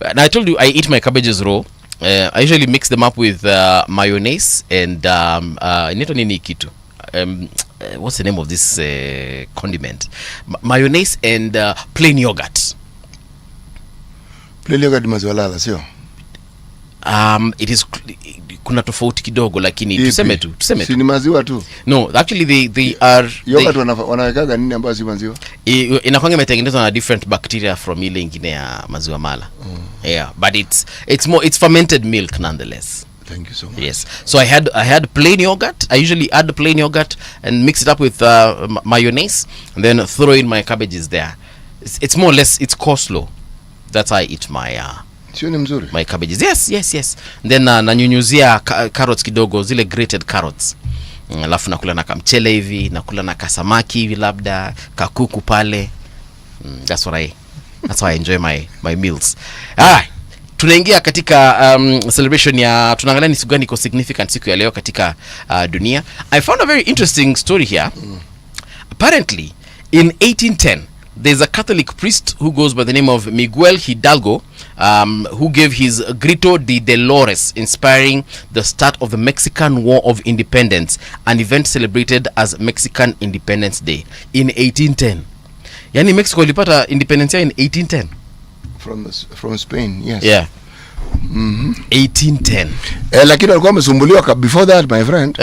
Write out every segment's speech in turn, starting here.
And I told you I eat my cabbages raw. I usually mix them up with mayonnaise and nini kitu. What's the name of this condiment? Mayonnaise and plain yogurt. Plain yogurt maziwa lala, sio? It is kuna tofauti kidogo lakini tuseme tu. Si ni maziwa tu. No, actually they are yogurt wanawekaga nini ambayo si maziwa? Inakuwa imetengenezwa na different bacteria from ile nyingine ya maziwa mala. Yeah, but it's fermented milk nonetheless. Thank you so much. Yes. So I had plain yogurt. I usually add the plain yogurt and mix it up with mayonnaise and then throw in my cabbages there. It's more or less it's coleslaw. That's how I eat my my cabbages. Yes. And then nanyunyuzia carrots kidogo, zile grated carrots. Alafu nakula na kamchele hivi, nakula na kasamaki hivi labda, kakuku pale. That's how I enjoy my meals. Tunaingia katika celebration ya tunaangalia ni siku gani iko significant siku ya leo katika dunia. I found a very interesting story here. Apparently in 1810 there's a Catholic priest who goes by the name of Miguel Hidalgo who gave his Grito de Dolores, inspiring the start of the Mexican War of Independence, an event celebrated as Mexican Independence Day in 1810. Yani Mexico ilipata independence in 1810 from Spain, yes. Yeah. 1810. Lakini walikuwa wamesumbuliwa before that, my friend.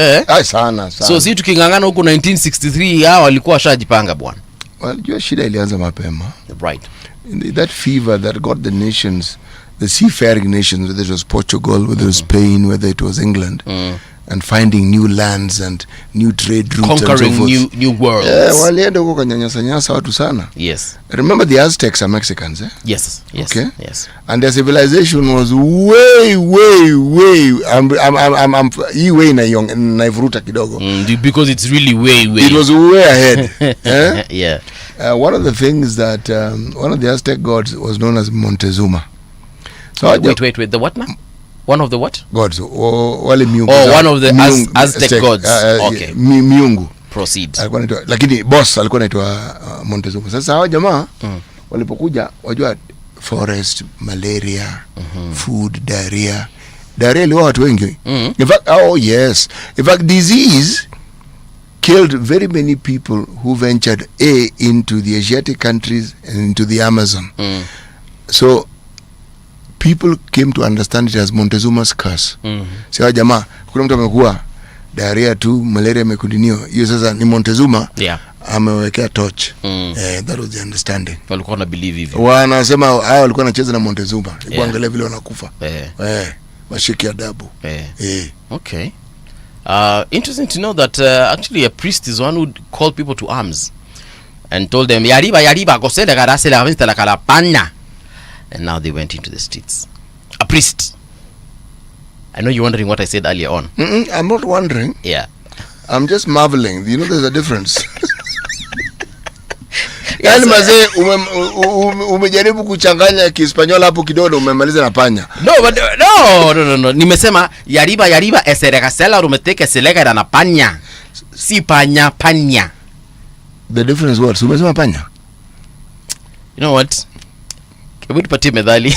Sana. So si tukingangana huko 1963 hao walikuwa washajipanga bwana. Well, jua shida ilianza mapema. Right. That fever that got the nations, the seafaring nations, whether it was Portugal, whether it was Spain, whether it was England, and finding new lands and new trade routes, conquering and so forth. new worlds. Walienda huko kanyanyasa watu sana. Yes. Remember the Aztecs are Mexicans, eh? Yes. Okay. Yes. And their civilization was way way naivuruta kidogo. Because it's really way. It was way ahead. Yeah. One of the things that one of the Aztec gods was known as Montezuma. So wait. The what now? One of the what? Gods. Wale miungu. One of the Aztec gods. Okay. Miungu. Proceed. Alikuwa anaitwa, lakini boss alikuwa anaitwa Montezuma. Sasa hao jamaa walipokuja wajua forest, malaria, food, diarrhea. Diarrhea iliua watu wengi. In fact, in fact disease killed very many people who ventured into the Asiatic countries and into the Amazon. So people came to understand it as Montezuma's curse. Sio jamaa, kuna mtu amekuwa diarrhea tu, malaria imekudinio. Hiyo sasa ni Montezuma. Yeah. Amewekea torch. That was the understanding. Walikuwa na believe hivyo. Wanasema hao walikuwa wanacheza na Montezuma. Kuangalia vile wanakufa. Washiki adabu. Okay. Interesting to know that actually a priest is one who called people to arms and told them yariba gosele garase la vista la kalapana, and now they went into the streets. A priest. I know you're wondering what I said earlier on. I'm not wondering. Yeah. I'm just marveling. You know there's a difference. Yaani mazee umejaribu kuchanganya Kihispaniola hapo kidogo umemaliza na panya. No. Nimesema yariba eserekasela rumeteke selega na panya. Si panya. The difference what? Umesema panya? You know what? Hebu tupatie medali.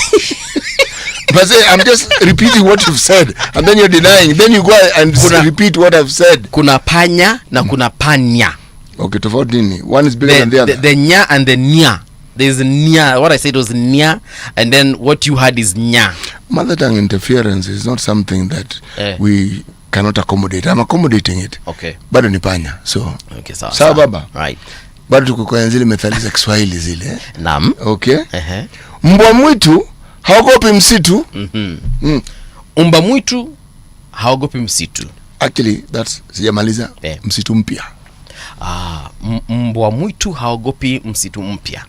But I'm just repeating what you've said and then you're denying. Then you go and repeat what I've said. Kuna panya na kuna panya. Okay, tofauti nini? One is bigger than the other. The nya and the nya. There's nya. What I said was nya, and then what you had is nya. Mother tongue interference is not something that we cannot accommodate. I'm accommodating it. Okay. Bado ni panya. So. Okay, sawa. Sawa baba. Right. Bado tuko kwa zile methali za Kiswahili zile. Naam. Okay. Mbwa mwitu haogopi msitu. Mbwa mwitu haogopi msitu. Actually, that's sijamaliza. Msitu mpya. Mbwa mwitu haogopi msitu mpya.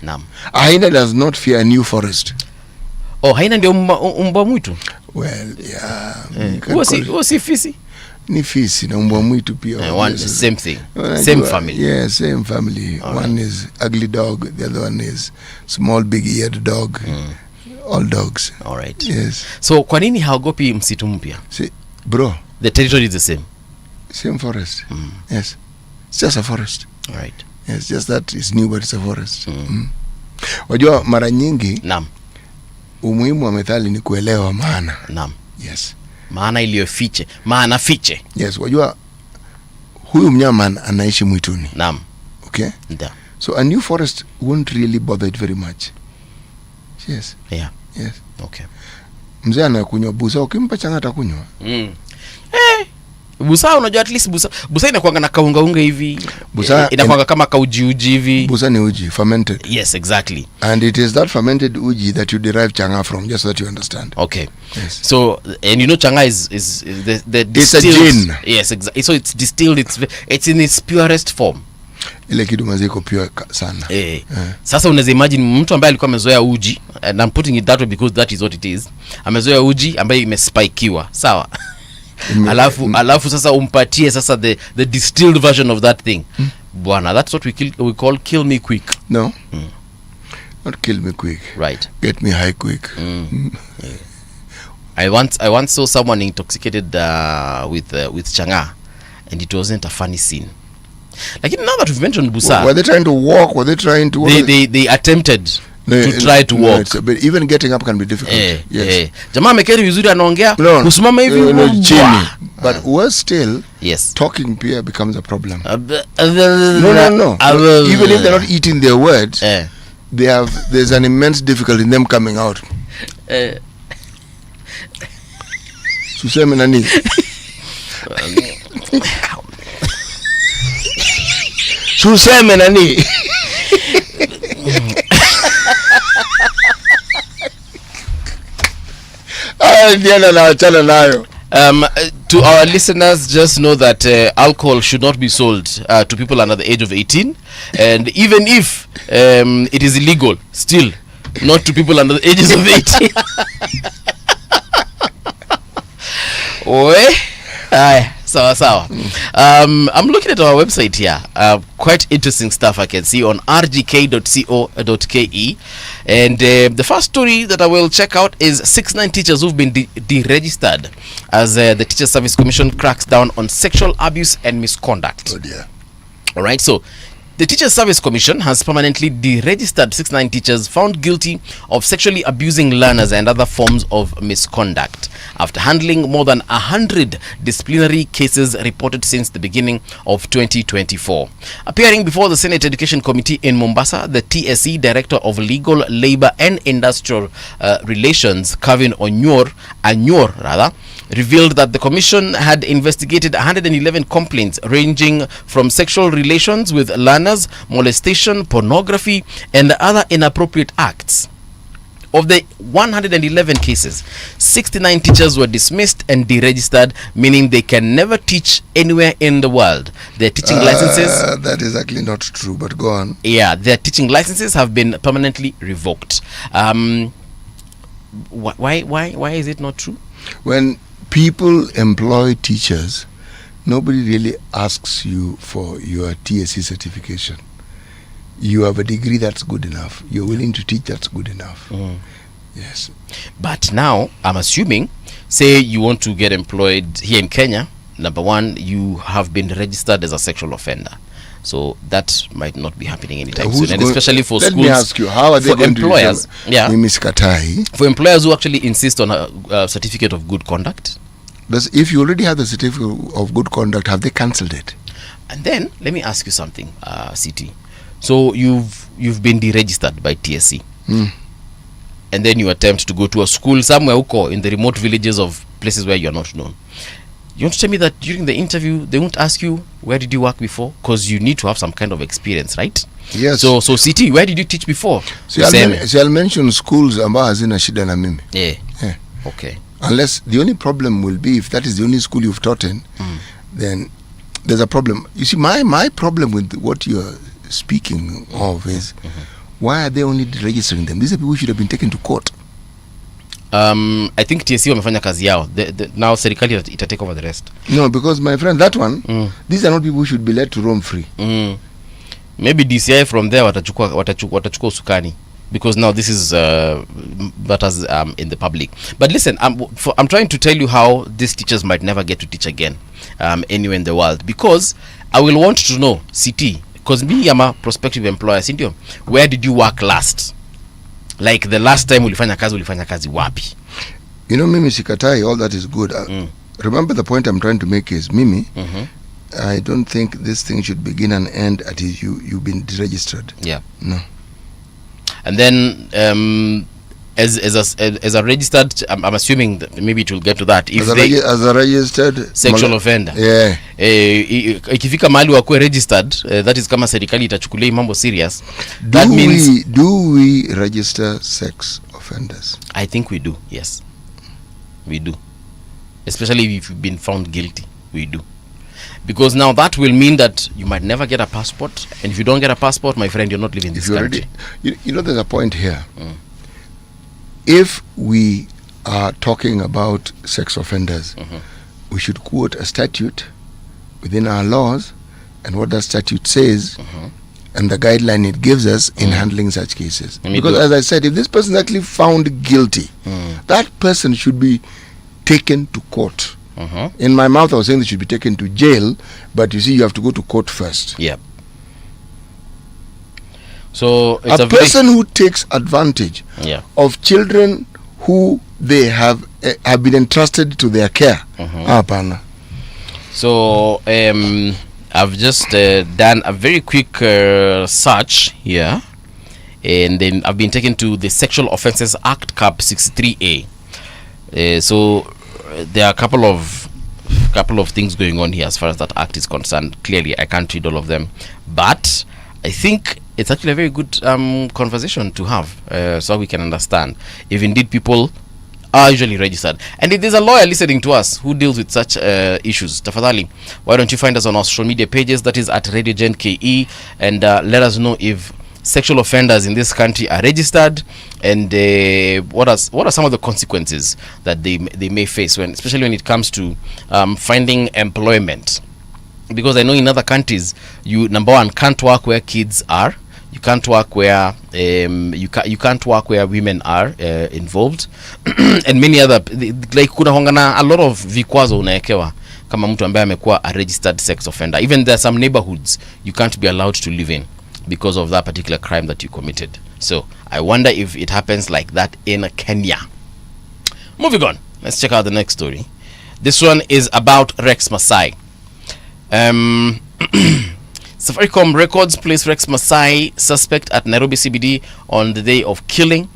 Naam. Hyena does not fear a new forest. Hyena ndio mbwa mwitu? Well, yeah. Wasi fisi? Ni fisi na mbwa mwitu pia. Same thing. Same family. Yeah, same family. One is ugly dog, the other one is small big-eared dog. All dogs. All right. Yes. So kwa nini haogopi msitu mpya? See, bro. The territory is the same. Same forest. Yes. It's just a forest. All right. Yes, just that it's new but it's a forest. Wajua mara nyingi. Naam. umuhimu wa methali ni kuelewa maana. Naam. Yes. Maana iliyofiche, maana fiche. Yes, wajua huyu mnyama anaishi mwituni. Naam. Okay? Ndio. So a new forest won't really bother it very much. Yes. Yeah. Yes. Okay. Mzee anakunywa busa, ukimpa changa atakunywa. Busa, unajua at least busa inakuanga na kaunga hivi. Busa inakuanga kama kauji hivi. Busa ni uji, fermented. Yes, exactly. And it is that fermented uji that you derive changa from, just so that you understand. Okay. Yes. So, and you know changa is the distilled. It's a gin. Yes, exactly. So it's distilled, it's in its purest form. Ile kitu maziko pure sana. Sasa unaweza imagine mtu ambaye alikuwa amezoea uji, and I'm putting it that way because that is what it is. Amezoea uji ambaye imespikiwa. Sawa. alafu sasa umpatie sasa the distilled version of that thing. Bwana, that's what we call kill me quick. No. Not kill me quick. Right. Get me high quick. I once saw someone intoxicated with changa, and it wasn't a funny scene. Like now that we've mentioned busa, were they trying to walk? Were they trying to? They attempted to try to walk. But even getting up can be difficult. Yes. Jamaa ameketi vizuri anaongea, kusimama hivi chini. But worse still, yes, talking pia becomes a problem. No. Even if they're not eating their words, there's an immense difficulty in them coming out. Suseme nani? Suseme nani? To our listeners, just know that alcohol should not be sold to people under the age of 18, and even if it is illegal, still not to people under the ages of 18. Sawa. I'm looking at our website here. Quite interesting stuff I can see on rgk.co.ke, and the first story that I will check out is 69 teachers who've been deregistered as the Teacher Service Commission cracks down on sexual abuse and misconduct. Oh dear. All right, so the Teacher Service Commission has permanently deregistered 69 teachers found guilty of sexually abusing learners and other forms of misconduct after handling more than 100 disciplinary cases reported since the beginning of 2024. Appearing before the Senate Education Committee in Mombasa, the TSC Director of Legal, Labor and Industrial Relations, Kevin Anyor, revealed that the commission had investigated 111 complaints ranging from sexual relations with learners, molestation, pornography, and other inappropriate acts. Of the 111 cases, 69 teachers were dismissed and deregistered, meaning they can never teach anywhere in the world. Their teaching licenses... That is actually not true, but go on. Yeah, their teaching licenses have been permanently revoked. Why is it not true? When people employ teachers, nobody really asks you for your TSC certification. You have a degree, that's good enough. You're willing to teach, that's good enough. Yes. But now, I'm assuming, say you want to get employed here in Kenya, number one, you have been registered as a sexual offender. So that might not be happening anytime soon, and especially for schools. Let me ask you, how are they going employers, to for employers who actually insist on a certificate of good conduct? If you already have the certificate of good conduct, have they cancelled it? And then let me ask you something, CT. So you've been deregistered by TSC, and then you attempt to go to a school somewhere in the remote villages of places where you are not known. You want to tell me that during the interview they won't ask you where did you work before, because you need to have some kind of experience, right? Yes. So CT, where did you teach before? So I'll mention schools ambazo hazina shida na mimi. Yeah. Okay. Unless the only problem will be if that is the only school you've taught in, then there's a problem. You see, my problem with what you're speaking of is why are they only registering them? These are people who should have been taken to court. I think TSC wamefanya kazi yao. Now serikali ita take over the rest. No, because my friend, that one, these are not people who should be let to roam free. Maybe DCI from there watachukua usukani, because now this is matters in the public. But listen, I'm trying to tell you how these teachers might never get to teach again anywhere in the world, because I will want to know, CT, because me, I'm a prospective employer, Cynthia, where did you work last? Like the last time ulifanya kazi wapi? You know, mimi sikatai, all that is good. Remember the point I'm trying to make is, mimi, I don't think this thing should begin and end at you've been deregistered. Yeah. No. And then as a registered, I'm assuming that maybe it will get to that. If as a registered sexual offender, yeah, ikifika mahali wakuwe registered, that is kama serikali itachukulia mambo serious. That means do we register sex offenders? I think we do. Yes, we do. Especially if you've been found guilty, we do. Because now that will mean that you might never get a passport, and if you don't get a passport, my friend, you're not living in this country. You know, there's a point here. If we are talking about sex offenders, we should quote a statute within our laws and what that statute says, and the guideline it gives us in handling such cases. Because as I said, if this person is actually found guilty, that person should be taken to court. In my mouth, I was saying they should be taken to jail, but you see, you have to go to court first. Yeah. So it's a person who takes advantage of children who they have been entrusted to their care. So I've just done a very quick search here, and then I've been taken to the Sexual Offences Act Cap 63A. So there are a couple of things going on here as far as that act is concerned. Clearly I can't read all of them, but I think it's actually a very good conversation to have, so we can understand if indeed people are usually registered. And if there's a lawyer listening to us who deals with such issues, tafadhali, why don't you find us on our social media pages, that is at Radio Gen KE, and let us know if sexual offenders in this country are registered, and what are some of the consequences that they may face, especially when it comes to finding employment. Because I know in other countries, you, number one, can't work where kids are. You can't work where you can't work where women are involved, and many other, like kuna hongana a lot of vikwazo unaekewa kama mtu ambaye amekuwa a registered sex offender. Even there are some neighborhoods you can't be allowed to live in because of that particular crime that you committed. So I wonder if it happens like that in Kenya. Moving on, let's check out the next story. This one is about Rex Masai. Safaricom records place Rex Masai suspect at Nairobi CBD on the day of killing.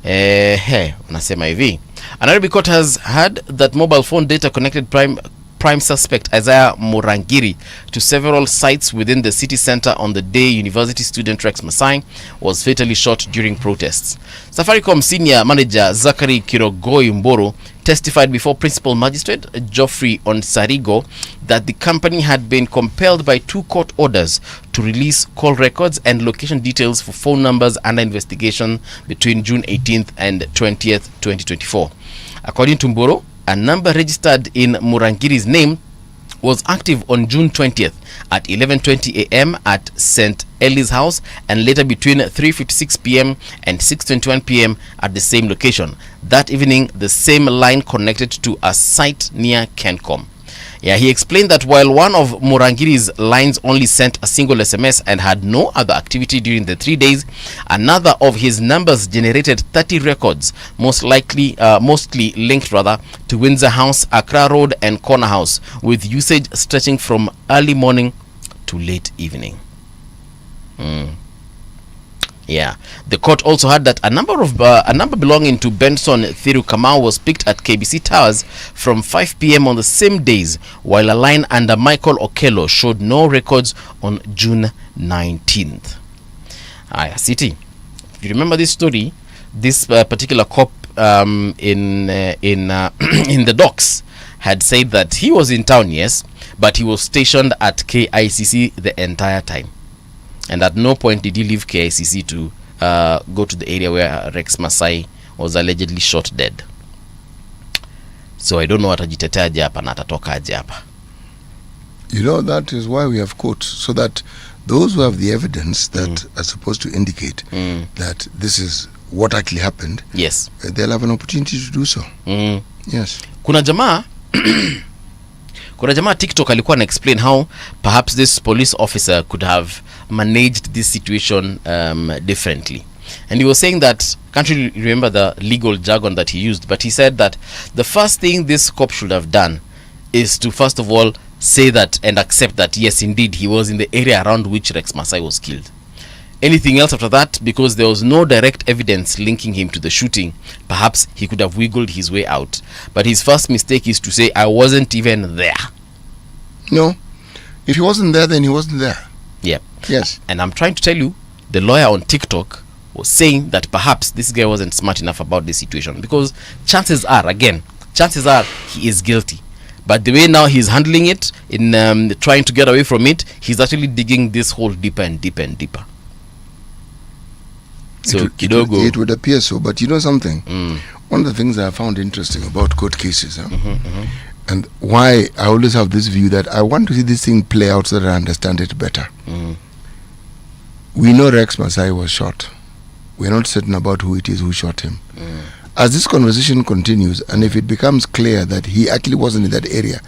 Unasema hivi. A Nairobi court has heard that mobile phone data connected prime suspect Isaiah Murangiri to several sites within the city center on the day university student Rex Masai was fatally shot during protests. Safaricom senior manager Zachary Kirogoi Mboro testified before Principal Magistrate Geoffrey Onsarigo that the company had been compelled by 2 court orders to release call records and location details for phone numbers under investigation between June 18th and 20th, 2024. According to Mboro, a number registered in Murangiri's name was active on June 20th at 11:20 a.m. at St. Ellie's house, and later between 3:56 p.m. and 6:21 p.m. at the same location. That evening, the same line connected to a site near Kencom. He explained that while one of Murangiri's lines only sent a single SMS and had no other activity during the 3 days, another of his numbers generated 30 records, mostly linked to Windsor House, Accra Road and Corner House, with usage stretching from early morning to late evening. The court also heard that a number belonging to Benson Thiru Kamau was picked at KBC Towers from 5 p.m. on the same days, while a line under Michael Okello showed no records on June 19th. City, if you remember this story, this particular cop in the docks had said that he was in town, yes, but he was stationed at KICC the entire time. And at no point did he leave KICC to go to the area where Rex Masai was allegedly shot dead. So I don't know atajiteteaje hapa na atatokaje hapa. You know, that is why we have courts, so that those who have the evidence that are supposed to indicate that this is what actually happened, yes, they'll have an opportunity to do so. Yes. Kuna jamaa TikTok alikuwa na explain how perhaps this police officer could have managed this situation differently. And he was saying that, can't really remember the legal jargon that he used, but he said that the first thing this cop should have done is to first of all say that and accept that yes, indeed, he was in the area around which Rex Masai was killed. Anything else after that, because there was no direct evidence linking him to the shooting, perhaps he could have wiggled his way out. But his first mistake is to say, I wasn't even there. No. If he wasn't there, then he wasn't there. Yeah. Yes. And I'm trying to tell you, the lawyer on TikTok was saying that perhaps this guy wasn't smart enough about this situation, because chances are he is guilty. But the way now he's handling it, in trying to get away from it, he's actually digging this hole deeper and deeper and deeper. So it would appear so, but you know something? One of the things I found interesting about court cases, and why I always have this view that I want to see this thing play out so that I understand it better. We know Rex Masai was shot. We're not certain about who it is who shot him. As this conversation continues, and if it becomes clear that he actually wasn't in that area,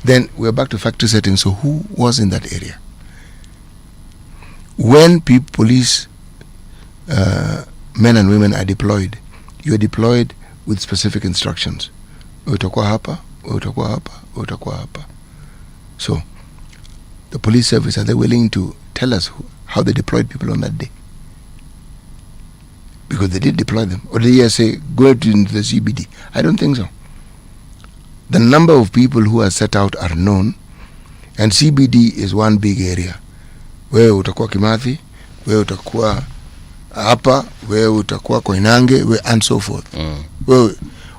then we're back to factory settings. So who was in that area? When police men and women are deployed, you are deployed with specific instructions. Utakuwa hapa, utakuwa hapa, utakuwa hapa. So the police service, are they willing to tell us how they deployed people on that day? Because they did deploy them. Or did they say, go into the CBD? I don't think so. The number of people who are set out are known, and CBD is one big area. Wewe utakuwa Kimathi, wewe utakuwa hapa, wewe utakuwa Koinange, and so forth. Well,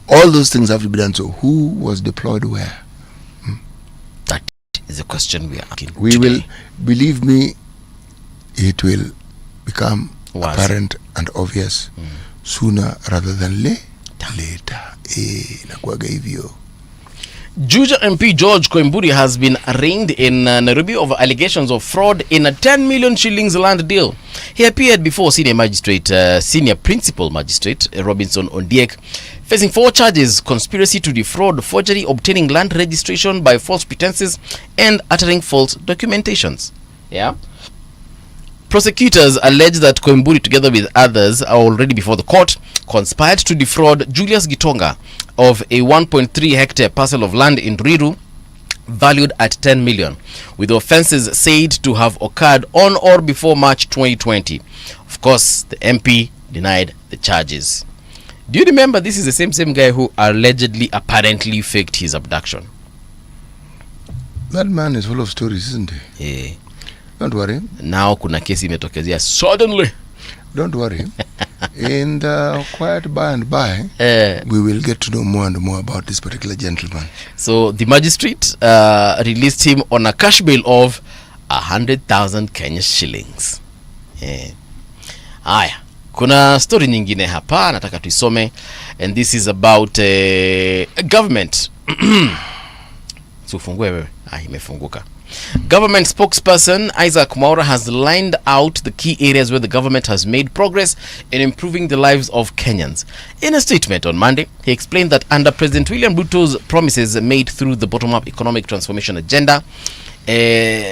all those things have to be done. So who was deployed where? That is a question we are asking. We will, believe me, it will become apparent and obvious sooner rather than later. Nakuaga hivyo. Juja MP George Koimburi has been arraigned in Nairobi over allegations of fraud in a 10 million shillings land deal. He appeared before senior principal magistrate Robinson Ondiek, facing 4 charges: conspiracy to defraud, forgery, obtaining land registration by false pretenses, and uttering false documentations. Yeah. Prosecutors allege that Koimburi, together with others, are already before the court, conspired to defraud Julius Gitonga of a 1.3 hectare parcel of land in Ruiru, valued at 10 million, with offences said to have occurred on or before March 2020. Of course, the MP denied the charges. Do you remember this is the same guy who apparently faked his abduction? That man is full of stories, isn't he? Yeah. Don't worry. Now kuna kesi imetokezea suddenly. Don't worry. In the quiet by and by, we will get to know more and more about this particular gentleman. So the magistrate released him on a cash bail of 100,000 Kenya shillings. Haya, kuna story nyingine hapa nataka tuisome, and this is about government. Ufungue wewe. Imefunguka. Government spokesperson Isaac Mwaura has lined out the key areas where the government has made progress in improving the lives of Kenyans. In a statement on Monday, he explained that under President William Ruto's promises made through the bottom-up economic transformation agenda,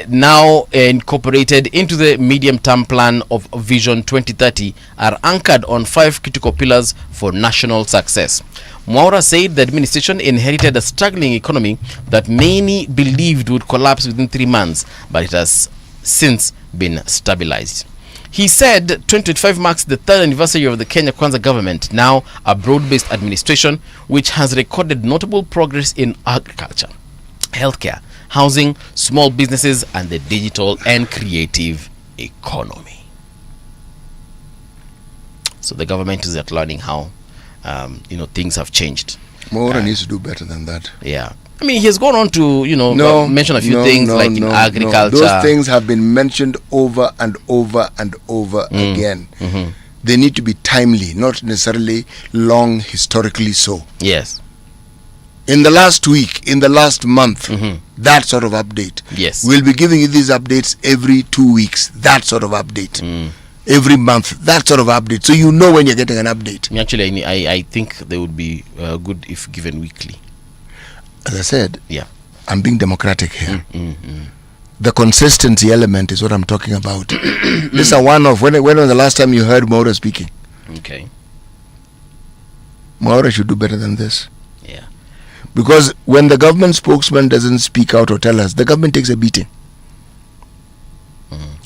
now incorporated into the medium-term plan of Vision 2030, are anchored on 5 critical pillars for national success. Mwaura said the administration inherited a struggling economy that many believed would collapse within 3 months, but it has since been stabilized. He said 2025 marks the 3rd anniversary of the Kenya Kwanza government, now a broad-based administration which has recorded notable progress in agriculture, healthcare, housing, small businesses, and the digital and creative economy. So the government is at learning how things have changed. Mwaura needs to do better than that. Yeah. I mean, he has gone on to, mention a few things in agriculture. Those things have been mentioned over and over and over again. They need to be timely, not necessarily long historically so. Yes. In the last week, in the last month, that sort of update. Yes. We'll be giving you these updates every 2 weeks, that sort of update. Every month, that sort of update. So you know when you're getting an update. Actually, I think they would be good if given weekly. As I said, yeah, I'm being democratic here. The consistency element is what I'm talking about. This is one of when was the last time you heard Mwaura speaking? Okay. Mwaura should do better than this. Yeah. Because when the government spokesman doesn't speak out or tell us, the government takes a beating.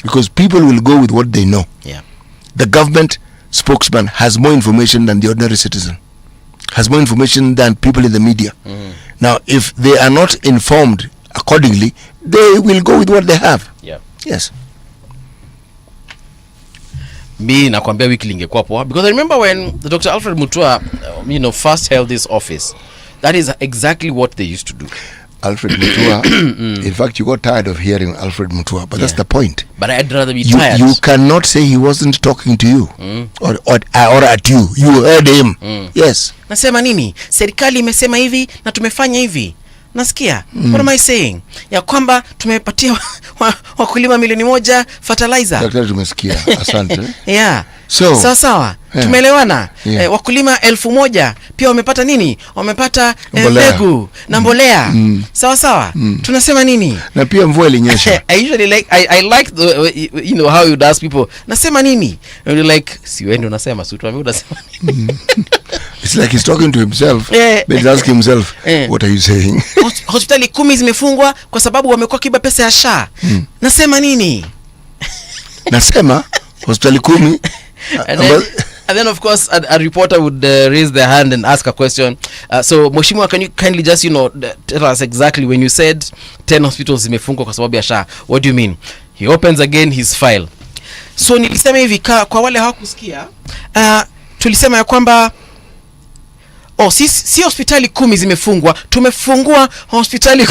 Because people will go with what they know. Yeah. The government spokesman has more information than the ordinary citizen, has more information than people in the media. Now, if they are not informed accordingly, they will go with what they have. Yeah. Yes. Mi nakwambia wiki lingekuwa poa, because I remember when Dr. Alfred Mutua first held this office, that is exactly what they used to do. Alfred Mutua, in fact, you got tired of hearing Alfred Mutua, but that's the point. But I'd rather be tired. You cannot say he wasn't talking to you or at you. You heard him. Yes. Nasema nini? Serikali imesema hivi na tumefanya hivi. Nasikia? What am I saying? Ya kwamba tumepatia wakulima milioni 1 fertilizer. Daktari, tumesikia. Asante. Yeah. So, sawa. Yeah. Tumeelewana. Yeah. Wakulima 1,000 pia wamepata nini? Wamepata mbegu na mbolea. Sawa. Tunasema nini? Na pia mvua ilinyesha. I usually like the, how you ask people. Nasema nini? And you're like, si wewe ndio unasema, si tuambie unasema nini? It's like he's talking to himself. But he's asking himself, what are you saying? Hospitali 10 zimefungwa kwa sababu wamekuwa kiba pesa ya SHA. Nasema nini? Nasema hospitali 10. And then of course a reporter would raise their hand and ask a question. So Mheshimiwa, can you kindly just tell us exactly when you said 10 hospitals zimefungwa kwa sababu ya SHA, what do you mean? He opens again his file. So nilisema hivi, kwa wale hawakusikia, tulisema ya kwamba si hospitali 10 zimefungwa, tumefungua hospitali 10.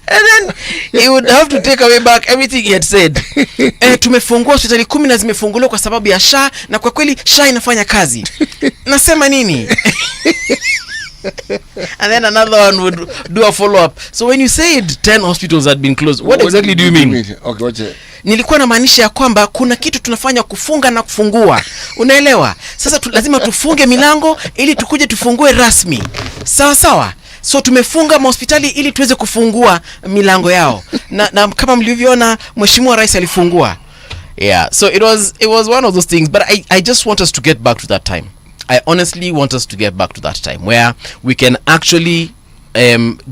And then he would have to take away back everything he had said. Tumefungua hospitali 10 na zimefunguliwa kwa sababu ya SHA, na kwa kweli SHA inafanya kazi. Nasema nini? And then another one would do a follow up. So when you said 10 hospitals had been closed, what exactly do you mean? Okay, watch it. Nilikuwa na maanisha ya kwamba kuna kitu tunafanya kufunga na kufungua. Unaelewa? Sasa lazima tufunge milango ili tukuje tufungue rasmi. Sawa. So tumefunga hospitali ili tuweze kufungua milango yao. na kama mlivyoona Mheshimiwa Rais alifungua. Yeah. So it was one of those things, but I just want us to get back to that time. I honestly want us to get back to that time where we can actually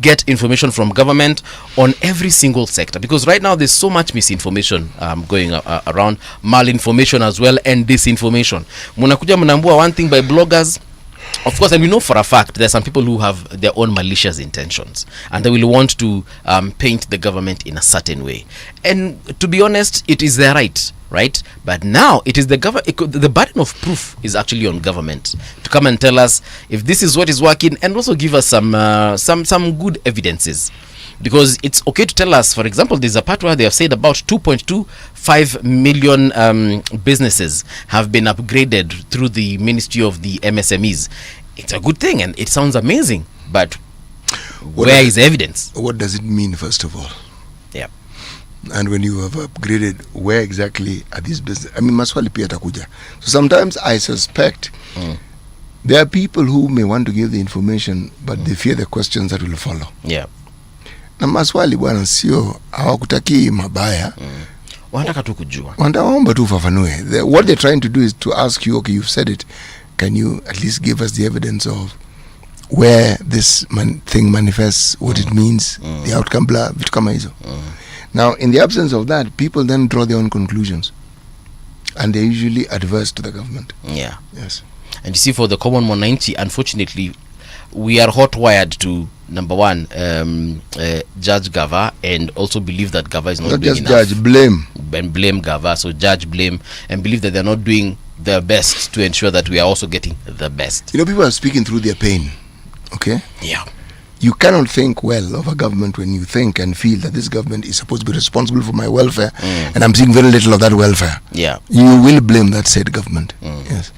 get information from government on every single sector, because right now there's so much misinformation going around, malinformation as well, and disinformation. Munakuja mnaambua one thing by bloggers, of course, and we know for a fact there's some people who have their own malicious intentions and they will want to paint the government in a certain way, and to be honest, it is their right? But now it is the burden of proof is actually on government to come and tell us if this is what is working, and also give us some good evidences. Because it's okay to tell us, for example, there's a part where they have said about 2.25 million businesses have been upgraded through the Ministry of the MSMEs. It's a good thing and it sounds amazing, but where is the evidence? What does it mean, first of all? Yeah. And when you have upgraded, where exactly are these businesses? I mean, maswali pia takuja. So sometimes I suspect there are people who may want to give the information, but they fear the questions that will follow. Yeah. Na maswali bwana sio hawakutaki mabaya. Wanataka tu kujua. Wanaomba tu ufafanue. What they're trying to do is to ask you, okay, you've said it. Can you at least give us the evidence of where this thing manifests, what it means, the outcome, blah, vitu kama hizo. Now, in the absence of that, people then draw their own conclusions. And they're usually adverse to the government. Yeah. Yes. And you see, for the common Mwananchi, unfortunately, we are hot-wired to, number one, judge Gava, and also believe that Gava is not doing just enough. Judge, blame. And blame Gava, so judge, blame, and believe that they're not doing their best to ensure that we are also getting the best. You know, people are speaking through their pain. Okay? Yeah. You cannot think well of a government when you think and feel that this government is supposed to be responsible for my welfare, and I'm seeing very little of that welfare. Yeah. You will blame that said government. Yes.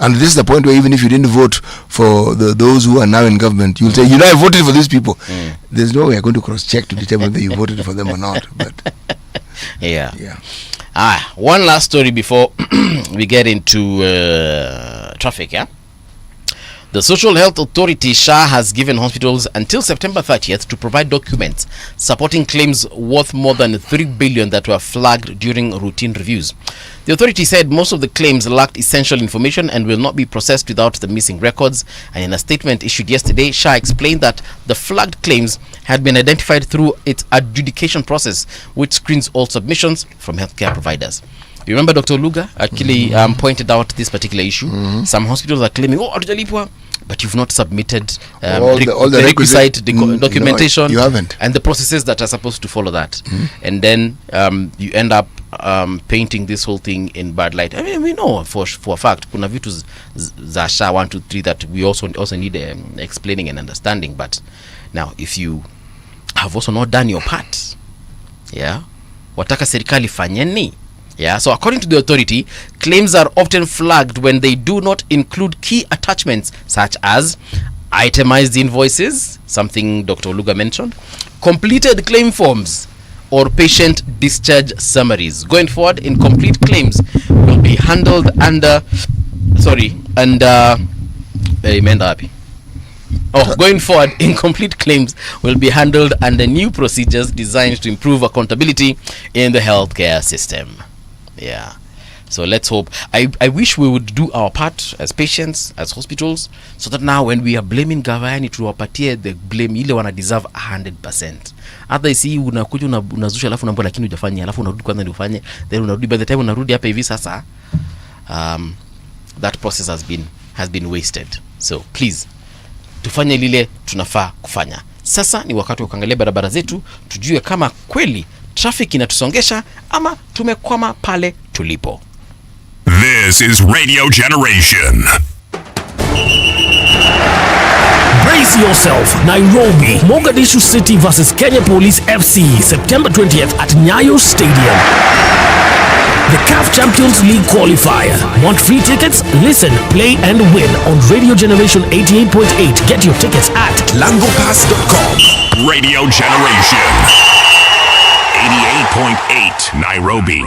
And this is the point where even if you didn't vote for those who are now in government, you'll say, you know, I voted for these people. There's no way you're going to cross-check to determine whether you voted for them or not. But yeah. Yeah. One last story before we get into traffic, yeah? The Social Health Authority, SHA, has given hospitals until September 30th to provide documents supporting claims worth more than 3 billion that were flagged during routine reviews. The authority said most of the claims lacked essential information and will not be processed without the missing records. And in a statement issued yesterday, SHA explained that the flagged claims had been identified through its adjudication process, which screens all submissions from healthcare providers. You remember Dr. Luga actually pointed out this particular issue. Some hospitals are claiming, but you've not submitted all the requisite documentation. No, you haven't. And the processes that are supposed to follow that. And then you end up painting this whole thing in bad light. I mean, we know for a fact, kuna vitu za SHA 1, 2, 3 that we also need explaining and understanding. But now, if you have also not done your part, wataka serikali fanyeni. So according to the authority, claims are often flagged when they do not include key attachments such as itemized invoices, something Dr. Luga mentioned, completed claim forms, or patient discharge summaries. Going forward, incomplete claims will be handled going forward, incomplete claims will be handled under new procedures designed to improve accountability in the healthcare system. So let's hope. I wish we would do our part as patients, as hospitals, so that now when we are blaming Gavani, tuwapatie the blame ile wana deserve 100%. Hata isi unakuja unazusha alafu unaambia lakini hujafanya, alafu unarudi kwanza ndio ufanye, then unarudi, by the time unarudi hapa hivi sasa that process has been wasted. So please tufanye lile tunafaa kufanya. Sasa ni wakati wa kuangalia barabara zetu, tujue kama kweli traffic inatusongesha ama tumekwama pale tulipo. This is Radio Generation. Brace yourself. Nairobi, Mogadishu City versus Kenya Police FC, September 20th at Nyayo Stadium. The CAF Champions League qualifier. Want free tickets? Listen, play and win on Radio Generation 88.8. Get your tickets at langopass.com. Radio Generation 88.8 Nairobi.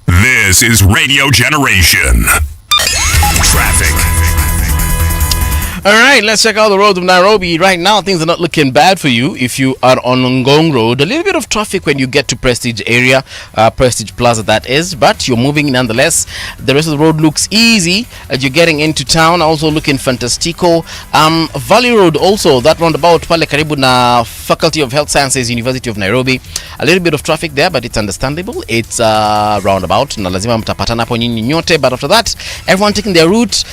This is Radio Generation. Traffic. All right, let's check out the roads of Nairobi. Right now, things are not looking bad for you if you are on Ngong Road. A little bit of traffic when you get to Prestige area, Prestige Plaza that is, but you're moving nonetheless. The rest of the road looks easy as you're getting into town, also looking fantastico. Valley Road also, that roundabout pale karibu na Faculty of Health Sciences, University of Nairobi. A little bit of traffic there, but it's understandable. It's roundabout. Na lazima mtapatana hapo nyinyi nyote, but after that, everyone taking their route.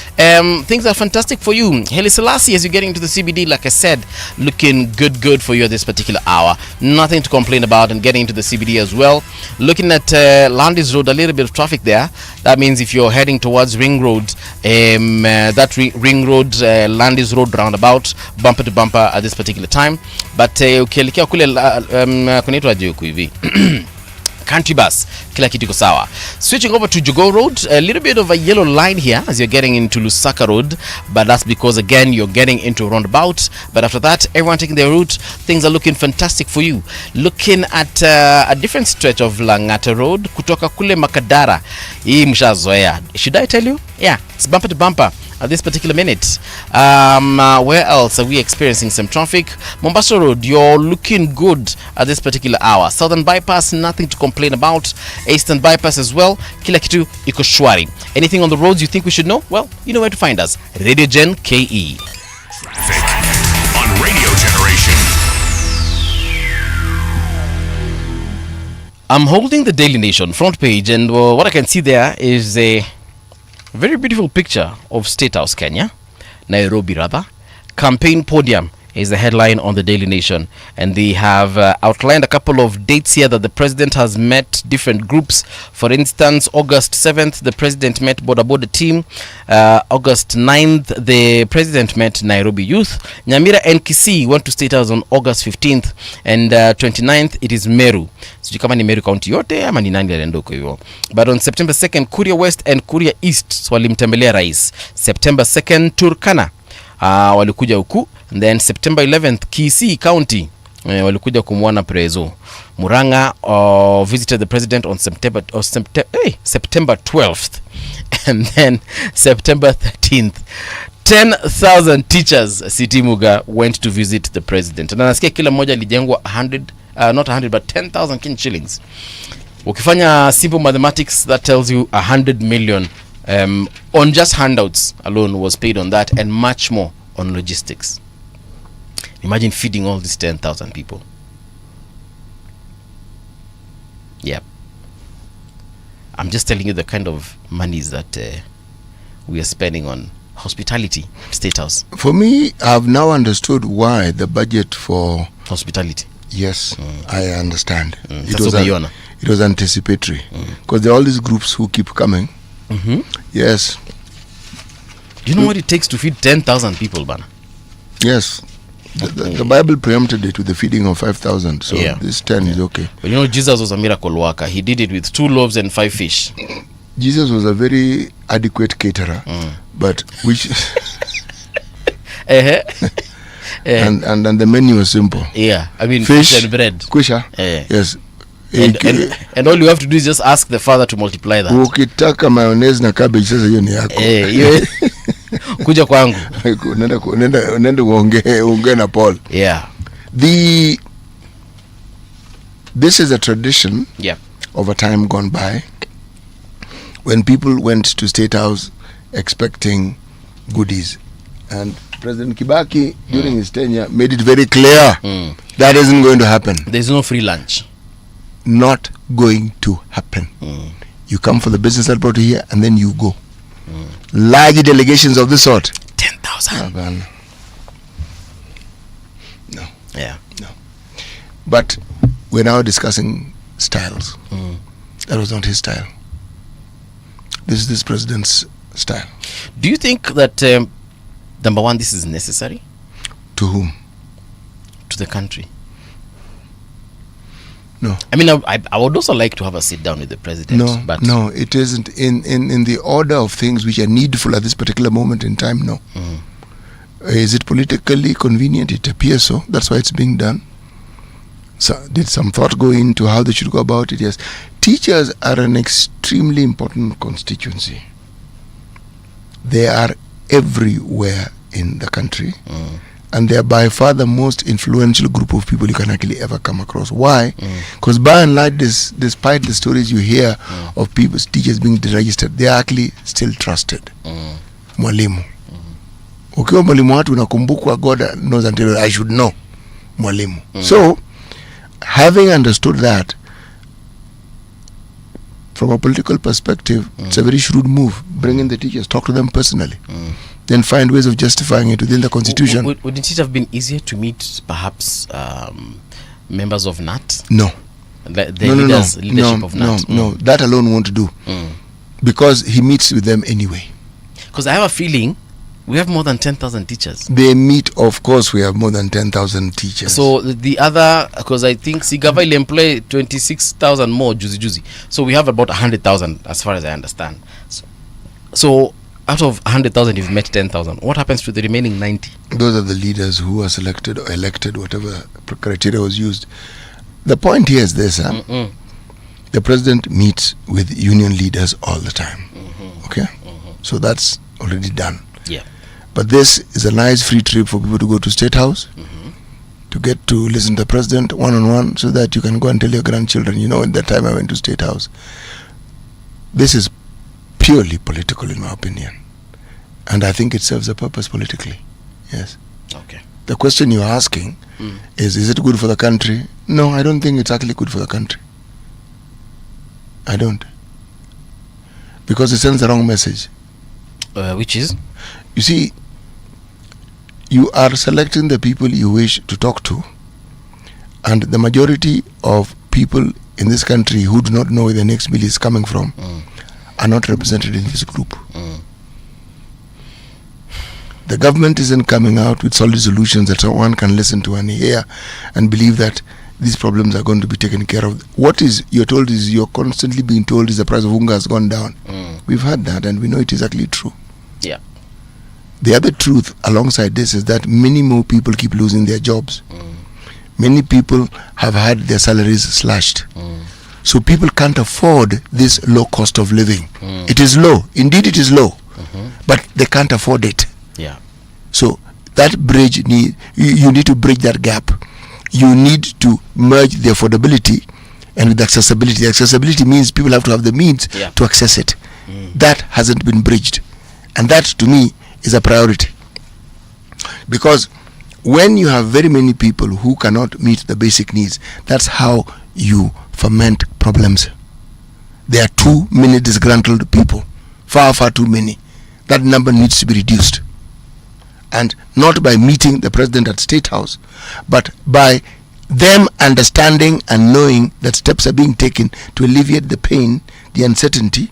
Things are fantastic for you. Haile Selassie, as you're getting into the CBD, like I said, looking good for you at this particular hour. Nothing to complain about, and getting into the CBD as well. Looking at Landis Road, a little bit of traffic there. That means if you're heading towards Ring Road, Ring Road, Landis Road roundabout, bumper to bumper at this particular time. But ukielekea kule kunaitwa je huku hivi Country Bus, kila kitu iko sawa. Switching over to Jogo Road, a little bit of a yellow line here as you're getting into Lusaka Road, but that's because again you're getting into a roundabout. But after that, everyone taking their route, things are looking fantastic for you. Looking at a different stretch of Langata Road, kutoka kule Makadara, hii mshazoea. Should I tell you? Yeah, it's bumper to bumper at this particular minute. Where else are we experiencing some traffic? Mombasa Road, you're looking good at this particular hour. Southern Bypass, nothing to complain about. Eastern Bypass as well, kila kitu iko shwari. Anything on the roads you think we should know? Well, you know where to find us. Radio Gen KE. Traffic on Radio Generation. I'm holding the Daily Nation front page, and what I can see there is a very beautiful picture of State House, Kenya, Nairobi rather. Campaign podium is the headline on the Daily Nation, and they have outlined a couple of dates here that the president has met different groups. For instance, August 7th, the president met Boda Boda team. August 9th, the president met Nairobi youth. Nyamira and Kisii went to State House on August 15th, and 29th, it is Meru. So kama ni Meru County yote ama ni nani aliendoko hivyo. But on September 2nd, Kuria West and Kuria East walimtembelea rais. September 2nd, Turkana walikuja huku. And then September 11th, Kisii County walikuja kumwona Prezo. Muranga visited the president on September 12th. And then September 13th, 10,000 teachers Sitimuga went to visit the president. Na nasikia kila mmoja alijengwa 100 not 100 but 10,000 Kenyan shillings. Ukifanya simple mathematics, that tells you 100 million on just handouts alone was paid on that, and much more on logistics. Imagine feeding all these 10,000 people. Yeah. I'm just telling you the kind of monies that we are spending on hospitality, State House. For me, I've now understood why the budget for hospitality. Yes, I understand. It was anticipatory because there are all these groups who keep coming. Yes. Do you know what it takes to feed 10,000 people, Bana? Yes. The Bible preempted it with the feeding of 5,000, so this 10 is okay. But you know, Jesus was a miracle worker. He did it with 2 loaves and 5 fish. Jesus was a very adequate caterer, but which and the menu was simple. Yeah, I mean, fish and bread. Kwisha. Yes. And all you have to do is just ask the Father to multiply that. Ukitaka mayonnaise na cabbage sasa hiyo ni yako. Kuja kwangu. Nenda uongee na Paul. Yeah. This is a tradition of a time gone by when people went to State House expecting goodies, and President Kibaki during his tenure made it very clear that isn't going to happen. There's no free lunch. Not going to happen. You come for the business that brought you here, and then you go. Large delegations of this sort. 10,000. No. Yeah. No. But we're now discussing styles. That was not his style. This is this president's style. Do you think that, number one, this is necessary? To whom? To the country. No. I mean, I would also like to have a sit down with the president. No, it isn't. In the order of things which are needful at this particular moment in time, no. Is it politically convenient? It appears so. That's why it's being done. So, did some thought go into how they should go about it? Yes. Teachers are an extremely important constituency. They are everywhere in the country. And they are by far the most influential group of people you can actually ever come across. Why? Because by and large, despite the stories you hear of people's teachers being deregistered, they are actually still trusted. Mwalimu. Ukiwa mwalimu watu unakumbukwa, God knows until I should know. Mwalimu. So, having understood that, from a political perspective, it's a very shrewd move. Bring in the teachers, talk to them personally. Then find ways of justifying it within the constitution. Wouldn't it have been easier to meet perhaps members of NAT? No. Leadership of NAT? No, that alone won't do. Because he meets with them anyway. Because I have a feeling we have more than 10,000 teachers. They meet, of course, we have more than 10,000 teachers. So the other, because I think Sigava will employ 26,000 more juzi. So we have about 100,000 as far as I understand. So out of 100,000 you've met 10,000. What happens to the remaining 90? Those are the leaders who are selected or elected, whatever criteria was used. The point here is this, the president meets with union leaders all the time. Okay? So that's already done. Yeah. But this is a nice free trip for people to go to State House, to get to listen to the president one-on-one, so that you can go and tell your grandchildren, you know, at that time I went to State House. This is purely political, in my opinion. And I think it serves a purpose politically. Yes. Okay. The question you're asking is it good for the country? No, I don't think it's actually good for the country. I don't. Because it sends the wrong message. Which is? You see, you are selecting the people you wish to talk to, and the majority of people in this country who do not know where the next meal is coming from are not represented in this group. The government isn't coming out with solid solutions that one can listen to and hear and believe that these problems are going to be taken care of. What is you're constantly being told is the price of unga has gone down. We've heard that, and we know it is actually true. Yeah. The other truth alongside this is that many more people keep losing their jobs. Many people have had their salaries slashed. So people can't afford this low cost of living. It is low. Indeed, it is low. But they can't afford it. Yeah. So that bridge you need to bridge that gap. You need to merge the affordability and with accessibility. Accessibility means people have to have the means to access it. That hasn't been bridged, and that to me is a priority, because when you have very many people who cannot meet the basic needs, that's how you ferment problems. There are too many disgruntled people, far too many. That number needs to be reduced, and not by meeting the president at State House, but by them understanding and knowing that steps are being taken to alleviate the pain, the uncertainty,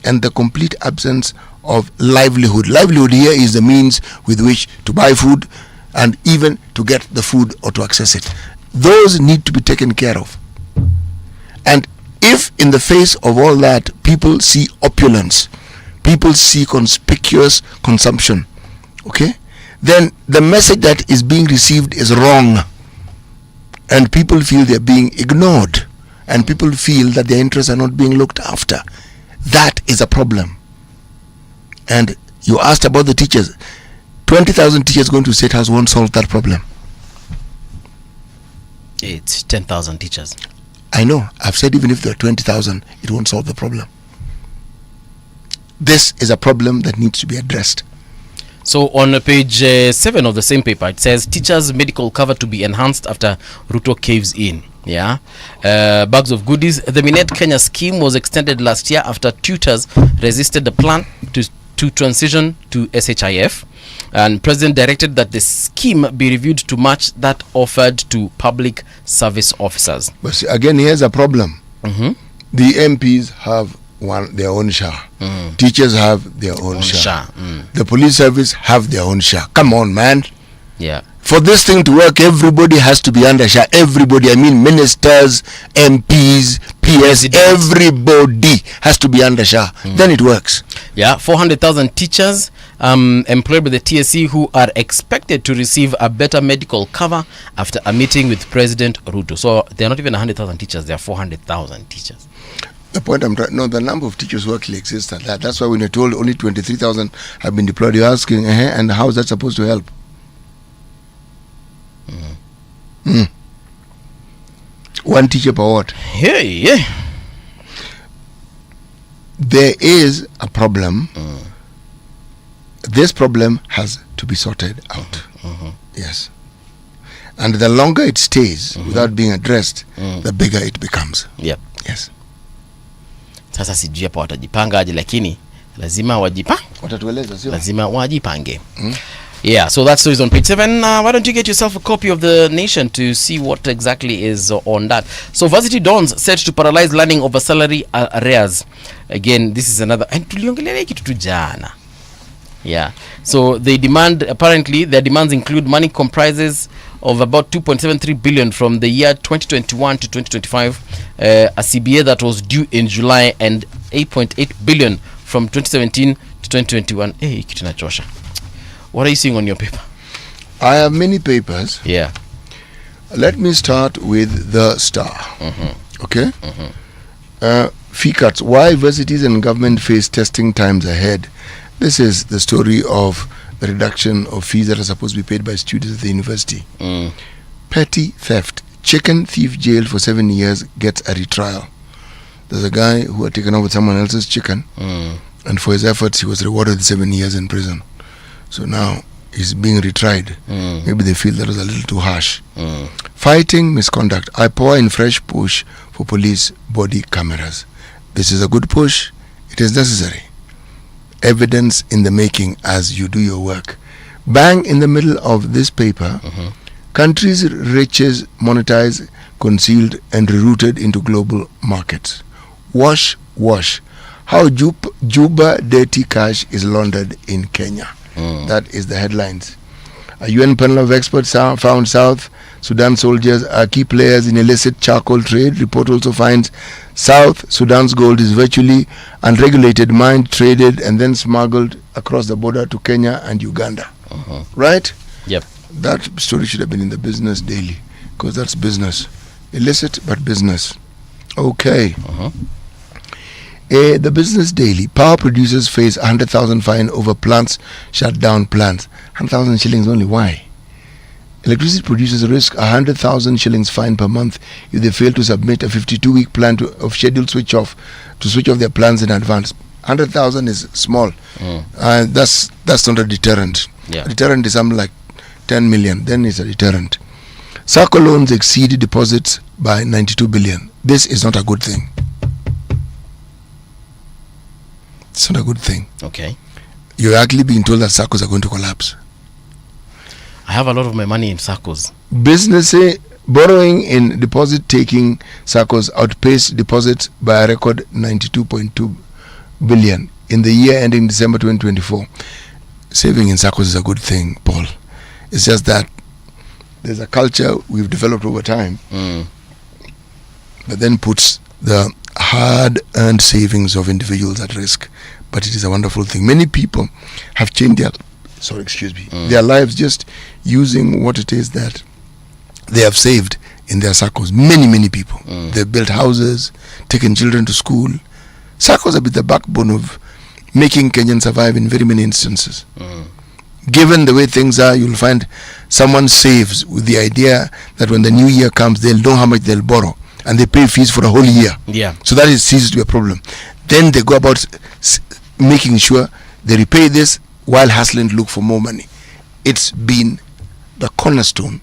and the complete absence of livelihood. Livelihood here is the means with which to buy food and even to get the food or to access it. Those need to be taken care of. And if in the face of all that people see opulence, people see conspicuous consumption, okay, then the message that is being received is wrong, and people feel they're being ignored, and people feel that their interests are not being looked after. That is a problem. And you asked about the teachers. 20,000 teachers going to State House won't solve that problem. It's 10,000 teachers. I know. I've said even if there are 20,000, it won't solve the problem. This is a problem that needs to be addressed. So on page 7 of the same paper, it says teachers' medical cover to be enhanced after Ruto caves in. Yeah. Bags of goodies. The Minet Kenya scheme was extended last year after tutors resisted the plan to transition to SHIF, and President directed that the scheme be reviewed to match that offered to public service officers. But see, again, here's a problem. The MPs have their own share. Teachers have their own share. The police service have their own share. Come on, man. Yeah. For this thing to work, everybody has to be under share. Everybody, I mean ministers, MPs, PS, everybody has to be under share. Then it works. Yeah, 400,000 teachers employed by the TSC who are expected to receive a better medical cover after a meeting with President Ruto. So they're not even 100,000 teachers, they're 400,000 teachers. The point I'm trying, no, the number of teachers who actually exist at that. That's why when you're told only 23,000 have been deployed, you're asking, and how is that supposed to help? One teacher per what? Yeah. There is a problem. This problem has to be sorted out. Yes. And the longer it stays without being addressed, the bigger it becomes. Yep. Yes. Sasa sijui hapa watajipanga aje, lakini lazima watatueleza, sio? Lazima wajipange. Yeah, so that story is on page 7. Why don't you get yourself a copy of The Nation to see what exactly is on that. So varsity dons set to paralyze learning over salary arrears. Again, this is another, and tuliongelea kitu tu jana. Yeah, so they demand, apparently their demands include money comprises of about 2.73 billion from the year 2021 to 2025, a CBA that was due in July, and 8.8 billion from 2017 to 2021. Hey, kitu nachosha. What are you seeing on your paper? I have many papers. Yeah. Let me start with the Star. Okay? Fee cuts. Why universities and government face testing times ahead. This is the story of the reduction of fees that are supposed to be paid by students at the university. Petty theft. Chicken thief jailed for 7 years gets a retrial. There's a guy who had taken over someone else's chicken, and for his efforts he was rewarded 7 years in prison. So now he's being retried. Maybe they feel that was a little too harsh. Fighting misconduct. I pour in fresh push for police body cameras. This is a good push. It is necessary. Evidence in the making as you do your work. Bang in the middle of this paper. Countries' riches monetized, concealed, and rerouted into global markets. Wash. How Juba dirty cash is laundered in Kenya. That is the headlines. A UN panel of experts found South Sudan soldiers are key players in illicit charcoal trade. Report also finds South Sudan's gold is virtually unregulated, mined, traded, and then smuggled across the border to Kenya and Uganda. Right? Yep. That story should have been in the Business Daily, because that's business. Illicit, but business. Okay. The Business Daily, power producers face 100,000 fine over plants, shut down plants. 100,000 shillings only, why? Electricity producers risk 100,000 shillings fine per month if they fail to submit a 52-week plan of scheduled switch off their plants in advance. 100,000 is small. That's not a deterrent. Yeah. A deterrent is something like 10 million. Then it's a deterrent. SACCO loans exceed deposits by 92 billion. This is not a good thing. It's not a good thing. Okay. You're actually being told that SACCOs are going to collapse. I have a lot of my money in SACCOs. Business borrowing in deposit-taking SACCOs outpaced deposits by a record 92.2 billion in the year ending December 2024. Saving in SACCOs is a good thing, Paul. It's just that there's a culture we've developed over time that then puts the hard-earned savings of individuals at risk. But it is a wonderful thing. Many people have changed their lives just using what it is that they have saved in their SACCOs. Many people. They've built houses, taken children to school. SACCOs have been the backbone of making Kenyans survive in very many instances. Given the way things are, you'll find someone saves with the idea that when the new year comes, they'll know how much they'll borrow, and they pay fees for a whole year. Yeah. So that ceases to be a problem. Then they go about making sure they repay this while hustling to look for more money. It's been the cornerstone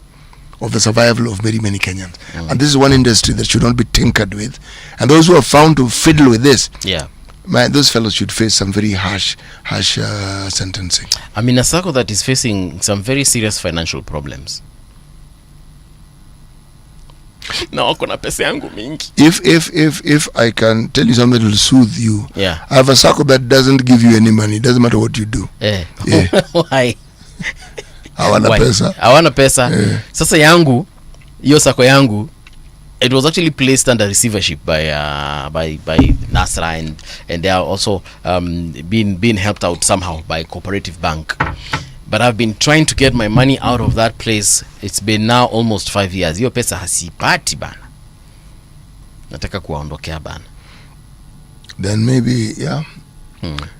of the survival of many Kenyans. And this is one industry that should not be tinkered with. And those who are found to fiddle with this, those fellows should face some very harsh sentencing. I mean, a SACCO that is facing some very serious financial problems. No, kuna pesa yangu mingi. If I can tell you something that will soothe you, I have a SACCO that doesn't give you any money. It doesn't matter what you do. Why? Hawana pesa. Sasa yangu, hiyo SACCO yangu, it was actually placed under receivership by Nasra, and they are also being helped out somehow by Cooperative Bank. But I've been trying to get my money out of that place. It's been now almost 5 years. Hiyo pesa hasipati bana. Nataka kuwaondokea bana. Then maybe,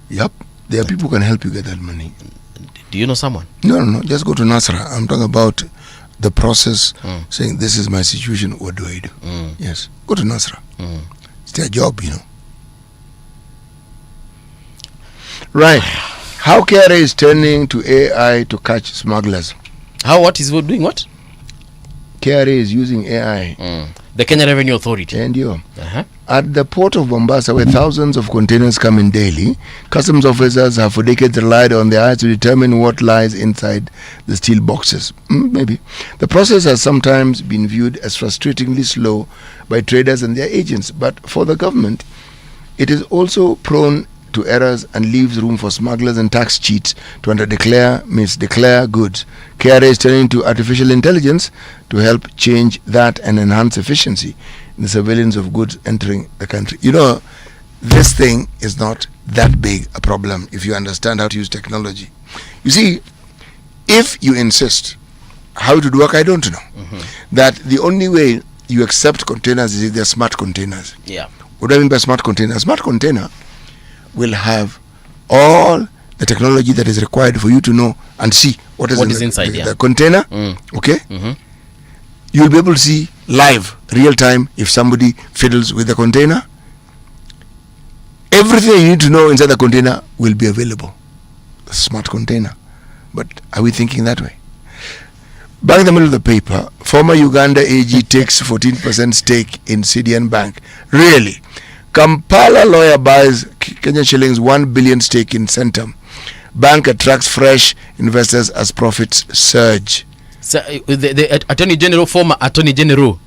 Yep. There are people who can help you get that money. Do you know someone? No. Just go to Nasra. I'm talking about the process, saying this is my situation. What do I do? Yes. Go to Nasra. It's their job, you know. Right. How KRA is turning to AI to catch smugglers. How? What is doing what? KRA is using AI. The Kenya Revenue Authority. And at the port of Mombasa, where thousands of containers come in daily, customs officers have for decades relied on their eyes to determine what lies inside the steel boxes. Maybe. The process has sometimes been viewed as frustratingly slow by traders and their agents, but for the government, it is also prone to errors and leaves room for smugglers and tax cheats to underdeclare, misdeclare goods. KRA is turning to artificial intelligence to help change that and enhance efficiency in the surveillance of goods entering the country. You know, this thing is not that big a problem if you understand how to use technology. You see, if you insist how it would work, I don't know. That the only way you accept containers is if they're smart containers. What do I mean by smart container? A smart container will have all the technology that is required for you to know and see what is inside the container. Okay? You'll be able to see live, real time, if somebody fiddles with the container. Everything you need to know inside the container will be available. A smart container. But are we thinking that way? Back in the middle of the paper, former Uganda AG takes 14% stake in CDN Bank. Really? Kampala lawyer buys Kenyan shillings 1 billion stake in Centum. Bank attracts fresh investors as profits surge. So, the Attorney General, former Attorney General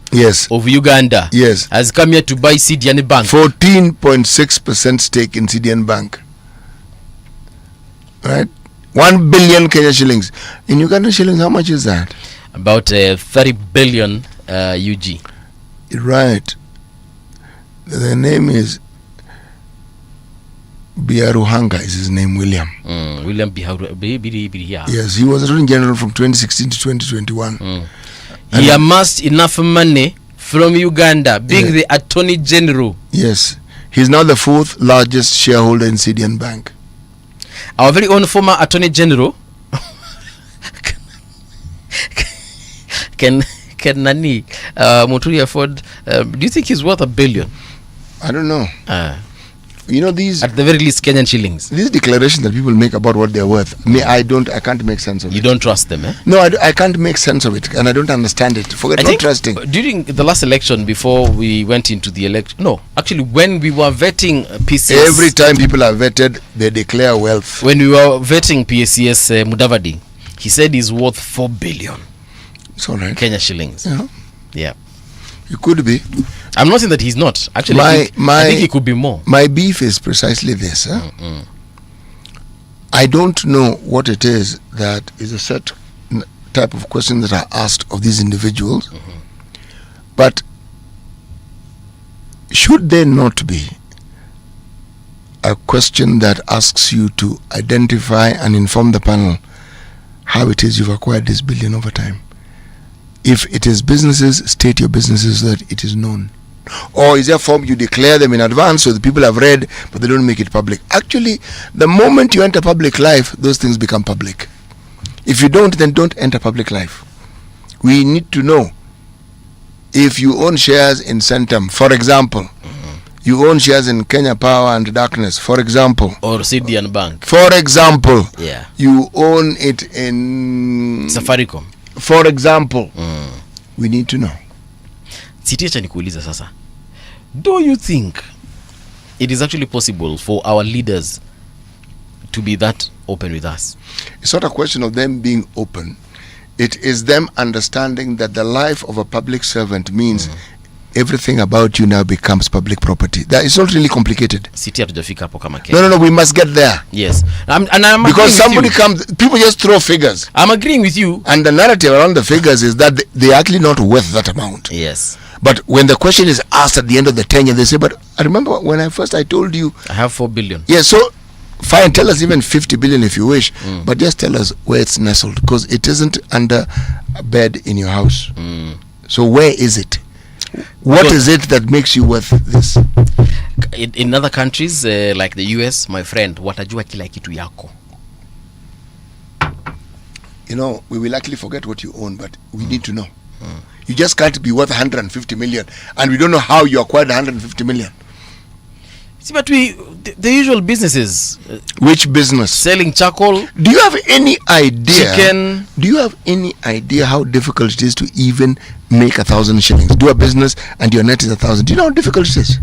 of Uganda, has come here to buy CDN Bank. 14.6% stake in CDN Bank. Right? 1 billion Kenyan shillings. In Uganda shillings, how much is that? About 30 billion UG. Right. The name is Biaruhanga is his name, William. William Biharu. Yes, he was Attorney General from 2016 to 2021. He amassed enough money from Uganda, being the Attorney General. Yes. He's now the 4th largest shareholder in CDN Bank. Our very own former Attorney General can Nani Muturi afford? Do you think he's worth $1 billion? I don't know. You know, these, at the very least, Kenyan shillings. These declarations that people make about what they're worth, me, I can't make sense of it. You don't trust them, eh? No, I can't make sense of it, and I don't understand it. Forget not trusting. During the last election, before we went into the election, no, actually, when we were vetting PCS, every time people are vetted, they declare wealth. When we were vetting PCS Mudavadi, he said he's worth 4 billion. It's all right. Kenya shillings. Yeah. Yeah. It could be. I'm not saying that he's not. Actually, I think he could be more. My beef is precisely this. I don't know what it is that is a set type of question that are asked of these individuals. But should there not be a question that asks you to identify and inform the panel how it is you've acquired this billion over time? If it is businesses, state your businesses so that it is known. Or is there a form you declare them in advance so the people have read but they don't make it public? Actually, the moment you enter public life, those things become public. If you don't, then don't enter public life. We need to know if you own shares in Centum, for example, you own shares in Kenya Power and Darkness, for example, or CDN Bank, for example, yeah, you own it in Safaricom, for example. We need to know. Sitiacha nikuuliza sasa, do you think it is actually possible for our leaders to be that open with us? It's not a question of them being open. It is them understanding that the life of a public servant means everything about you now becomes public property. That is not really complicated. Sitia hatujafika hapo kama Kenya. No, we must get there. Yes. I'm because somebody comes, people just throw figures. I'm agreeing with you. And the narrative around the figures is that they're actually not worth that amount. Yes. But when the question is asked at the end of the tenure, they say, but I remember when I told you I have 4 billion. Yeah, so fine, tell us even 50 billion if you wish, but just tell us where it's nestled, because it isn't under a bed in your house. So where is it? What is it that makes you worth this? In other countries like the US, my friend, watajua kila kitu yako. You know, we will actually forget what you own, but we need to know. You just can't be worth 150 million, and we don't know how you acquired 150 million. See, but the usual businesses. Which business? Selling charcoal. Do you have any idea? Chicken. Do you have any idea how difficult it is to even make 1,000 shillings? Do a business and your net is 1,000. Do you know how difficult it is?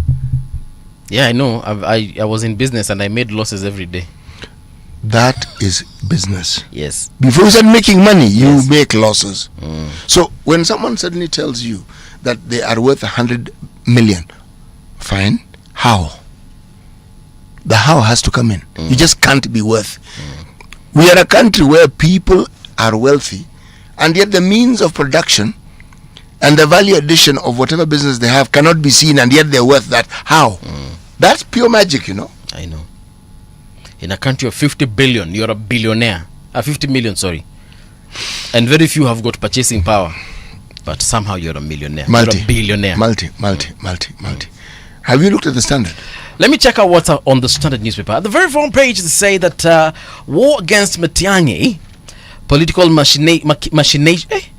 Yeah, I know. I was in business and I made losses every day. That is business. Yes. Before you start making money, you make losses. So when someone suddenly tells you that they are worth 100 million, fine. How? The how has to come in. You just can't be worth. We are a country where people are wealthy, and yet the means of production and the value addition of whatever business they have cannot be seen, and yet they're worth that. How? That's pure magic, you know. I know. In a country of 50 billion, you're a billionaire. 50 million, sorry. And very few have got purchasing power. But somehow you're a millionaire. You're a billionaire. Multi. Have you looked at the Standard? Let me check out what's on the Standard newspaper. At the very front page, they say that war against Matiang'i, political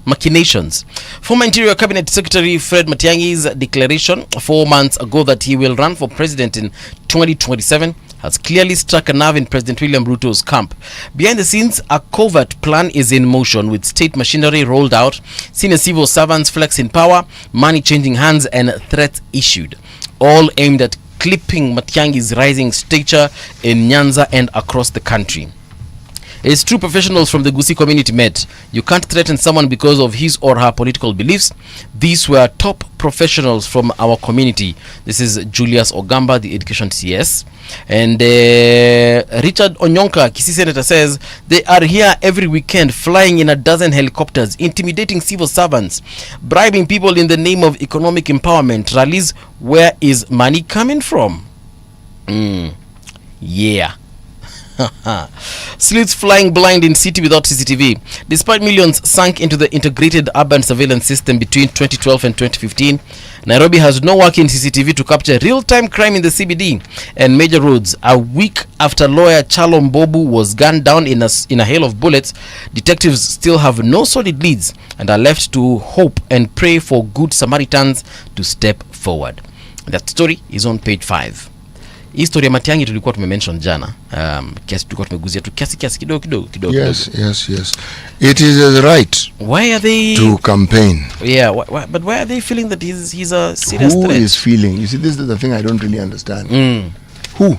machinations. Former Interior Cabinet Secretary Fred Matiang'i's declaration 4 months ago that he will run for president in 2027 has clearly struck a nerve in President William Ruto's camp. Behind the scenes, a covert plan is in motion with state machinery rolled out, senior civil servants flex in power, money changing hands, and threats issued, all aimed at clipping Matiang'i's rising stature in Nyanza and across the country. It's true professionals from the Gusii community met. You can't threaten someone because of his or her political beliefs. These were top professionals from our community. This is Julius Ogamba, the education CS. And Richard Onyonka, Kisii Senator, says they are here every weekend flying in a dozen helicopters, intimidating civil servants, bribing people in the name of economic empowerment. Rallies, where is money coming from? Yeah. Sleuths flying blind in city without CCTV. Despite millions sunk into the integrated urban surveillance system between 2012 and 2015, Nairobi has no working CCTV to capture real-time crime in the CBD and major roads. A week after lawyer Chalo Mbobu was gunned down in a hail of bullets, detectives still have no solid leads and are left to hope and pray for good Samaritans to step forward. That story is on page 5. Hii story ya Matiang'i tulikuwa tumemention jana. Kiasi tulikuwa tumeguzia tu kiasi kidogo. Yes. It is his right. Why are they to campaign? Yeah, but why are they feeling that he's a serious threat? Who is feeling? You see, this is the thing I don't really understand. Who?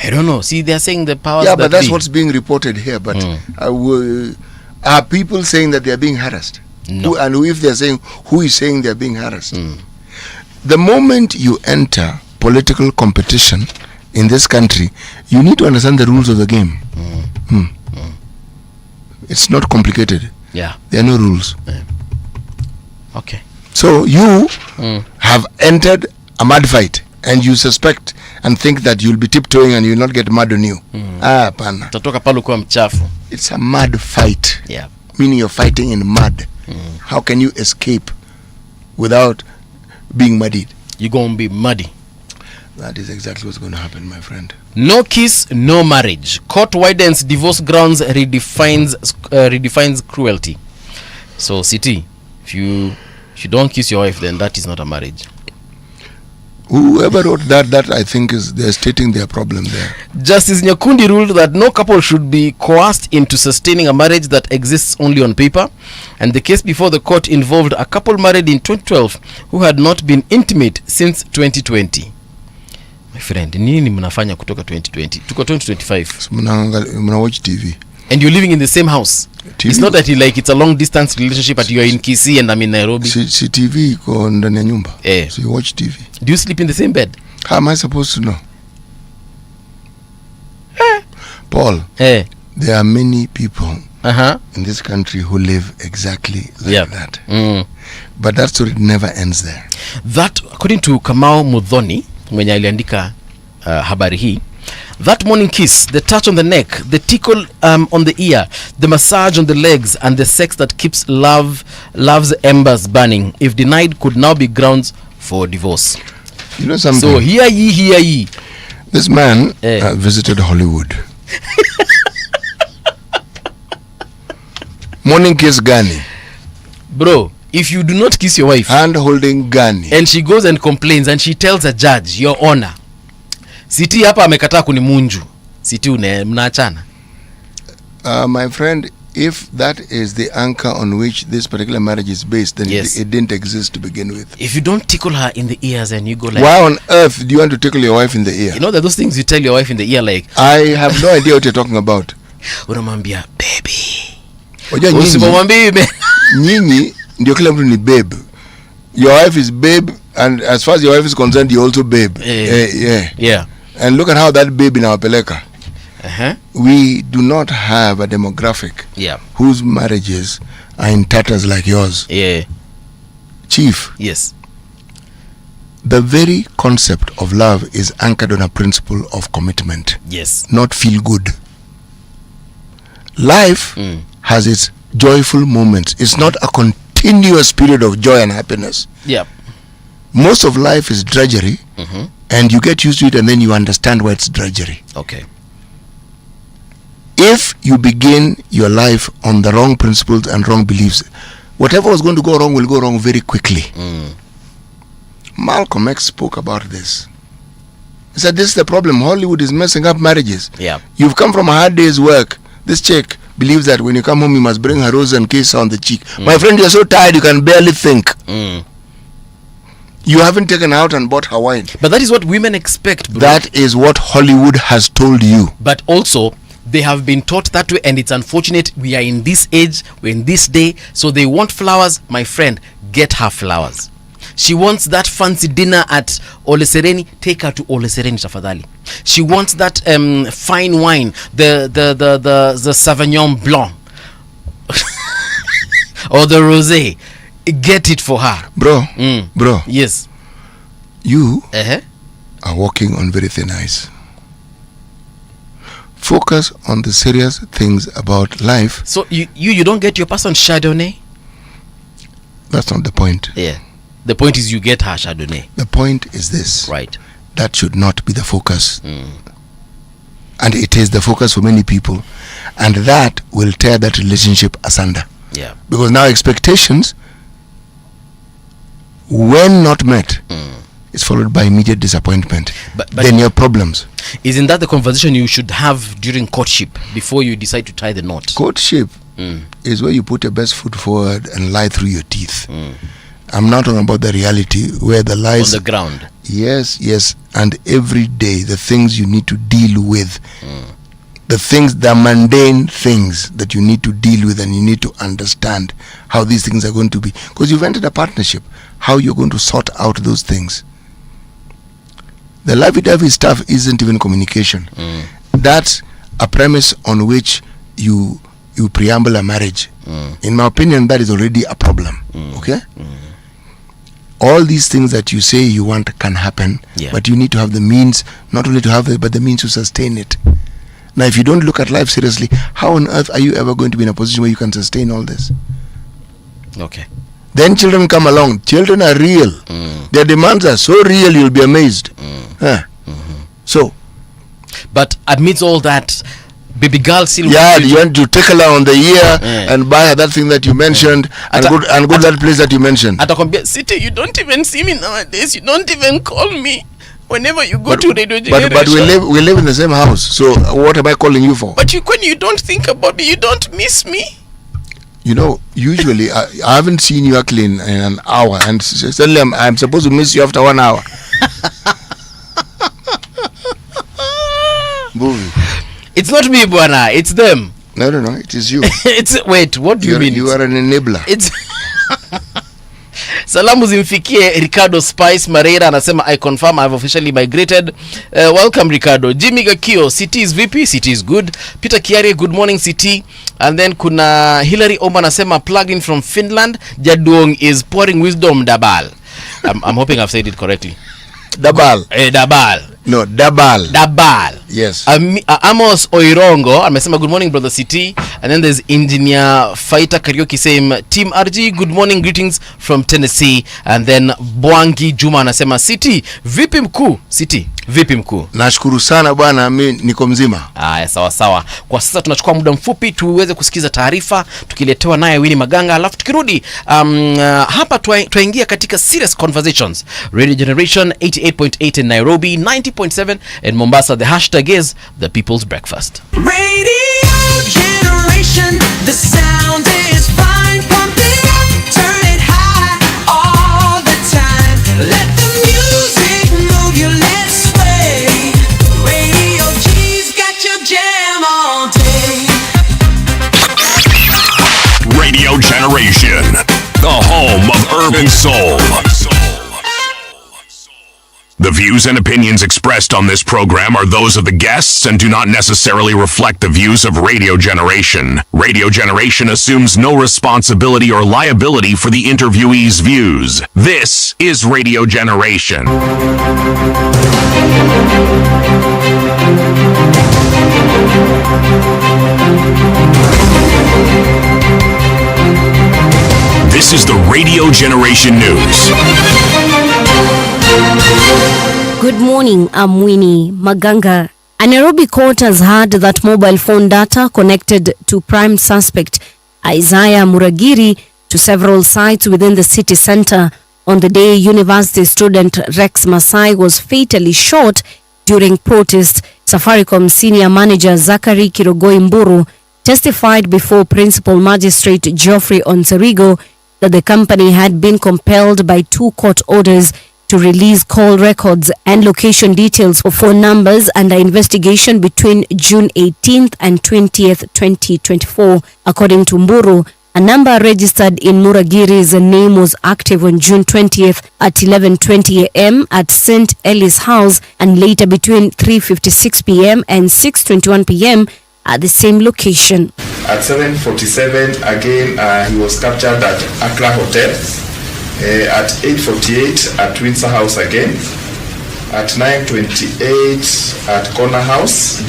I don't know. See, they're saying the powers. Yeah, but that's what's being reported here. But are people saying that they're being harassed? No. And if they're saying, who is saying they're being harassed? The moment you enter political competition in this country, you need to understand the rules of the game. It's not complicated. Yeah. There are no rules. Yeah. Okay. So you have entered a mud fight and you suspect and think that you'll be tiptoeing and you'll not get mud on you. Pana. Tatoka pale kwa mchafu. It's a mud fight. Yeah. Meaning you're fighting in mud. How can you escape without being muddied? You're going to be muddy. That is exactly what's going to happen, my friend. No kiss, no marriage. Court widens divorce grounds, redefines cruelty. So, City, if you don't kiss your wife, then that is not a marriage. Whoever wrote that I think they're stating their problem there. Justice Nyakundi ruled that no couple should be coerced into sustaining a marriage that exists only on paper, and the case before the court involved a couple married in 2012 who had not been intimate since 2020. My friend, nini mnafanya kutoka 2020? Tuko 2025. Mna watch TV. And you're living in the same house. TV? It's not that it's a long distance relationship, but you're in Kisii and I'm in Nairobi. Si TV iko ndani ya nyumba. So you watch TV. Do you sleep in the same bed? How am I supposed to know? Paul, there are many people in this country who live exactly like that. But that story never ends there. That, according to Kamau Mudhoni, mwenye aliandika habari hii, that morning kiss, the touch on the neck, the tickle on the ear, the massage on the legs, and the sex that keeps love's embers burning, if denied, could now be grounds for divorce. You know something? So hear ye. This man visited Hollywood. Morning kiss gani? Bro, if you do not kiss your wife, hand holding gani, and she goes and complains and she tells a judge, your honor, City hapa amekataa kunimunju, City mnaachana. My friend, if that is the anchor on which this particular marriage is based, then it didn't exist to begin with. If you don't tickle her in the ears and you go like, why on earth do you want to tickle your wife in the ear? You know that those things you tell your wife in the ear, like, I have no idea what you're talking about. Unamwambia baby. Usimwambie nyinyi ndio kila mtu ni babe. Your wife is babe, and as far as your wife is concerned, you also babe. Yeah. And look at how that babe inawapeleka. We do not have a demographic whose marriages are in tatters like yours. Chief. Yes. The very concept of love is anchored on a principle of commitment. Yes. Not feel good. Life has its joyful moments. It's not a continuous period of joy and happiness. Most of life is drudgery, and you get used to it, and then you understand why it's drudgery. Okay. If you begin your life on the wrong principles and wrong beliefs, whatever was going to go wrong will go wrong very quickly. Malcolm X spoke about this. He said, this is the problem. Hollywood is messing up marriages. You've come from a hard day's work. This chick believes that when you come home, you must bring her rose and kiss her on the cheek. My friend, you're so tired, you can barely think. You haven't taken her out and bought her wine. But that is what women expect, bro. That is what Hollywood has told you. But also, they have been taught that way, and it's unfortunate. We are in this age, we're in this day, so they want flowers. My friend, get her flowers. She wants that fancy dinner at Ole Sereni, take her to Ole Sereni tafadhali. She wants that fine wine, the Sauvignon Blanc or the rosé. Get it for her, bro. Bro, yes, you are walking on very thin ice. Focus on the serious things about life. So you don't get your person Chardonnay? That's not the point. The point is you get her, Chardonnay. The point is this. Right. That should not be the focus. And it is the focus for many people. And that will tear that relationship asunder. Yeah. Because now expectations, when not met, is followed by immediate disappointment. But then you have problems. Isn't that the conversation you should have during courtship before you decide to tie the knot? Courtship is where you put your best foot forward and lie through your teeth. I'm not talking about the reality where the lies on the ground. Yes, and every day the things you need to deal with, the mundane things that you need to deal with, and you need to understand how these things are going to be, because you've entered a partnership. How you're going to sort out those things. The lovey-dovey stuff isn't even communication. That's a premise on which you preamble a marriage. In my opinion, that is already a problem. Okay? All these things that you say you want can happen, but you need to have the means, not only to have it, but the means to sustain it. Now, if you don't look at life seriously, how on earth are you ever going to be in a position where you can sustain all this? Okay. Then children come along. Children are real. Their demands are so real, you'll be amazed. So, but amidst all that, baby girl still you want to take her on the ear and buy her that thing that you mentioned and go to that place that you mentioned. City, you don't even see me nowadays. You don't even call me whenever you go to Radio Generation. But we live in the same house. So what am I calling you for? But when you don't think about me, you don't miss me. You know, usually I haven't seen you actually in an hour, and suddenly I'm supposed to miss you after 1 hour. Movie. It's not me, Buana. It's them. No, it is you. Wait, what do you mean? You are an enabler. It's Salamu zimfikie Ricardo Spice Marera anasema I confirm I've officially migrated. Welcome Ricardo. Jimmy Gakio, City is VP, City is good. Peter Kiari, good morning City. And then kuna Hillary Oma anasema plugged in from Finland. Jaduong is pouring wisdom dabal. I'm hoping I've said it correctly. Dabal. Dabal. No, Dabal. Yes. Amos Oirongo amesema good morning brother City. And then there's engineer Fighter Karaoke saying Team RG good morning, greetings from Tennessee. And then Bwangi Juma anasema City vipi mkuu? City vipi mkuu? Nashukuru sana bwana, mimi niko mzima. Sawa. Kwa sasa tunachukua muda mfupi tuweze kusikiza taarifa tukiletewa naye Winnie Maganga, alafu tukirudi hapa tuingia katika serious conversations. Radio Generation 88.8 in Nairobi, 90.7 in Mombasa. The hashtag is the People's Breakfast. Radio Generation, the sound is fine. Pump it up, turn it high all the time. Let the music move you, let's sway. Radio G's got your jam all day. Radio Generation, the home of urban soul. The views and opinions expressed on this program are those of the guests and do not necessarily reflect the views of Radio Generation. Radio Generation assumes no responsibility or liability for the interviewee's views. This is Radio Generation. This is the Radio Generation News. Good morning, I'm Winnie Maganga. A Nairobi court has heard that mobile phone data connected to prime suspect Isaiah Muragiri to several sites within the city center on the day university student Rex Masai was fatally shot during protests. Safaricom senior manager Zachary Kirogoi Mburu testified before Principal Magistrate Geoffrey Onserigo that the company had been compelled by 2 court orders to release call records and location details for phone numbers under investigation between June 18th and 20th, 2024. According to Mburu, a number registered in Muragiri's name was active on June 20th at 11:20 a.m. at St. Ellie's House and later between 3:56 p.m. and 6:21 p.m. at the same location. At 7:47, again, he was captured at Accra Hotel. At 8:48 at Windsor House again. At 9:28 at Corner House.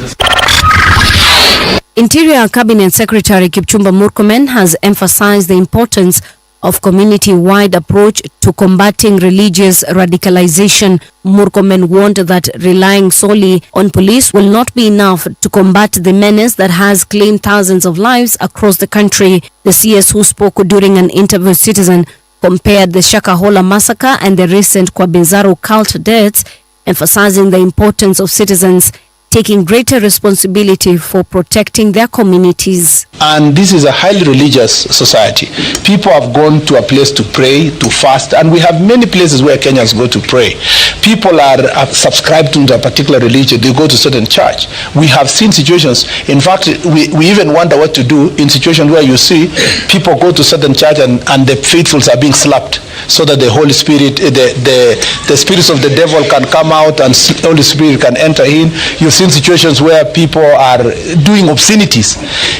Interior Cabinet Secretary Kipchumba Murkomen has emphasized the importance of community-wide approach to combating religious radicalization. Murkomen warned that relying solely on police will not be enough to combat the menace that has claimed thousands of lives across the country. The CS, who spoke during an interview with Citizen, compared the Shakahola massacre and the recent Kwabinzaro cult deaths, emphasizing the importance of citizens taking greater responsibility for protecting their communities. And this is a highly religious society. People have gone to a place to pray, to fast, and we have many places where Kenyans go to pray. People are subscribed to a particular religion, they go to certain church. We have seen situations, in fact, we even wonder what to do in situations where you see people go to certain church and the faithfuls are being slapped so that the Holy Spirit, the spirits of the devil can come out and Holy Spirit can enter in. You've seen situations where people are doing obscenities.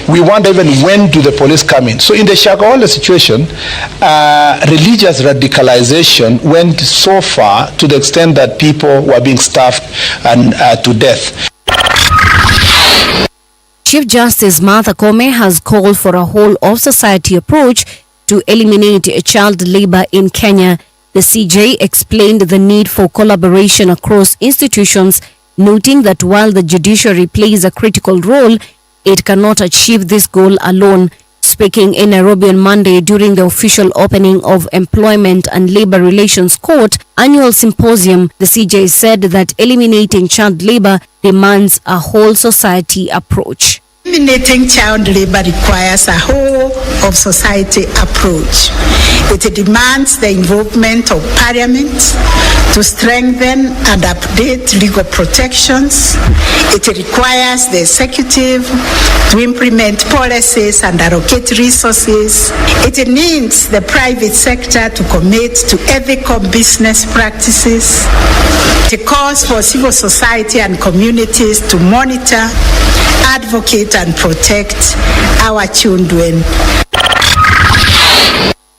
We wonder even when do the police come in. So in the Shakahola situation, religious radicalization went so far to the extent that people were being starved and to death. Chief Justice Martha Koome has called for a whole-of-society approach to eliminate child labor in Kenya. The CJ explained the need for collaboration across institutions, noting that while the judiciary plays a critical role, it cannot achieve this goal alone. Speaking in Nairobi on Monday during the official opening of Employment and Labor Relations Court annual symposium, the CJ said that eliminating child labor demands a whole society approach. Eliminating child labor requires a whole of society approach. It demands the involvement of Parliament to strengthen and update legal protections. It requires the executive to implement policies and allocate resources. It needs the private sector to commit to ethical business practices. It calls for civil society and communities to monitor, advocate and protect our children.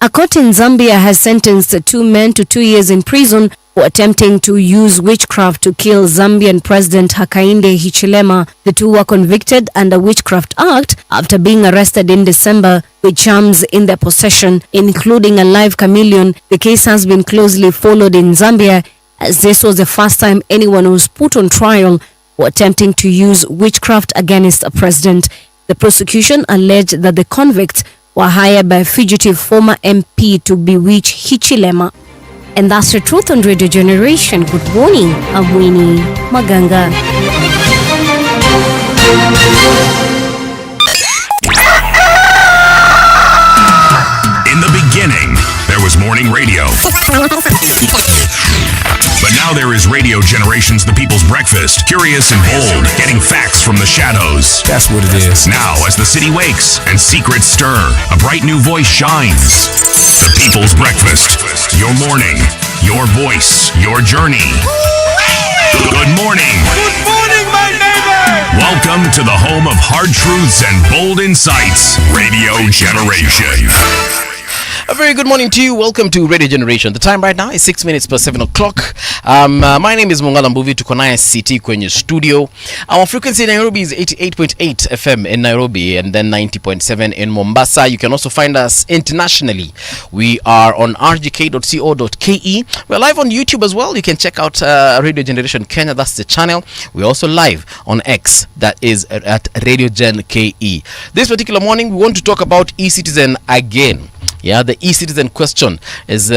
A court in Zambia has sentenced two men to 2 years in prison for attempting to use witchcraft to kill Zambian President Hakainde Hichilema. The two were convicted under Witchcraft Act after being arrested in December with charms in their possession, including a live chameleon. The case has been closely followed in Zambia, as this was the first time anyone was put on trial for attempting to use witchcraft against a president. The prosecution alleged that the convicts were hired by a fugitive former MP to bewitch Hichilema. And that's the truth on Radio Generation. Good morning, I'm Winnie Maganga. In the beginning, there was morning radio. But now there is Radio Generation's The People's Breakfast. Curious and bold, getting facts from the shadows. That's what it is. Now, as the city wakes and secrets stir, a bright new voice shines. The People's Breakfast. Your morning, your voice, your journey. Good morning. Good morning, my neighbor! Welcome to the home of hard truths and bold insights. Radio Generation. A very good morning to you. Welcome to Radio Generation. The time right now is 6 minutes past 7 o'clock. My name is Mongala Mbuvi. Tuko naye City kwenye studio. Our frequency in Nairobi is 88.8 FM in Nairobi and then 90.7 in Mombasa. You can also find us internationally. We are on rgk.co.ke. We're live on YouTube as well. You can check out Radio Generation Kenya. That's the channel. We're also live on X. That is at Radio Gen KE. This particular morning, we want to talk about e-citizen again. Yeah, the e-citizen question is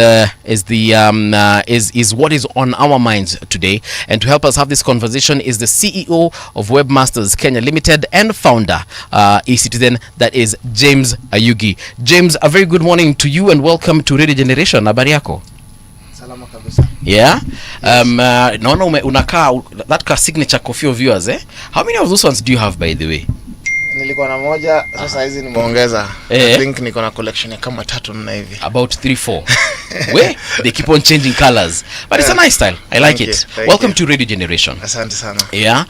what is on our minds today. And to help us have this conversation is the CEO of Webmasters Kenya Limited and founder e-citizen, that is James Ayugi. James, a very good morning to you and welcome to Radio Generation. Habari yako? Salama kabisa. Yeah. Naona unakaa that car signature coffee of yours, eh? How many of those ones do you have, by the way? Nilikuwa na moja, sasa hizi nimeongeza. I think niko na collection ya kama 3-4 hivi. About 3-4. Where they keep on changing colors, but it's a nice style. I like it. Welcome to Radio Generation. Asante sana. Yeah.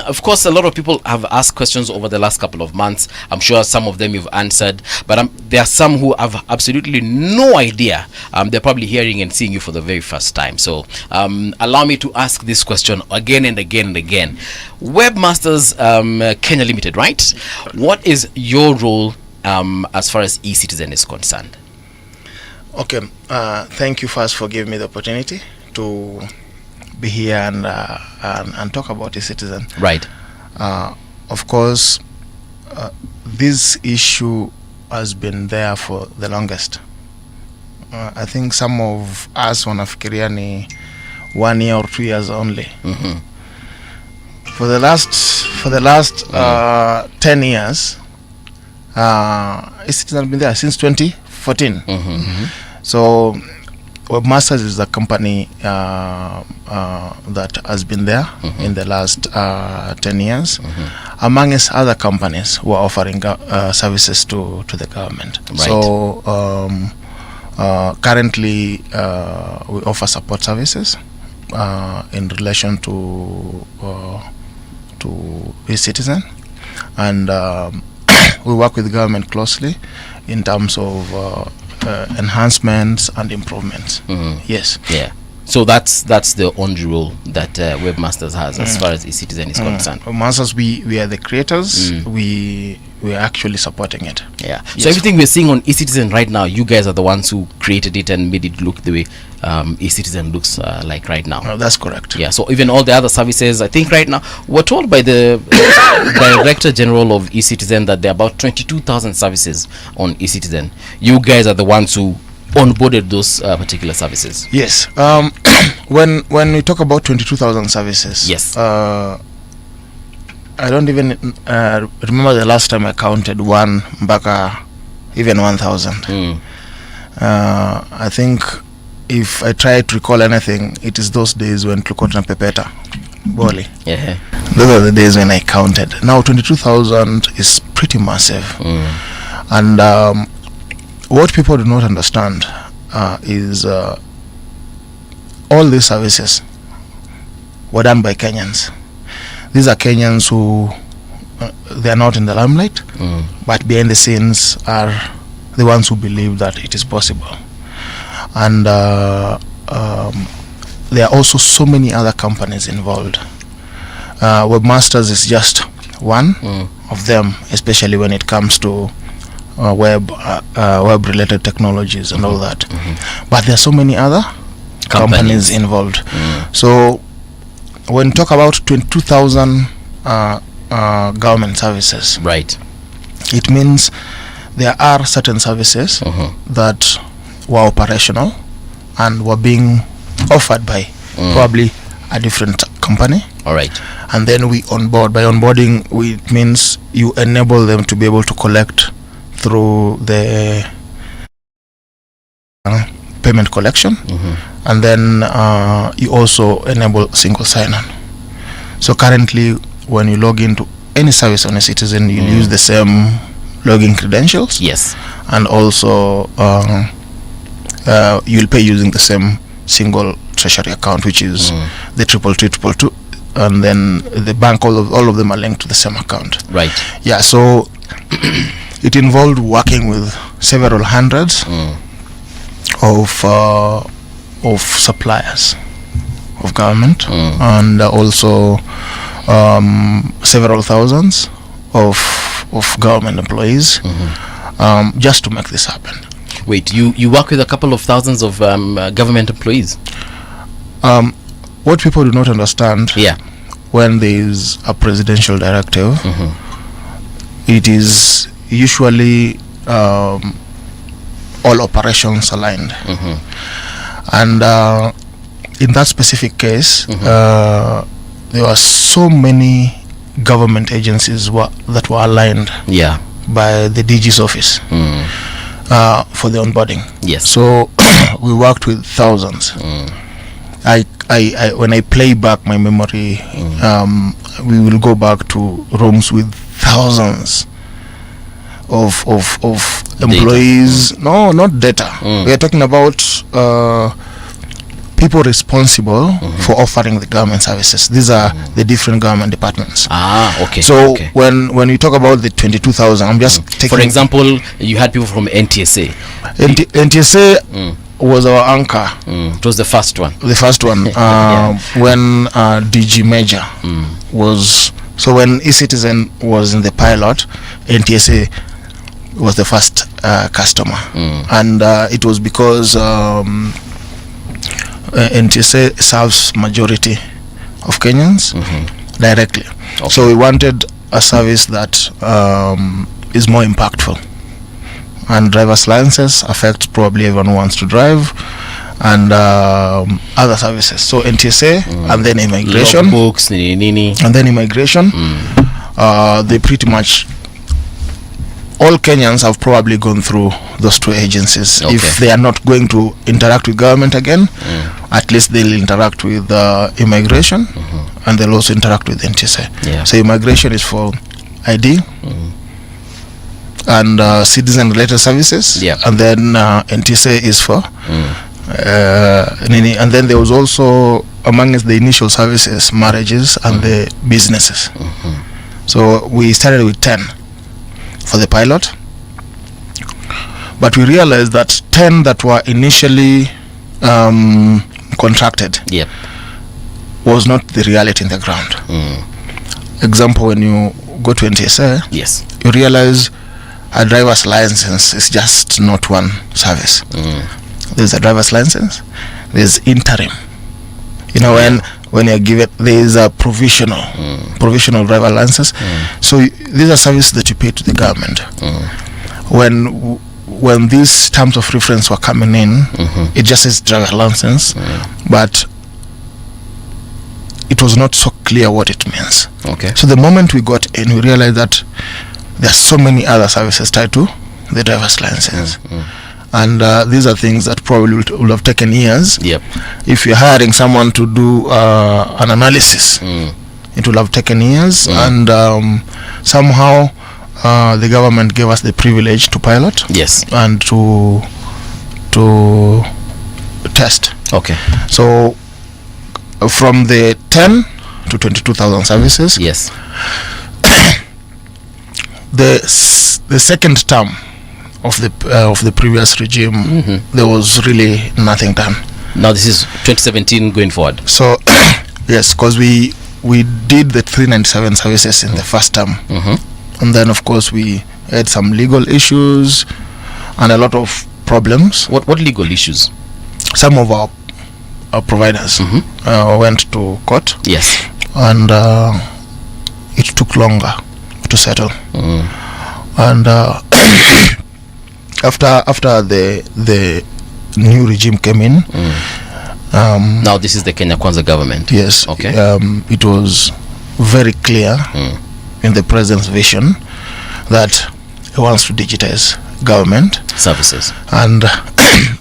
Of course, a lot of people have asked questions over the last couple of months. I'm sure some of them you've answered, but there are some who have absolutely no idea. They're probably hearing and seeing you for the very first time. So allow me to ask this question again and again and again. Webmasters Kenya Limited, right? What is your role as far as e-citizen is concerned? Okay. Thank you first for giving me the opportunity to be here and talk about the citizen. Right. Of course, this issue has been there for the longest. I think some of us wanafikiria ni 1 year or 2 years only. For the last 10 years, citizen has been there since 2014. So Webmasters is a company that has been there in the last 10 years, amongst other companies who are offering services to the government. Right. So currently we offer support services in relation to e-citizen, and we work with the government closely in terms of enhancements and improvements. Yes. Yeah. So that's the only role that Webmasters has as far as e-citizen is concerned. Webmasters, we are the creators. We are actually supporting it. Yeah. So Yes. everything we're seeing on e-citizen right now, you guys are the ones who created it and made it look the way e-citizen looks like right now. That's correct. Yeah. So even all the other services, I think right now we're told by the Director General of e-citizen that there are about 22,000 services on e-citizen. You guys are the ones who onboarded those particular services. Yes. When we talk about 22,000 services, Yes. I don't even remember the last time I counted one mpaka even 1,000. I think if I try to recall anything, it is those days when tulikuwa tunapepeta boli. Yeah. Those are the days when I counted. Now 22,000 is pretty massive. And what people do not understand is all these services were done by Kenyans. These are Kenyans who they are not in the limelight, but behind the scenes are the ones who believe that it is possible. And there are also so many other companies involved. Webmasters is just one of them, especially when it comes to web related technologies and all that. But there are so many other companies involved. So when you talk about 22,000 government services, Right. it means there are certain services that were operational and were being offered by probably a different company. All right. And then we onboard. By onboarding, it means you enable them to be able to collect through the payment collection, and then you also enable single sign-on. So currently, when you log into any service on a citizen, you use the same login credentials. Yes. And also you'll pay using the same single treasury account, which is the 33322, and then the bank, all of them are linked to the same account. Right. Yeah, so it involved working with several hundreds of suppliers of government, and also several thousands of government employees, just to make this happen. Wait, you work with a couple of thousands of government employees? What people do not understand, Yeah. when there is a presidential directive, it is usually all operations aligned. And in that specific case, there were so many government agencies that were aligned Yeah. by the DG's office for the onboarding. Yes. So we worked with thousands. I when I play back my memory, we will go back to rooms with thousands of employees. Data. No, not data. We are talking about people responsible for offering the government services. These are the different government departments. Okay. So okay. when you talk about the 22,000, I'm just taking, For example, you had people from NTSA. NTSA was our anchor. It was the first one. The first one, when DG Major was, so when e-citizen was in the pilot, NTSA was the first customer, and it was because NTSA serves majority of Kenyans directly. Okay. So we wanted a service that is more impactful, and driver's licenses affect probably everyone who wants to drive, and other services. So NTSA and then immigration, Logbooks, nini. and then immigration. They pretty much, all Kenyans have probably gone through those two agencies. Okay. If they are not going to interact with government again, at least they'll interact with immigration, and they'll also interact with NTSA. Yeah. So immigration is for ID and citizen related services, Yeah. and then NTSA is for nini. And then there was also amongst the initial services, marriages and the businesses. So we started with 10 for the pilot, but we realized that 10 that were initially contracted Yep. was not the reality in the ground. Example, when you go to NTSA, Yes. you realize a driver's license is just not one service. There's a driver's license, there's interim. You know, when you're given, there is a provisional driver license. So these are services that you pay to the government. When these terms of reference were coming in, it just says driver license, but it was not so clear what it means. Okay. So the moment we got in, we realized that there are so many other services tied to the driver's license. And these are things that probably will have taken years. Yep. If you're hiring someone to do an analysis, it will have taken years. And somehow the government gave us the privilege to pilot. Yes. And to test. Okay. So from the 10 to 22,000 services, Yes. the second term of the previous regime, there was really nothing done. Now this is 2017 going forward. So yes, because we did the 397 services in the first term, and then of course we had some legal issues and a lot of problems. What legal issues? Some of our providers went to court. Yes. And it took longer to settle. And after the new regime came in, Now this is the Kenya Kwanza government. yes, Okay. it was very clear in the president's vision that he wants to digitize government, Services. and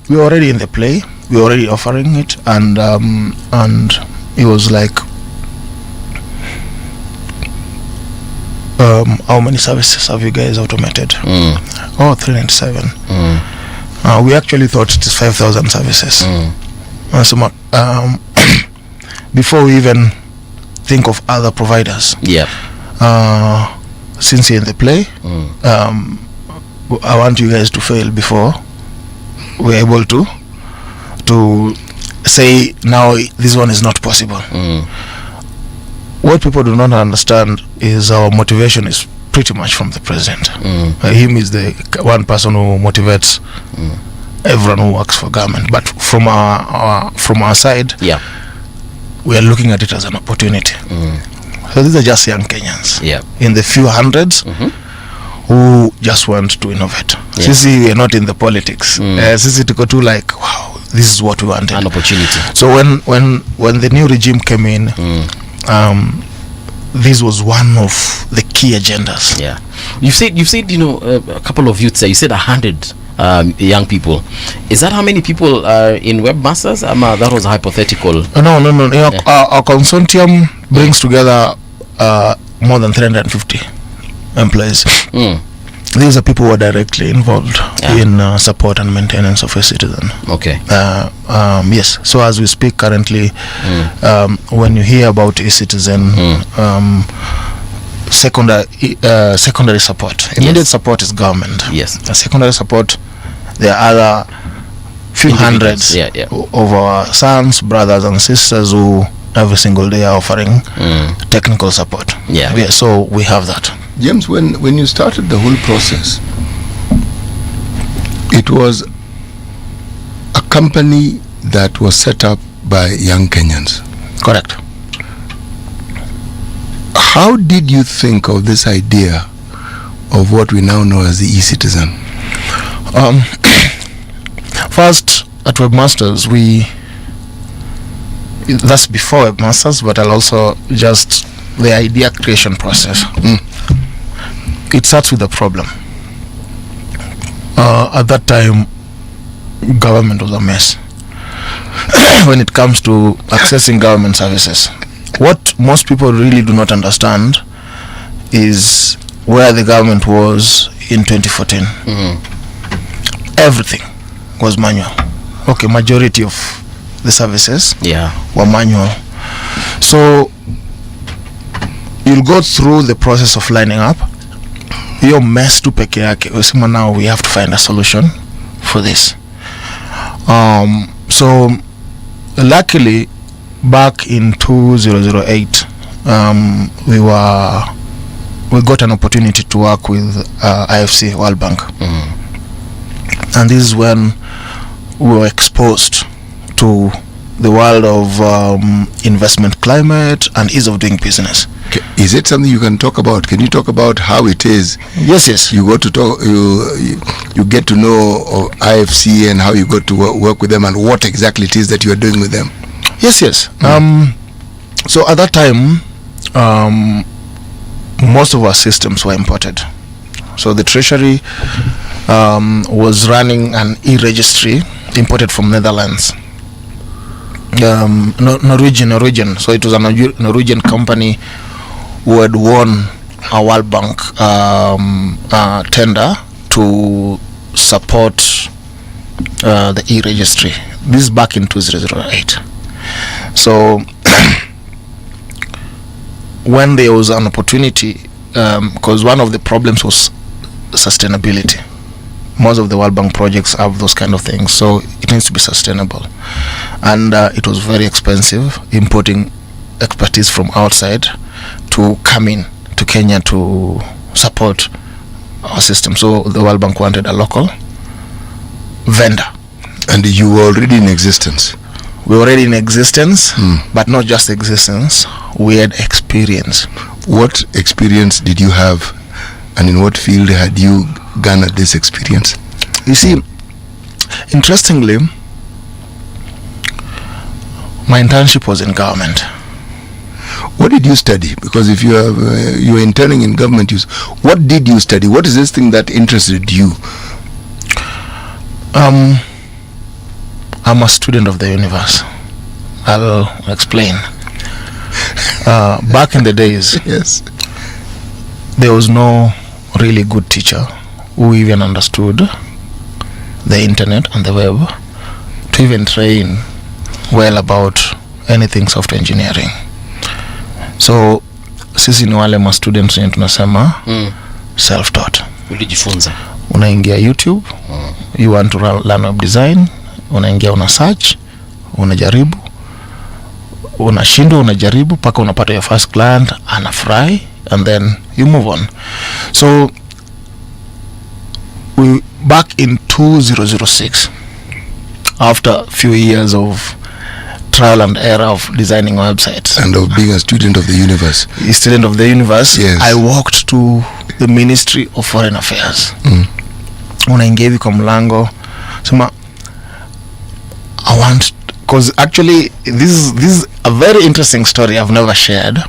we were already in the play. We were already offering it, and it was like, how many services have you guys automated? 397. We actually thought it is 5,000 services. So, before we even think of other providers, Yeah. since you're in the play, I want you guys to fail before we're able to say now this one is not possible. What people do not understand is our motivation is pretty much from the president. Him is the one person who motivates everyone who works for government. But from our side, Yeah. we are looking at it as an opportunity. So these are just young Kenyans, Yeah. in the few hundreds who just want to innovate. Yeah. Sisi, we are not in the politics. Sisi tuko tu like, wow, this is what we wanted. An opportunity. So when the new regime came in, this was one of the key agendas. Yeah. You've said a couple of youths. You said 100 young people. Is that how many people are in webmasters? That was hypothetical. No. Our consortium brings together more than 350 employees. These are people who are directly involved in support and maintenance of a citizen. Okay. Yes. So as we speak currently, when you hear about a citizen, secondary support, immediate support is government. Yes. Secondary support, there are other few hundreds of our sons, brothers and sisters who every single day are offering technical support. Yeah. So we have that. James, when you started the whole process, It was a company that was set up by young Kenyans. Correct. How did you think of this idea of what we now know as the e-citizen? First, at Webmasters, that's before Webmasters, but I'll also just the idea creation process. It starts with a problem. At that time, government was a mess when it comes to accessing government services. What most people really do not understand is where the government was in 2014. Everything was manual. Okay, majority of the services were manual. So you'll go through the process of lining up. Hiyo mess tu peke yake, usema now we have to find a solution for this. So luckily back in 2008 we got an opportunity to work with IFC, World Bank. And this is when we were exposed to the world of investment climate and ease of doing business. Okay. Is it something you can talk about? Can you talk about how it is? Yes. You got to talk. You get to know IFC and how you got to work with them and what exactly it is that you are doing with them. Yes. So at that time, most of our systems were imported. So the Treasury was running an e-registry imported from Netherlands. Norwegian. So it was a Norwegian company who had won a World Bank tender to support the e-registry. This is back in 2008. So when there was an opportunity, because one of the problems was sustainability. Most of the World Bank projects have those kind of things, so it needs to be sustainable. And it was very expensive importing expertise from outside to come in to Kenya to support our system. So the World Bank wanted a local vendor. And you were already in existence? We were already in existence, but not just existence, we had experience. What experience did you have, and in what field had you garnered this experience? You see, interestingly, my internship was in government. What did you study? Because if you have you were interning in government, what did you study? What is this thing that interested you? I'm a student of the universe. I'll explain. Back in the days, yes, there was no really good teacher who even understood the internet and the web to even train well about anything software engineering. So sisi ni wale ma students wenye tunasema self taught. Ulijifunza. Unaingia YouTube, you want to learn web design, unaingia una search, unajaribu, unashindwa, unajaribu paka unapata your first client, anafurahi, and then you move on. So we back in 2006, after a few years of trial and error of designing websites and of being a student of the universe, yes. I walked to the Ministry of Foreign Affairs. Unaingia hivi kwa mlango, sema I want, because actually this is a very interesting story I've never shared.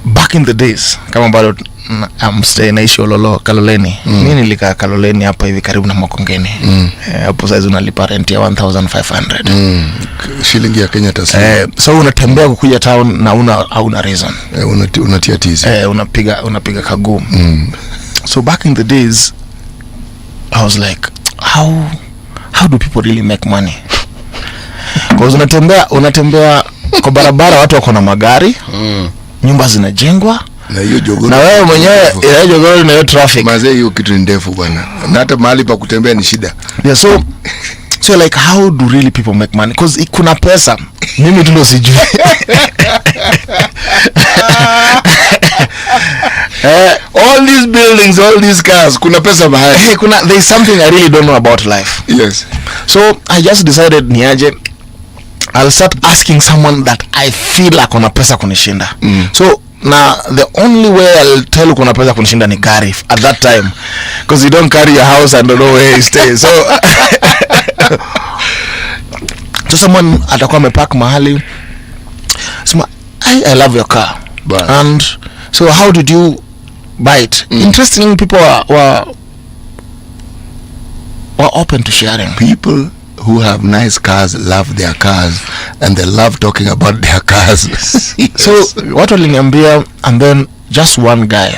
Back in the days, kama bado I'm staying naishi Ololo Kaloleni. Mimi nilikaa Kaloleni hapa hivi karibu na Makongeni. Hapo sasa unalipa rent ya 1500. Shilingi ya Kenya taslimu. So unatembea kukuja town na una reason. Unatia tizi. Unapiga kaguu. So back in the days I was like, how do people really make money? Because unatembea kwa barabara, watu wako na magari, nyumba zinajengwa, na hiyo jogoro, na wewe mwenyewe ile jogoro na hiyo traffic. Mazee, hiyo kitu ni ndefu bwana, na hata mahali pa kutembea ni shida. Yeah, so like how do really people make money? Because kuna pesa, mimi tu ndo sijui. All these buildings, all these cars, kuna pesa mahali. Hey, there's something I really don't know about life. Yes. So I just decided niaje, I'll start asking someone that I feel like kuna pesa kunishinda. So now the only way I'll tell kuna pesa kunishinda ni gari at that time, because you don't carry your house and don't know where you stay. So so someone atakuwa amepark mahali, sema I love your car. But, and so how did you buy it? Interesting, people were open to sharing. people who have nice cars love their cars, and they love talking about their cars. So watu waliniambia, and then just one guy,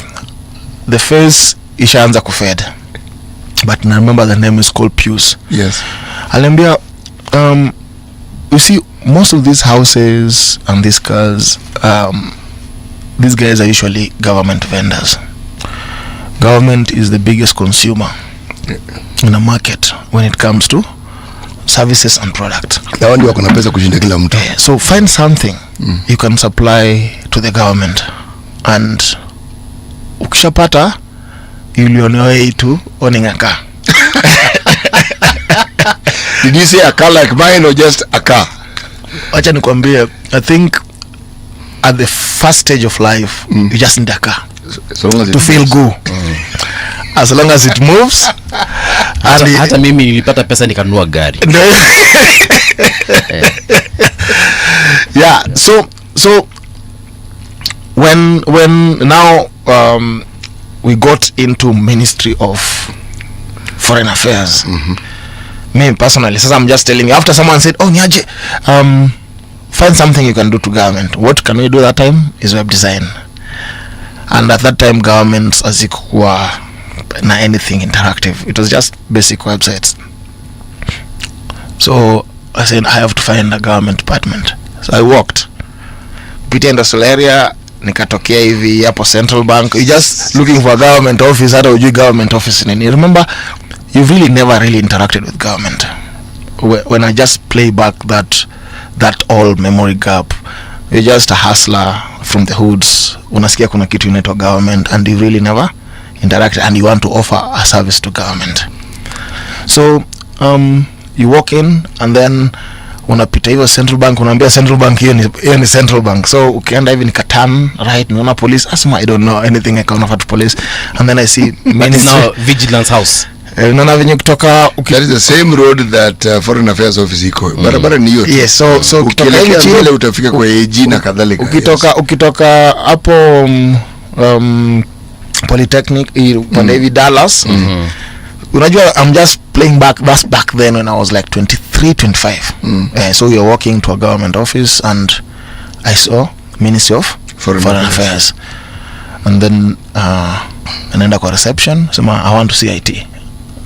the face ishaanza kufed, but I remember the name is called Pius. Yes. Aliniambia, you see, most of these houses and these cars, these guys are usually government vendors. Government is the biggest consumer in a market when it comes to services and product. Hao ndio wako na pesa kushinda kila mtu. So find something you can supply to the government, and ukishapata you'll on your way to owning a car. Did you say a car like mine or just a car? Wacha nikwambie, I think at the first stage of life, you just need a car So long as to feel good. As long as it moves. Hata mimi nilipata pesa nikanunua gari. Yeah, so when now we got into Ministry of Foreign Affairs. Me personally, so I'm just telling you, after someone said, oh niaje, find something you can do to government. What can we do that time is web design. And at that time governments hazikuwa na anything interactive. It was just basic websites. So I said I have to find a government department. So I walked pitia industrial area, nikatokea hivi hapo Central Bank. You just looking for a government office, hata ujui government office nini. Remember, you really never really interacted with government. When I just play back that old memory gap, you're just a hustler from the hoods. Unasikia kuna kitu inaitwa government, and you really never interact, and you want to offer a service to government. So you walk in, and then unapita hiyo Central Bank, unaambia Central Bank hiyo ni Central Bank. So ukienda hivi nikatan right, naona police, asma I don't know anything, I can't offer to police. And then I see now Vigilance House. Unaona venye kutoka that is the same road that Foreign Affairs office iko. Barabara ni hiyo. Yes, so ukielekea mbele utafika kwa AG na kadhalika. Ukitoka hapo Polytechnic pande hivi Dallas. Unajua, I'm just playing back then when I was like 23-25. So you're walking to a government office, and I saw Ministry of Foreign Affairs. And then anaenda kwa reception, sema I want to see IT,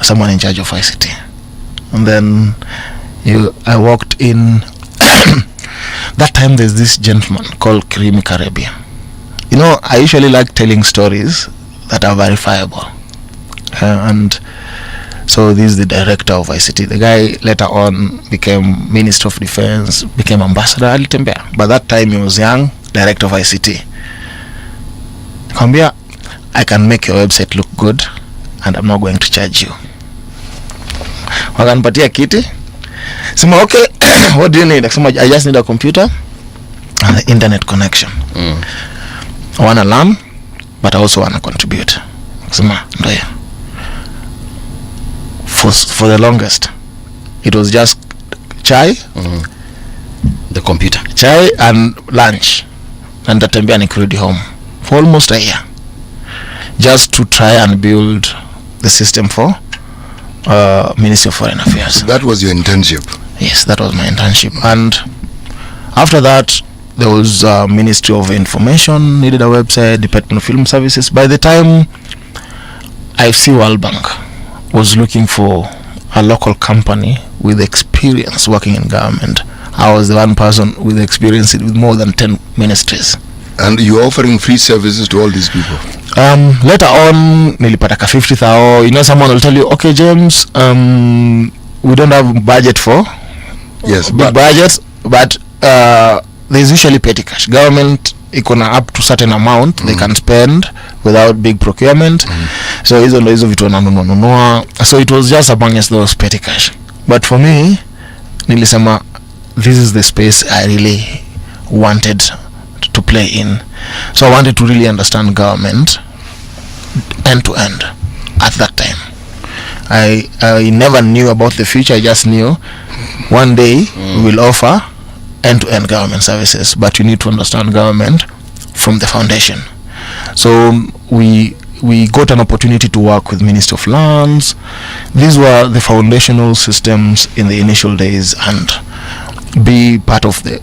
someone in charge of ICT. And then I walked in. That time there's this gentleman called Kirimi Karabia. You know, I usually like telling stories that are verifiable, and so this is the director of ICT. The guy later on became Minister of Defense, became ambassador, alitembea. By that time he was young, director of ICT. Kwambia, I can make your website look good, and I'm not going to charge you. Wakanipatia kiti. Sema, okay, what do you need? Sema, I just need a computer and the internet connection. I want to learn, but I also want to contribute. Sema, ndio. For the longest, it was just chai, the computer, chai and lunch, and tatembea nikirudi home for almost a year, just to try and build the system for Ministry of Foreign Affairs. So that was your internship? Yes, that was my internship. And after that, there was Ministry of Information, needed a website, Department of Film Services. By the time IFC World Bank was looking for a local company with experience working in government, I was the one person with experience with more than 10 ministries. And you offering free services to all these people? Later on, nilipata ka 50,000. You know, someone will tell you, okay, James, we don't have budget for big budgets, but there's usually petty cash. Government iko na up to certain amount they can spend without big procurement. So hizo vitu wananunua. So it was just amongst those petty cash. But for me, nilisema this is the space I really wanted to play in. So I wanted to really understand government end to end at that time. I never knew about the future. I just knew one day we will offer end-to-end government services, but you need to understand government from the foundation. So we got an opportunity to work with Ministry of Lands. These were the foundational systems in the initial days, and be part of the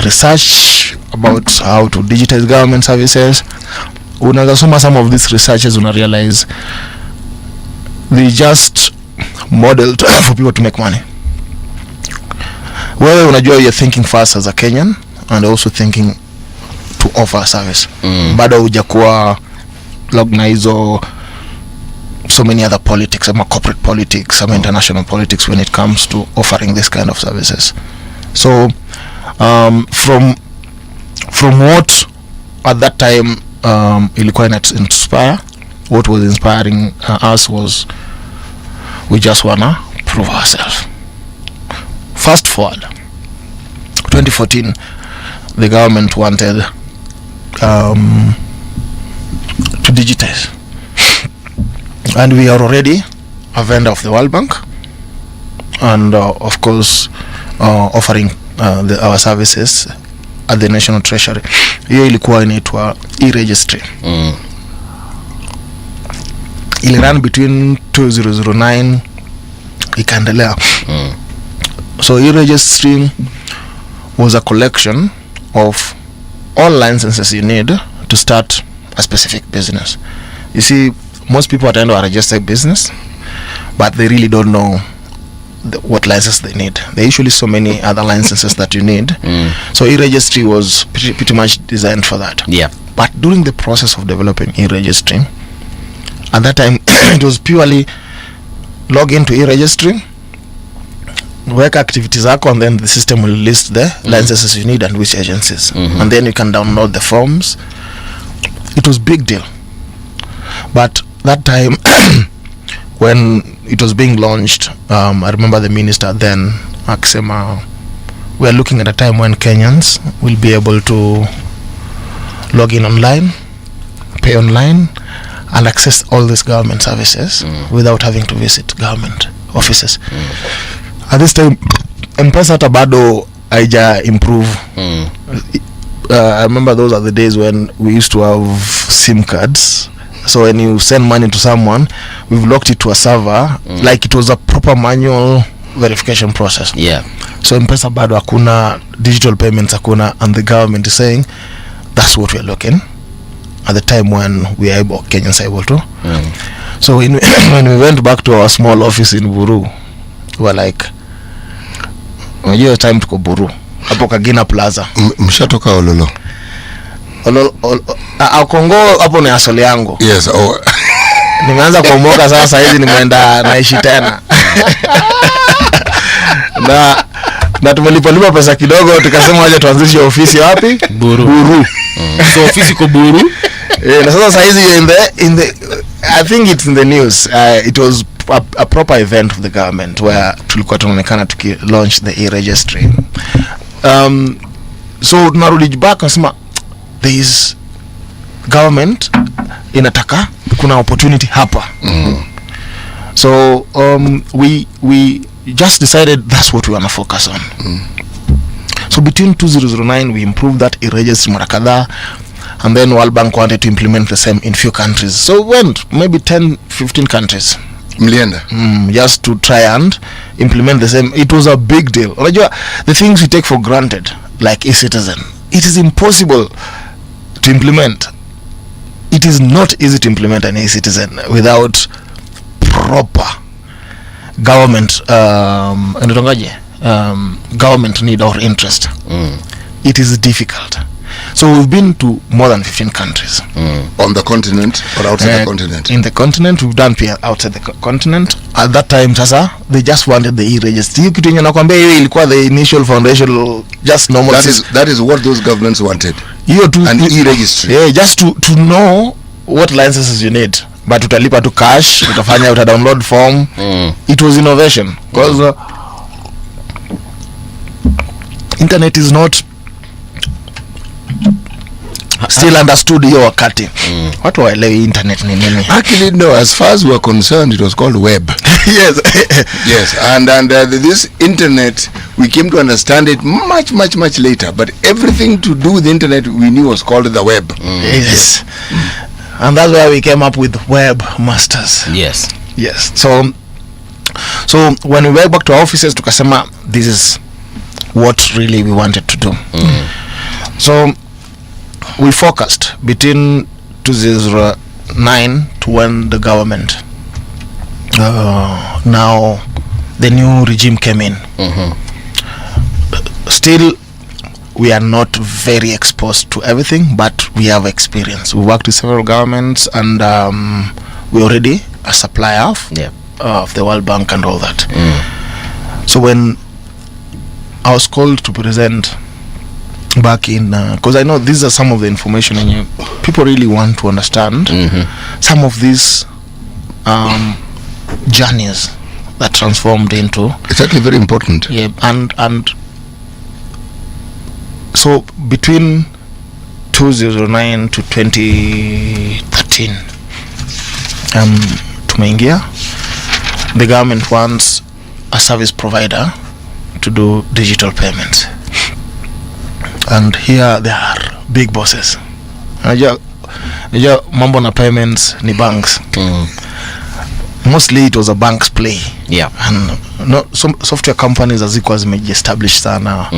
research about how to digitize government services. Unaweza soma some of these researches, una realize they just modeled for people to make money. Wewe unajua you're thinking fast as a Kenyan and also thinking to offer service. Bado hujakuwa log na hizo so many other politics, some corporate politics, some international politics when it comes to offering this kind of services. So from what at that time ilikuwa inspire, what was inspiring us was we just wanna prove ourselves. Fast forward 2014, the government wanted to digitize, and we are already a vendor of the World Bank, and of course offering our services at the National Treasury. Hiyo ilikuwa inaitwa e-registry. Ili run between 2009 ikaendelea. So e-registry was a collection of all licenses you need to start a specific business. You see, most people attend a registered business, but they really don't know what license they need. There are usually so many other licenses that you need. So e-registry was pretty much designed for that. Yeah. But during the process of developing e-registry, at that time it was purely log into e-registry, work activities zako, and then the system will list the licenses you need and which agencies, and then you can download the forms. It was big deal. But that time when it was being launched, I remember the minister then akisema we are looking at a time when Kenyans will be able to log in online, pay online, and access all these government services without having to visit government offices. At this time M-Pesa hata bado haija improve. I remember those are the days when we used to have SIM cards. So when you send money to someone, we've locked it to a server like it was a proper manual verification process. Yeah. So M-Pesa bado hakuna, digital payments hakuna, and the government is saying that's what we're looking at the time when we are able, Kenyans are able to. So when we went back to our small office in Buru, we were like, unajua time tuko Buru hapo Kagina Plaza. Mshatoka Ololo? Kongo hapo ni asili yangu. Yes. Nimeanza kuomoka sasa, hizi nimeenda naishi tena. na tumelipa pesa kidogo, tukasema waje tuanzishe ofisi wapi? Buru. So ofisi ko Buru. Na sasa hizi in the I think it's in the news. It was a proper event of the government where tulikuwa tunaonekana tuki launch the e-registry. So tunarudi back nasema there is government inataka, kuna opportunity hapa. So we just decided that's what we want to focus on. So between 2009 we improved that e-registry mara kadhaa, and then World Bank wanted to implement the same in few countries. So we went maybe 10-15 countries. Mlienda? Just to try and implement the same. It was a big deal. Unajua the things we take for granted like e-citizen, it is impossible to implement. It is not easy to implement an e-citizen without proper government government need or interest. It is difficult. So we've been to more than 15 countries. On the continent or outside the continent? In the continent, we've done PR outside the continent. At that time, sasa, they just wanted the e-register. Hiyo kitu yenye nakwambia hiyo ilikuwa the initial foundational, just normal. That is what those governments wanted. Hiyo tu, an e-registry. Yeah, just to know what licenses you need. But utalipa tu cash, utafanya, download form. It was innovation. Because internet is not still understood hiyo wakati. Watu waelewi internet ni nini. Actually no, as far as we are concerned, it was called web. Yes. Yes, and this internet, we came to understand it much later, but everything to do with the internet we knew was called the web. Yes. And that's why we came up with web masters. Yes. So when we went back to our offices, tukasema this is what really we wanted to do. So we focused between 2009 to when the government now the new regime came in. Still we are not very exposed to everything, but we have experience. We worked with several governments, and we already a supplier of the World Bank and all that. So when I was called to present back in, because I know these are some of the information and people really want to understand some of these journeys that transformed into. It's actually very important. Yeah, and so between 2009 to 2013, tumeingia, the government wants a service provider to do digital payments, and here there are big bosses. Najua mambo na payments ni banks. Mostly it was a bank's play. And some software companies hazikuwa zimejiestablish sana.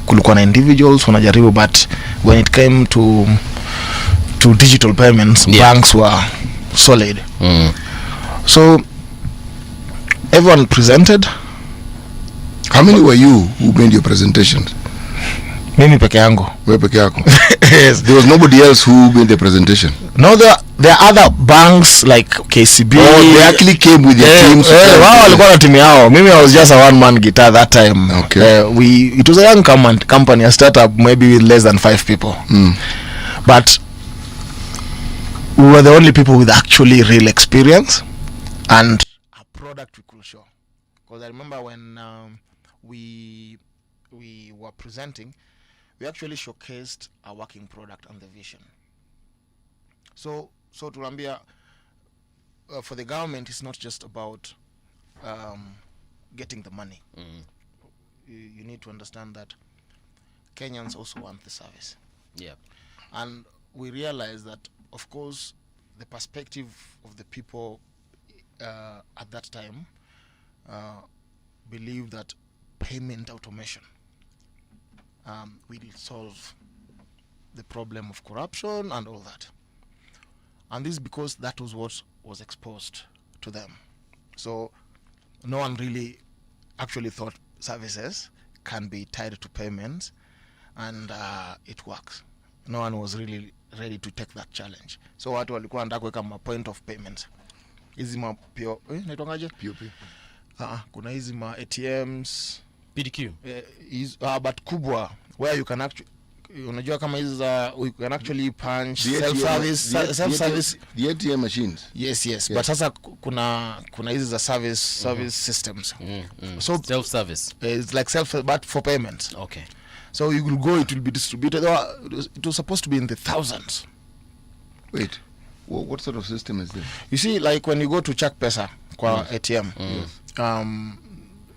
Kulikuwa na individuals wanajaribu, but when it came to digital payments, banks were solid. So everyone presented. How many were you who made your presentations? Mimi peke yangu. Wewe peke yako? Yes. There was nobody else who made the presentation? No, there are other banks like KCB. Oh, they actually came with their teams. Wao walikuwa na timu yao. Mimi I was just a one man guitar that time. Okay. It was a young company, a startup, maybe with less than 5 people. But we were the only people with actually real experience and a product we could show. Because I remember when we were presenting, we actually showcased a working product and the vision. So tuambia, for the government, it's not just about getting the money. You need to understand that Kenyans also want the service. And we realize that, of course, the perspective of the people at that time believe that payment automation will solve the problem of corruption and all that. And this is because that was what was exposed to them. So no one really actually thought services can be tied to payments, and it works. No one was really ready to take that challenge. So watu walikuwa wanataka kuweka ma point of payments. Hizi ma naitwangaje? POP. Kuna hizi ma ATMs, PDQ. But kubwa where you can actually, unajua kama hizi za we can actually punch self-service the ATM machines. Yes. But sasa kuna hizi za service systems. So self-service. It's like self, but for payments. Okay. So you will go, it will be distributed. It was supposed to be in the thousands. Wait, what sort of system is this? You see, like when you go to check pesa kwa ATM,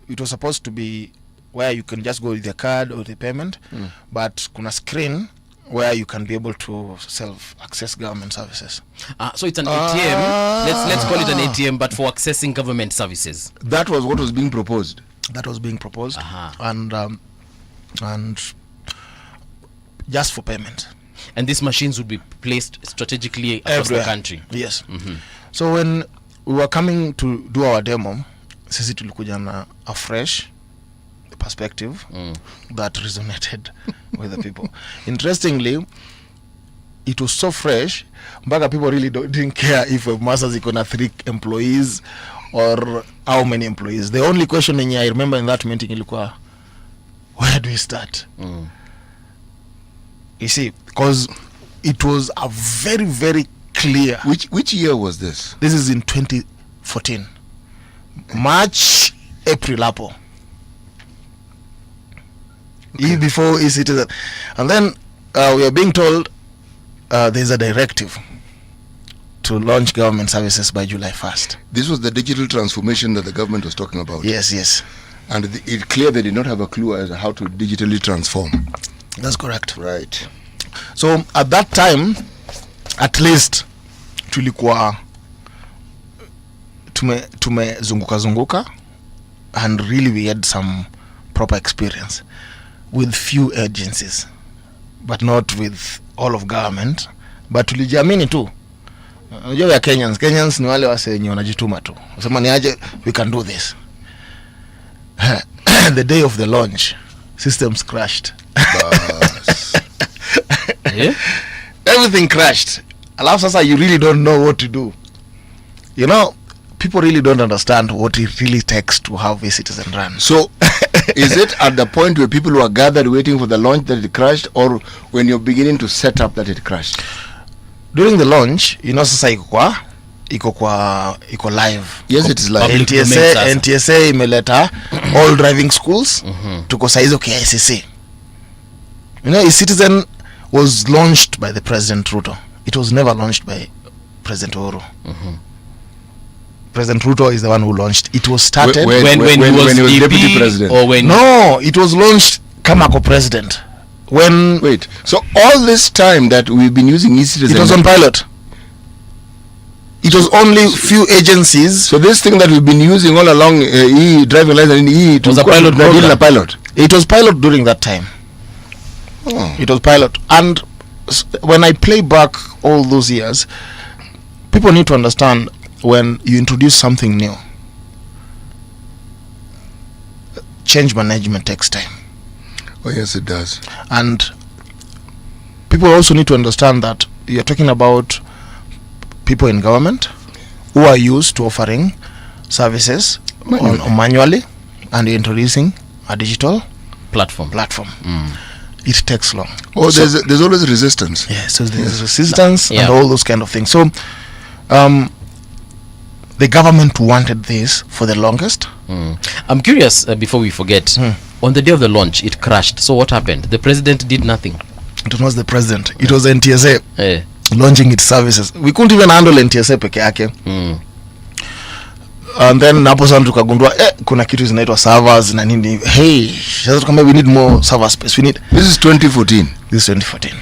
it was supposed to be where you can just go with the card or the payment, but kuna screen where you can be able to self-access government services. So it's an ATM. Let's call it an ATM, but for accessing government services. That was what was being proposed. And just for payment. And these machines would be placed strategically across the country. Yes. So when we were coming to do our demo, sisi tulikuja na a fresh perspective that resonated with the people. Interestingly, it was so fresh, mpaka people really didn't care if Mombasa is gonna 3 employees or how many employees. The only question I remember in that meeting ilikuwa, where do we start? You see, because it was a very, very clear. Which year was this? This is in 2014. March, April hapo. Before e-citizen. And then we are being told there's a directive to launch government services by July 1st. This was the digital transformation that the government was talking about. Yes. And it's clear they did not have a clue as to how to digitally transform. That's correct. Right. So at that time, at least tulikuwa tumezunguka and really we had some proper experience with few agencies, but not with all of government, but tulijiamini tu. Unajua ya Kenyans ni wale wase wenye wanajituma tu. Wasema ni aje, we can do this. The day of the launch, systems crashed. Yeah? Everything crashed. Alafu sasa you really don't know what to do. You know, people really don't understand what it really takes to have a citizen run. So, is it at the point where people were gathered waiting for the launch that it crashed, or when you're beginning to set up that it crashed? During the launch, you know, sasa iko live. Yes, it is live. NTSA imeleta all driving schools. Tuko saizo KICC. You know, a citizen was launched by the President Ruto. It was never launched by President Uhuru. President Ruto is the one who launched. It was started when he was deputy president. Or when no, it was launched Kamako president. When wait, so all this time that we've been using e-citizen, it was on pilot. It was only few agencies. So this thing that we've been using all along, driving license and it was a pilot program. It was pilot during that time. It was pilot. And when I play back all those years, people need to understand when you introduce something new, change management takes time. Oh yes, it does. And people also need to understand that you're talking about people in government who are used to offering services manually, and you're introducing a digital platform. It takes long. Oh, so there's always resistance. Yeah, so there's resistance and all those kind of things. So the government wanted this for the longest. I'm curious, before we forget, on the day of the launch it crashed. So what happened? The president did nothing. It was the president. It was NTSA launching its services. We couldn't even handle NTSA peke yake. And then napo sana tukagundua kuna kitu zinaitwa servers na nini. Hey, sasa kama we need more server space. This is 2014. This is 2014.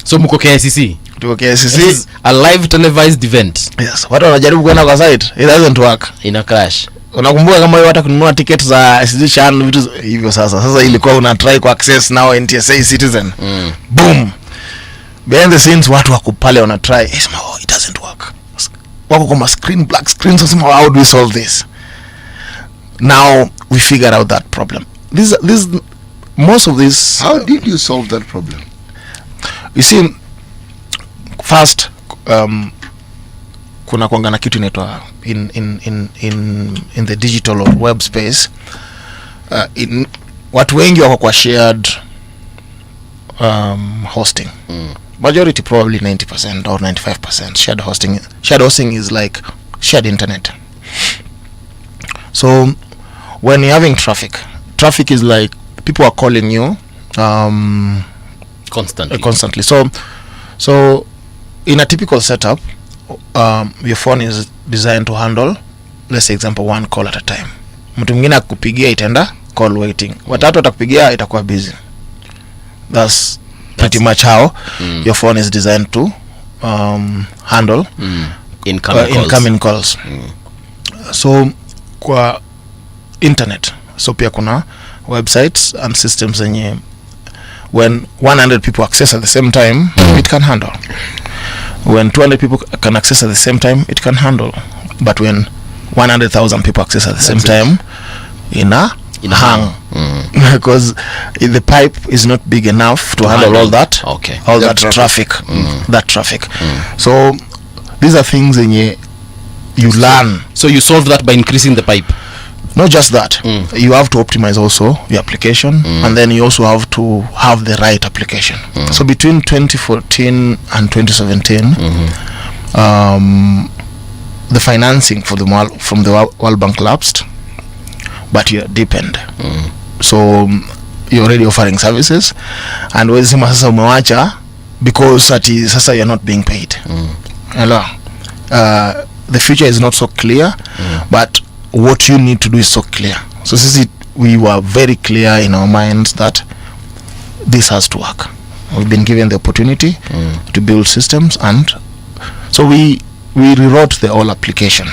So mko KICC. Tuko KICC. This is a live televised event. Yes. Watu wanajaribu kwenda kwa site. It doesn't work. Ina crash. Unakumbuka kama wewe hata kununua ticket za citizen vitu hivyo sasa ilikuwa una try ku access now NTSA citizen. Boom. Behind the scenes watu wako pale wana try. It doesn't work. Wako kama black screen, so how do we solve this? Now we figured out that problem. Most of this. How did you solve that problem? You see, first kuna kuanga na kitu inaitwa in the digital or web space, watu wengi wako kwa shared hosting. Majority probably 90% or 95% shared hosting. Shared hosting is like shared internet. So when you're having traffic is like people are calling you constantly. So in a typical setup, your phone is designed to handle, let's say example, one call at a time. Mtu mwingine akupigia itaenda call waiting. Watatu atakupigia itakuwa busy. That's pretty much how your phone is designed to handle incoming calls. So kwa internet, so pia kuna websites and systems zenye when 100 people access at the same time, it can handle. When 200 people can access at the same time, it can handle. But when 100,000 people access at the same time, In a hang. Because the pipe is not big enough to handle all that. Okay. All that traffic. That traffic. So these are things you learn. So you solve that by increasing the pipe. Not just that, you have to optimize also your application, and then you also have to have the right application. So between 2014 and 2017, the financing for from the World Bank lapsed, but you deepened. So you're already offering services, and wezi sema sasa umewacha because sasa you're not being paid. Hello. The future is not so clear, but what you need to do is so clear. So we were very clear in our minds that this has to work. We've been given the opportunity to build systems, and so we rewrote the whole application,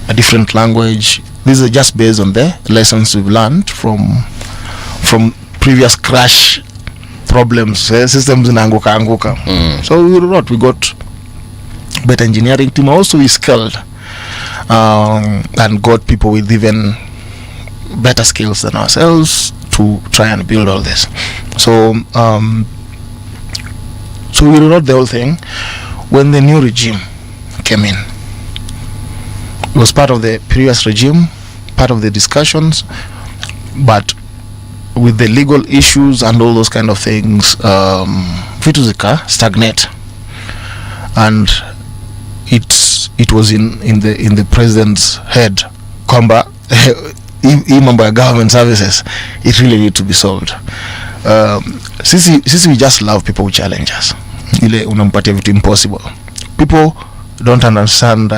a different language. These are just based on the lessons we've learned from previous crash problems. Systems in anguka. So we wrote. We got better engineering team. Also we scaled and got people with even better skills than ourselves to try and build all this. So so we wrote the whole thing. When the new regime came in, it was part of the previous regime, part of the discussions, but with the legal issues and all those kind of things, vitu zika stagnate, and it was in the president's head kwamba hii mambo ya government services, it really need to be solved. Sisi we just love people who challenge us. Ile unampatia vitu impossible. People don't understand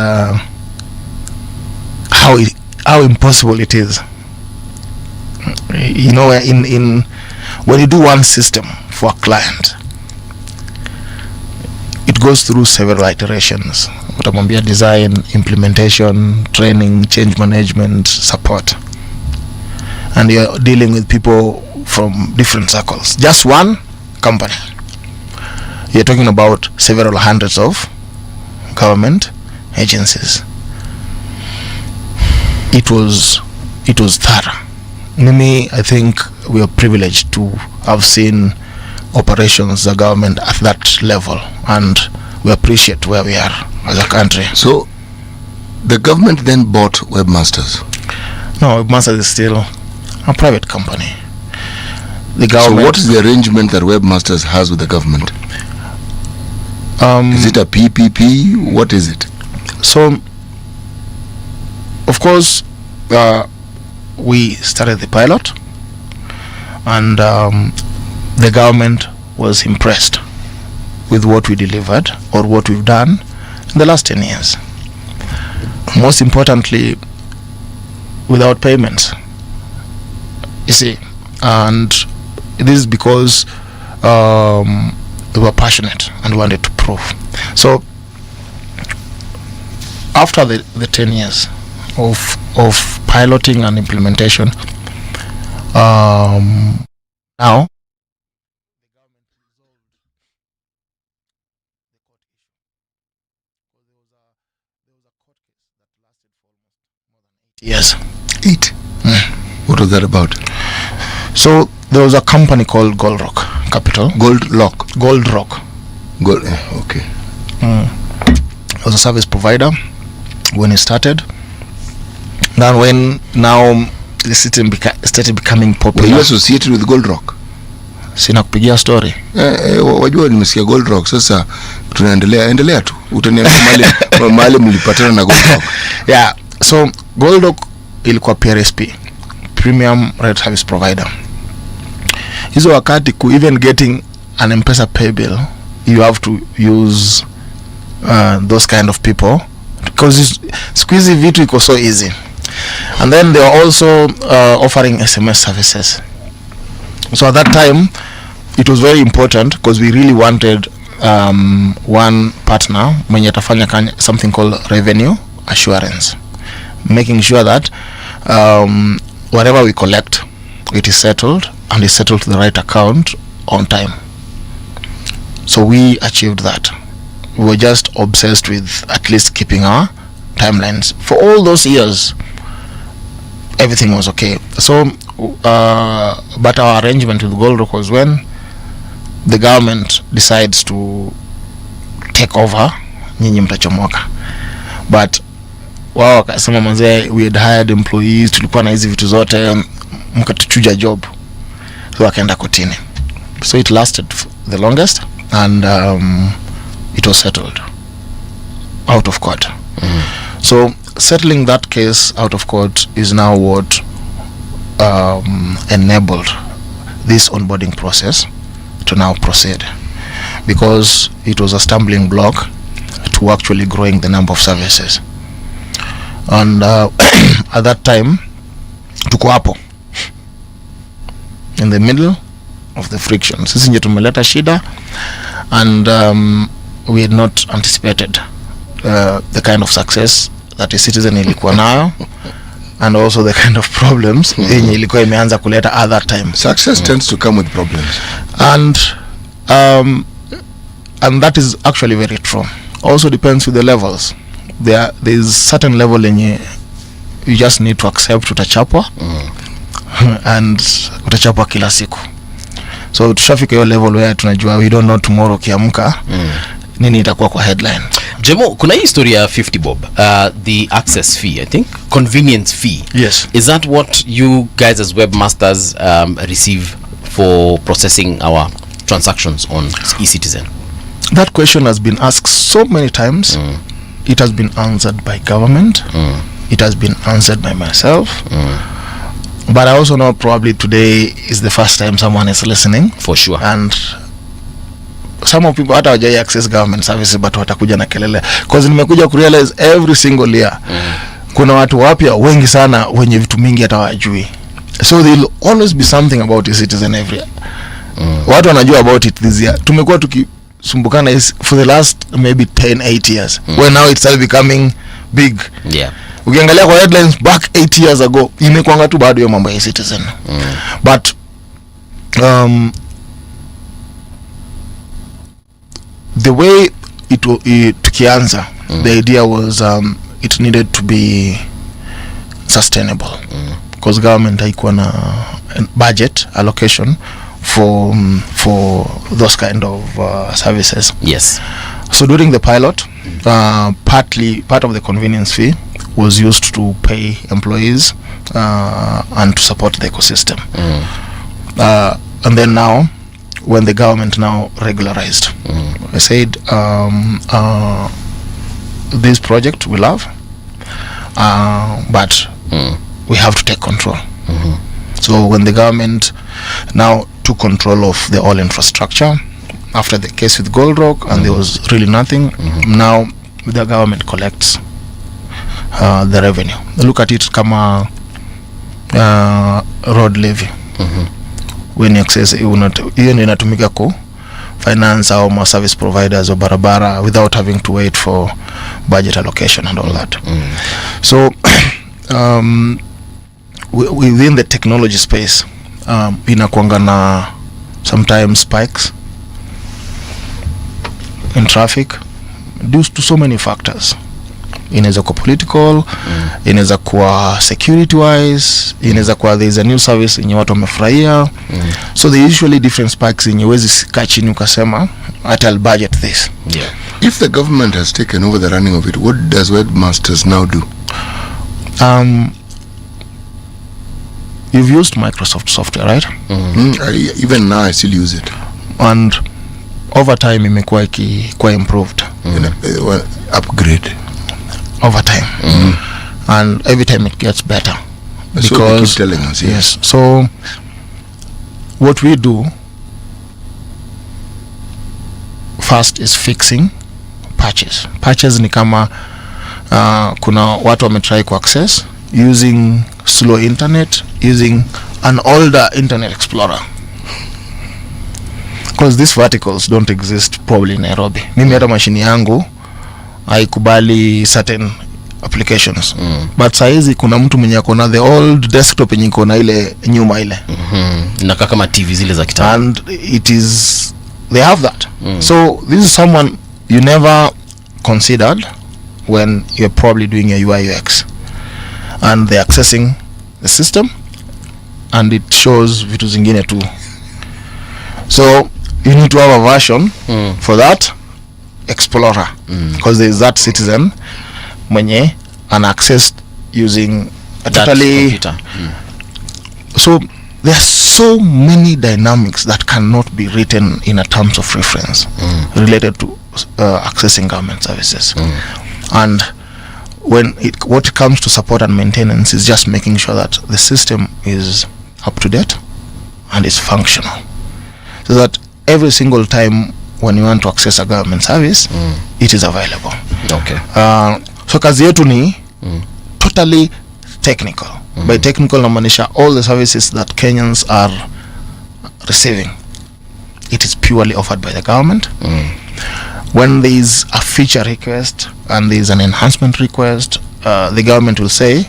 how impossible it is. You know, in when you do one system for a client, it goes through several iterations. Utamwambia design, implementation, training, change management, support, and you're dealing with people from different circles. Just one company, you're talking about several hundreds of government agencies. It was thorough. Mimi, I think we are privileged to have seen operations the government at that level, and we appreciate where we are as a country. So the government then bought Webmasters. No, Webmasters is still a private company. The government. So what is the arrangement that Webmasters has with the government? Is it a PPP? What is it? So, of course, we started the pilot, and the government was impressed with what we delivered or what we've done in the last 10 years. Most importantly, without payments. You see, and this is because they were passionate and wanted to prove. So after the 10 years of piloting and implementation, now yes. 8. What was that about? So there was a company called Gold Rock Capital. Gold Rock. Okay. It was a service provider when it started. Now the system started becoming popular. Were you associated with Gold Rock? Sina kupigia story. Wajua nimesikia Gold Rock, sasa tunaendelea tu. Utaniambia mahali mlipatana na Gold Rock. Yeah. So Gold Rock ilikuwa PRSP, Premium Rate Service Provider. Hizo wakati even getting an M-Pesa pay bill, you have to use those kind of people, because squeezy vitu iko so easy. And then they were also offering SMS services. So at that time it was very important, because we really wanted one partner mwenye atafanya something called revenue assurance, making sure that whatever we collect, it is settled, and is settled to the right account on time. So we achieved that. We were just obsessed with at least keeping our timelines. For all those years, everything was okay. So but our arrangement with Gold Rock was when the government decides to take over, nyinyi mtachomoka. But wao wakasema manze, we had hired employees, tulikuwa na hizi vitu zote, mkatuchuja job. So wakaenda kotini. So it lasted the longest, and it was settled out of court. So settling that case out of court is now what enabled this onboarding process to now proceed, because it was a stumbling block to actually growing the number of services. And at that time tuko hapo in the middle of the friction. Sisi nje tumeleta shida, and we had not anticipated the kind of success that a citizen ilikuwa nayo, and also the kind of problems yenye ilikuwa imeanza kuleta at that time. Success tends to come with problems, and that is actually very true. Also depends with the levels. There is certain level yenye you just need to accept utachapwa, and utachapwa kila siku. So tushafika hiyo level where tunajua we don't know tomorrow kiamka nini itakuwa kwa headline. Jemo, kuna hii historia ya 50 bob, the access fee, I think, convenience fee. Yes. Is that what you guys as webmasters receive for processing our transactions on eCitizen? That question has been asked so many times. It has been answered by government. It has been answered by myself. But I also know probably today is the first time someone is listening. For sure. And some of people hata hawajai access government services, but watakuja na kelele, because nimekuja kurealize every single year kuna watu wapya wengi sana wenye vitu mingi hata hawajui. So there will always be something about a citizen every year. Watu wanajua about it this year. Tumekuwa tukisumbukana for the last maybe 8 years. When now it's started becoming big. Yeah. Ukiangalia kwa headlines back 8 years ago, imekuanga tu bado hiyo mambo ya citizen. But the way tukianza, the idea was it needed to be sustainable, because government haikuwa na budget allocation for those kind of services. Yes. So during the pilot, part of the convenience fee was used to pay employees and to support the ecosystem. And then now, when the government now regularized, I said, this project we love, but we have to take control. So when the government now took control of the whole infrastructure after the case with Gold Rock, and there was really nothing, now the government collects the revenue. Look at it kama road levy. When you access hiyo ndio inatumika ku finance our service providers or barabara without having to wait for budget allocation and all that. So within the technology space, inakuanga na sometimes spikes in traffic due to so many factors. Inaweza kuwa political, inaweza kuwa security wise, inaweza kuwa there is a new service yenye watu wamefurahia. So there usually different spikes yenye wezi kaa chini ukasema I'll budget this. Yeah. If the government has taken over the running of it, what does webmasters now do? You've used Microsoft software, right? Even now I still use it. And over time imekuwa ikikuwa improved. Upgrade over time. And every time it gets better. That's because what they keep telling us. Yes. So what we do first is fixing patches. Patches ni kama kuna watu wametry ku access using slow internet, using an older internet explorer, because these verticals don't exist probably in Nairobi. Mimi hata mashini yangu haikubali certain applications. But saizi kuna mtu mwenye akona the old desktop yenye iko na ile nyuma ile. Na kama TV zile za kitambo. And it is, they have that. So this is someone you never considered when you're probably doing your UI UX, and they're accessing the system and it shows vitu zingine too. So you need to have a version for that explorer, because there is that citizen mwenye an access using a That totally computer. So there are so many dynamics that cannot be written in a terms of reference related to accessing government services. And when what comes to support and maintenance is just making sure that the system is up to date and is functional, so that every single time when you want to access a government service, it is available. Okay. So kazi yetu ni totally technical. By technical namaanisha all the services that Kenyans are receiving, it is purely offered by the government. When there is a feature request and there is an enhancement request, the government will say,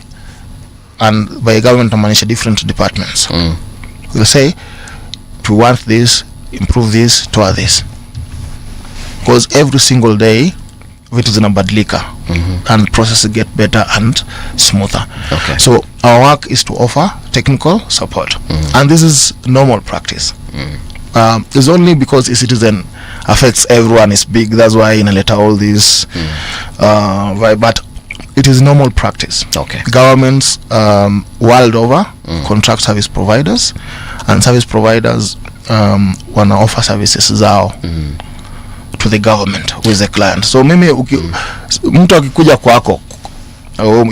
and by government namaanisha different departments will say, to want this, improve this, toa this, because every single day vitu zinabadilika and processes get better and smoother. Okay. So our work is to offer technical support, and this is normal practice. It's only because e-citizen affects everyone is big, that's why inaleta all these but it is normal practice. Okay. Governments world over contract service providers, and service providers wana offer services zao to the government who is the client. So mimi mtu akikuja kwako,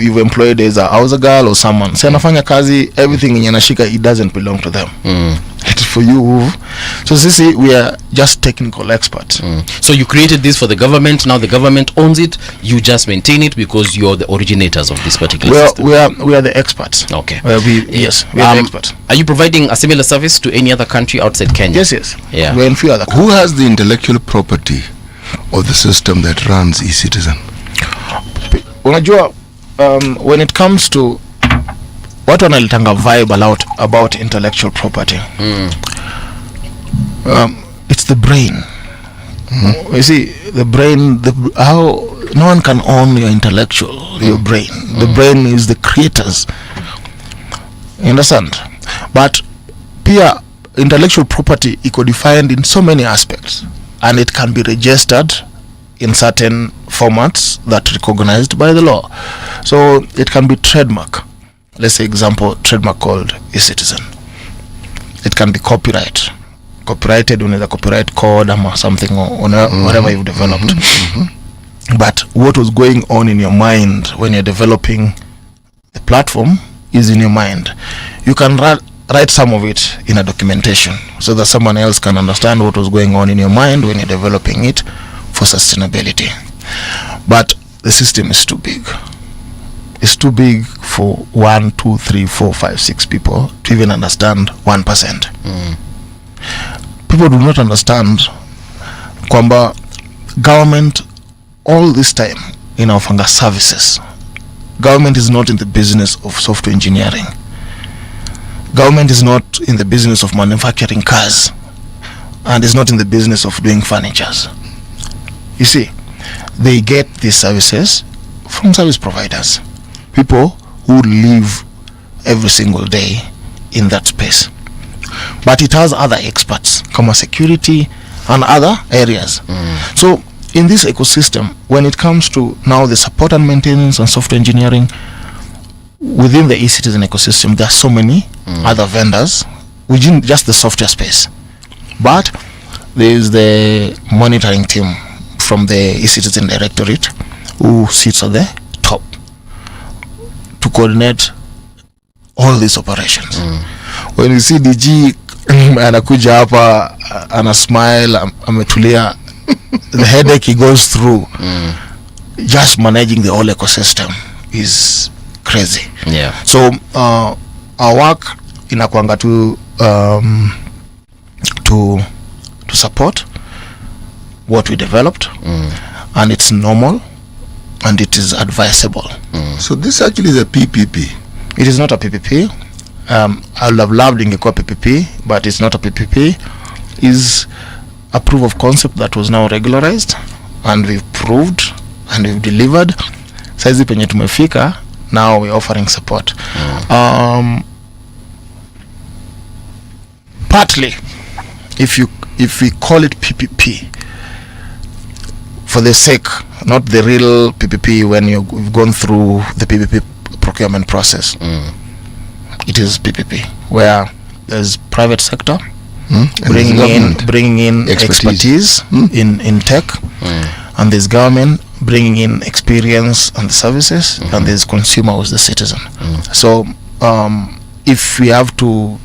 you've employed as a house girl or someone, say anafanya kazi, everything yenye anashika, it doesn't belong to them. It's for you. So sisi we are just technical experts. So you created this for the government, now the government owns it, you just maintain it because you're the originators of this particular system. We are the experts. Okay. Yes, we are the experts. Are you providing a similar service to any other country outside Kenya? Yes. Yeah. We're in few other Who has the intellectual property of the system that runs e-citizen? Unajua, when it comes to watu wanalitanga vibe about intellectual property, it's the brain. You see, the brain, how no one can own your your brain. The brain is the creators. You understand? But pia intellectual property iko defined in so many aspects, and it can be registered in certain formats that recognized by the law. So it can be trademark. Let's say example, trademark called e-citizen. It can be copyrighted when the copyright code or something or whatever you've developed. But what was going on in your mind when you're developing the platform is in your mind. You can write some of it in a documentation so that someone else can understand what was going on in your mind when you're developing it for sustainability. But the system is too big. It's too big for 1, 2, 3, 4, 5, 6 people to even understand 1%. People do not understand kwamba government all this time inaofanga services. Government is not in the business of software engineering. Government is not in the business of manufacturing cars, and is not in the business of doing furnitures. You see, they get these services from service providers, people who live every single day in that space. But it has other experts, como security and other areas. So in this ecosystem, when it comes to now the support and maintenance and software engineering within the e-citizen ecosystem, there are so many other vendors within just the software space. But there is the monitoring team from the e-citizen directorate who sits at the top to coordinate all these operations. When you see DG anakuja hapa ana smile ametulia, the headache he goes through just managing the whole ecosystem is crazy. Yeah. So our work inakuanga to support what we developed, and it's normal and it is advisable. So this actually is a PPP. It is not a PPP. I would have loved ingekuwa PPP, but it's not a PPP. Is a proof of concept that was now regularized, and we've proved and we've delivered. Saizi penye tumefika, now we're offering support. Partly, if we call it PPP, for the sake, not the real PPP when you've gone through the PPP procurement process, it is PPP where there's private sector bringing in expertise in tech, and there's government bringing in experience and the services, and there's consumer who's the citizen. So if we have to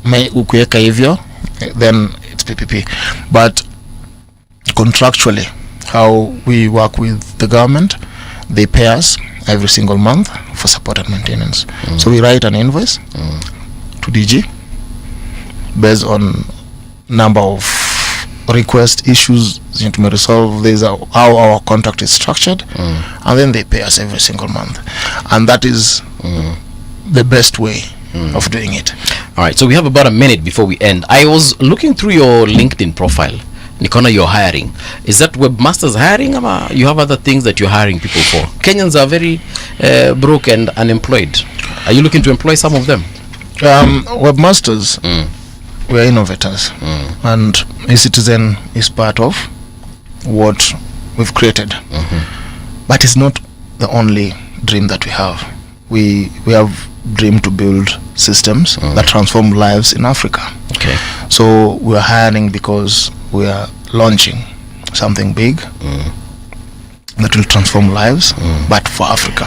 kuweka hivyo, then it's PPP. But contractually, how we work with the government, they pay us every single month for support and maintenance. So we write an invoice to DG based on number of request issues that we resolve. These are how our contract is structured, and then they pay us every single month, and that is the best way of doing it. All right, so we have about a minute before we end. I was looking through your LinkedIn profile. Nikona, you're hiring. Is that webmasters hiring, or you have other things that you're hiring people for? Kenyans are very broke and unemployed. Are you looking to employ some of them? Webmasters, we are innovators, and eCitizen is part of what we've created. But it's not the only dream that we have. We have dream to build systems that transform lives in Africa. Okay. So we are hiring because we are launching something big that will transform lives, but for Africa.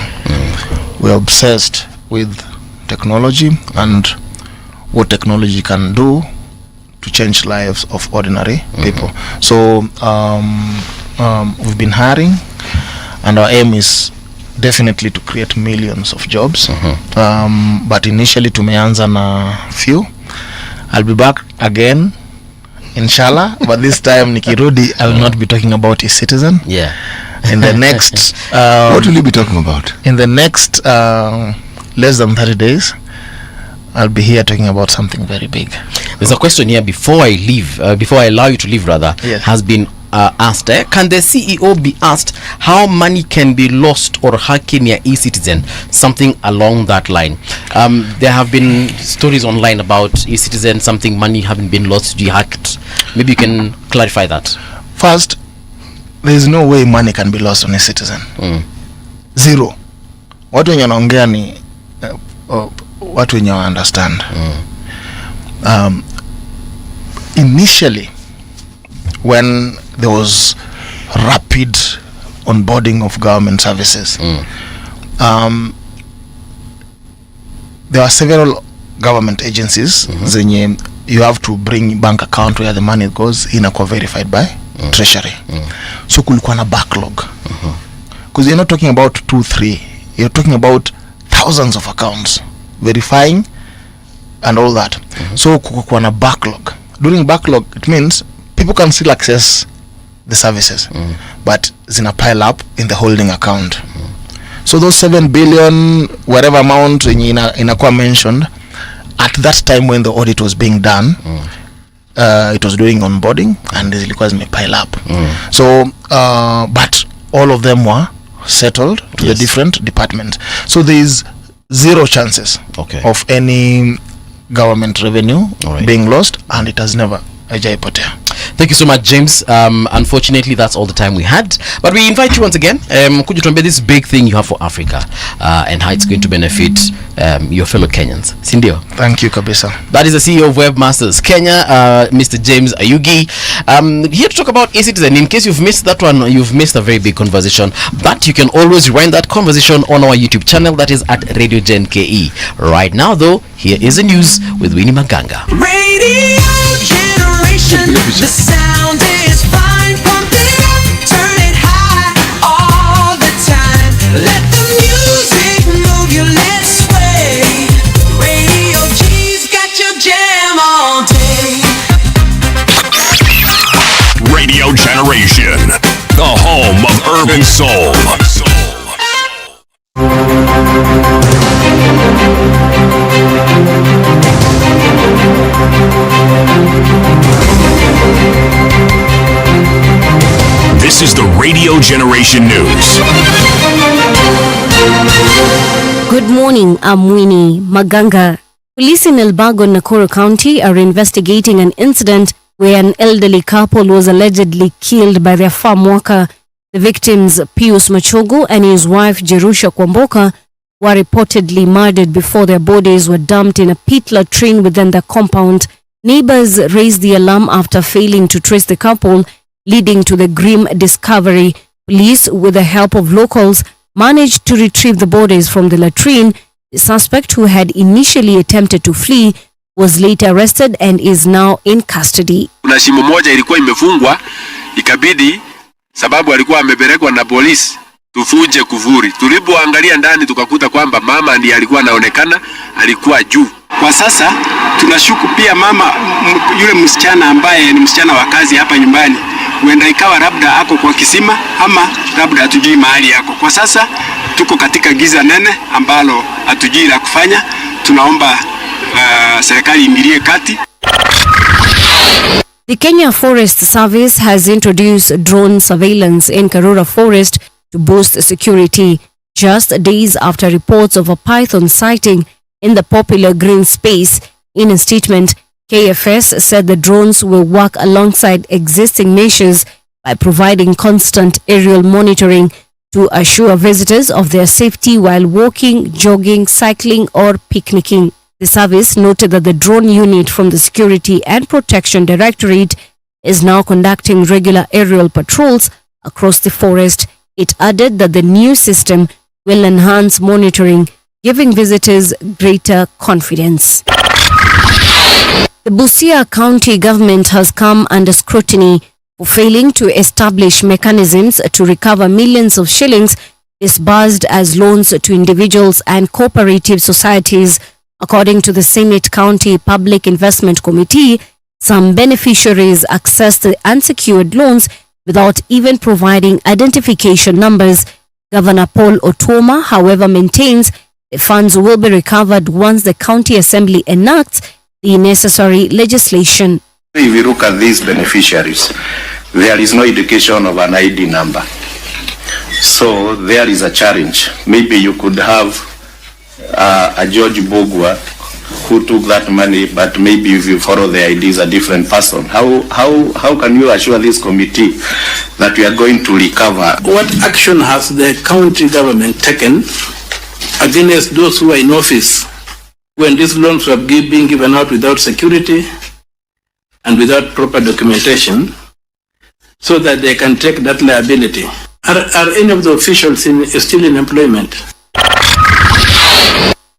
We are obsessed with technology and what technology can do to change lives of ordinary people. So we've been hiring, and our aim is definitely to create millions of jobs. But initially tumeanza na few. I'll be back again, inshallah, but this time nikirudi I'll not be talking about eCitizen. Yeah. In the next What will you be talking about? in the next less than 30 days, I'll be here talking about something very big. There's a question here before I leave, before I allow you to leave, rather, Yes. has been asked. Can the CEO be asked how money can be lost or hacked near eCitizen? Something along that line. There have been stories online about eCitizen, something money having been lost, hacked. Maybe you can clarify that. First, there is no way money can be lost on eCitizen. Zero. Watu wenye wanaongea ni watu wenye wa understand. Initially, when there was rapid onboarding of government services, there are several government agencies zenye you have to bring bank account where the money goes, inakuwa verified by treasury. So kulikuwa na backlog, because you're not talking about 2-3, you're talking about thousands of accounts verifying and all that. So kulikuwa na backlog. During backlog, it means people can still access the services, but zina pile up in the holding account. So those 7 billion whatever amount inakuwa mentioned at that time when the audit was being done, it was doing onboarding and zilikuwa zime pile up. So but all of them were settled to the different departments. So there is zero chances of any government revenue being lost, and it has never hajaipotea. Thank you so much, James. Unfortunately, that's all the time we had. But we invite you once again. Could you tell me this big thing you have for Africa and how it's going to benefit your fellow Kenyans? Sindio? Thank you, kabisa. That is the CEO of Webmasters Kenya, Mr. James Ayugi. Here to talk about eCitizen. In case you've missed that one, you've missed a very big conversation. But you can always rewind that conversation on our YouTube channel. That is at Radio Gen KE. Right now, though, here is the news with Winnie Maganga. Radio Generation, the sound is fine. Pump it up, turn it high all the time. Let the music move you, let's sway. Radio G's got your jam all day. Radio Generation, the home of urban soul. This is the Radio Generation News. Good morning, I'm Winnie Maganga. Police in Elbago, Nakuru County are investigating an incident where an elderly couple was allegedly killed by their farm worker. The victims, Pius Machogu and his wife Jerusha Kwamboka, were reportedly murdered before their bodies were dumped in a pit latrine within the compound. Neighbors raised the alarm after failing to trace the couple, leading to the grim discovery. Police, with the help of locals, managed to retrieve the bodies from the latrine. The suspect, who had initially attempted to flee, was later arrested and is now in custody. Kuna shimo moja ilikuwa imefungwa, ikabidi sababu alikuwa amepelekwa na polisi tufuje kuvuri. Tulipoangalia ndani tukakuta kwamba mama ndiye alikuwa anaonekana, alikuwa juu. Kwa sasa tunashuku pia mama yule msichana ambaye ni msichana wa kazi hapa nyumbani, huenda ikawa labda ako kwa kisima ama labda hatujui mahali yako. Kwa sasa tuko katika giza nene ambalo hatujui la kufanya. Tunaomba serikali ingilie kati. The Kenya Forest Service has introduced drone surveillance in Karura Forest to boost security, just days after reports of a python sighting in the popular green space. In a statement, KFS said the drones will work alongside existing measures by providing constant aerial monitoring to assure visitors of their safety while walking, jogging, cycling or picnicking. The service noted that the drone unit from the Security and Protection Directorate is now conducting regular aerial patrols across the forest. It added that the new system will enhance monitoring, giving visitors greater confidence. The Busia County government has come under scrutiny for failing to establish mechanisms to recover millions of shillings disbursed as loans to individuals and cooperative societies. According to the Senate County Public Investment Committee, some beneficiaries accessed the unsecured loans without even providing identification numbers. Governor Paul Otoma, however, maintains the funds will be recovered once the county assembly enacts the necessary legislation. If you look at these beneficiaries, there is no indication of an ID number. So there is a challenge. Maybe you could have a George Bogwa who took that money, but maybe if you follow the ID is a different person. How can you assure this committee that we are going to recover? What action has the county government taken against those who are in office when these loans were being given out without security and without proper documentation, so that they can take that liability? Are any of the officials still in employment?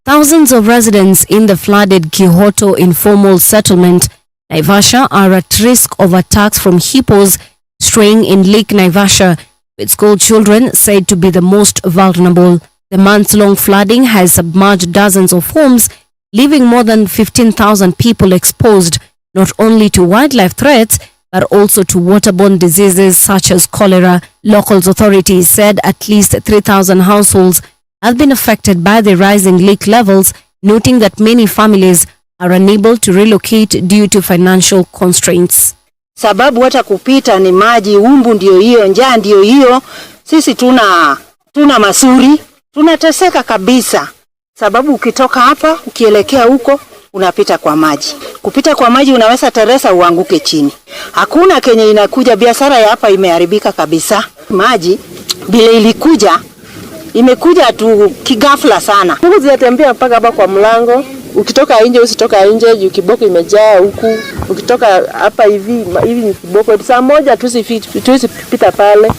Thousands of residents in the flooded Kihoto informal settlement, Naivasha, are at risk of attacks from hippos straying in Lake Naivasha, with school children said to be the most vulnerable. The months-long flooding has submerged dozens of homes, leaving more than 15,000 people exposed not only to wildlife threats but also to waterborne diseases such as cholera. Local authorities said at least 3,000 households have been affected by the rising lake levels, noting that many families are unable to relocate due to financial constraints. Sababu hata kupita ni maji, umbu ndio hiyo, njaa ndio hiyo. Sisi tuna masuri, tunateseka kabisa. Sababu ukitoka hapa ukielekea huko unapita kwa maji. Kupita kwa maji unaweza teresa uanguke chini. Hakuna kenye inakuja, biashara ya hapa imeharibika kabisa. Maji bila ilikuja imekuja tu kigafla sana. Mungu zinatembea mpaka hapa kwa mlango. Ukitoka nje usitoka nje, juu kiboko imejaa huku. Ukitoka hapa hivi ni kiboko. Saa moja tusipita pale.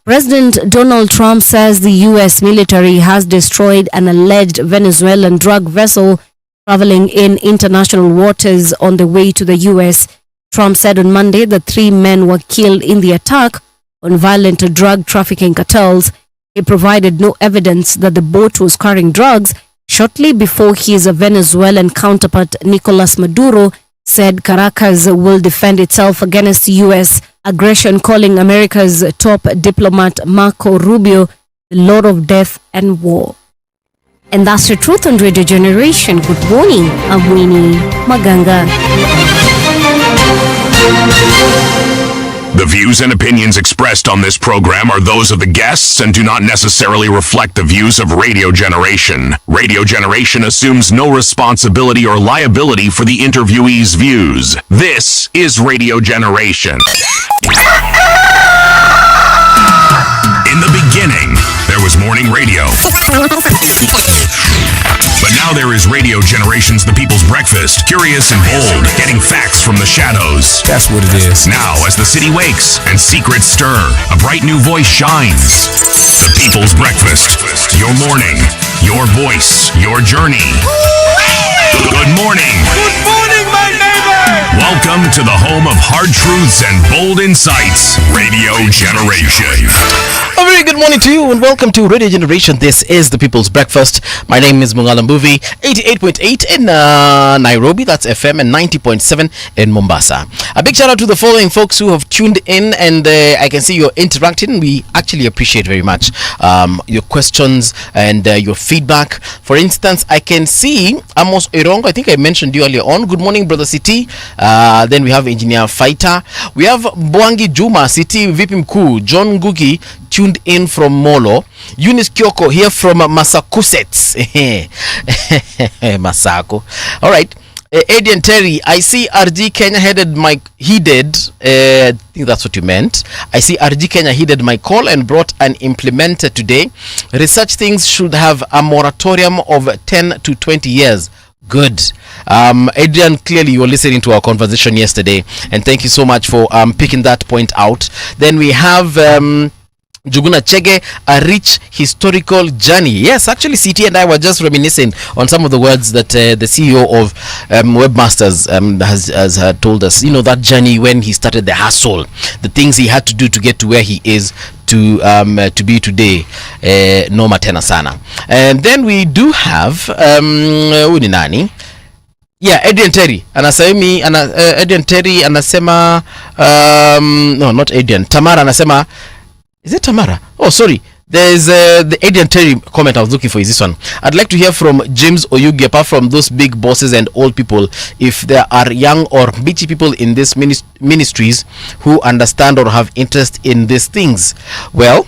President Donald Trump says the US military has destroyed an alleged Venezuelan drug vessel traveling in international waters on the way to the US. Trump said on Monday that 3 men were killed in the attack on violent drug trafficking cartels. He provided no evidence that the boat was carrying drugs shortly before his Venezuelan counterpart Nicolas Maduro said Caracas will defend itself against U.S. aggression, calling America's top diplomat Marco Rubio the Lord of Death and War. And that's the truth on Radio Generation. Good morning, I'm Winnie Maganga. The views and opinions expressed on this program are those of the guests and do not necessarily reflect the views of Radio Generation. Radio Generation assumes no responsibility or liability for the interviewee's views. This is Radio Generation. In the beginning, there was morning radio. But now there is Radio Generation's The People's Breakfast, curious and bold, getting facts from the shadows. That's what it is. Now, as the city wakes and secrets stir, a bright new voice shines. The People's Breakfast. Your morning, your voice, your journey. Good morning. Good morning, my neighbor! Welcome to the home of hard truths and bold insights, Radio Generation. A very good morning to you and welcome to Radio Generation. This is the People's Breakfast. My name is Mungala Mbuvi, 88.8 in Nairobi, that's FM, and 90.7 in Mombasa. A big shout out to the following folks who have tuned in, and I can see you're interacting. We actually appreciate very much your questions and your feedback. For instance, I can see Amos Irongo, I think I mentioned you earlier on. Good morning, Brother City. Then we have Engineer Fighter. We have Bwangi Juma, City Vipi Mkuu, John Ngugi, tuned in from Molo. Eunice Kyoko here from Massachusetts. Masako. All right. Adrian Terry, I see RG Kenya I think that's what you meant. I see RG Kenya heeded my call and brought and implemented today. Research things should have a moratorium of 10 to 20 years. Good. Adrian, clearly you were listening to our conversation yesterday, and thank you so much for picking that point out. Then we have Juguna Chege, a rich historical journey. Yes, actually CT and I were just reminiscing on some of the words that the CEO of Webmasters has told us. You know, that journey when he started the hustle, the things he had to do to get to where he is to be today. Noma tena sana. And then we do have Uninani. Yeah, Adrian Terry anasema no, not Adrian, Tamara anasema, is it Tamara? Oh, sorry. There's the Adrian Terry comment I was looking for is this one. I'd like to hear from James Oyugi, apart from those big bosses and old people, if there are young or bitchy people in these ministries who understand or have interest in these things. Well,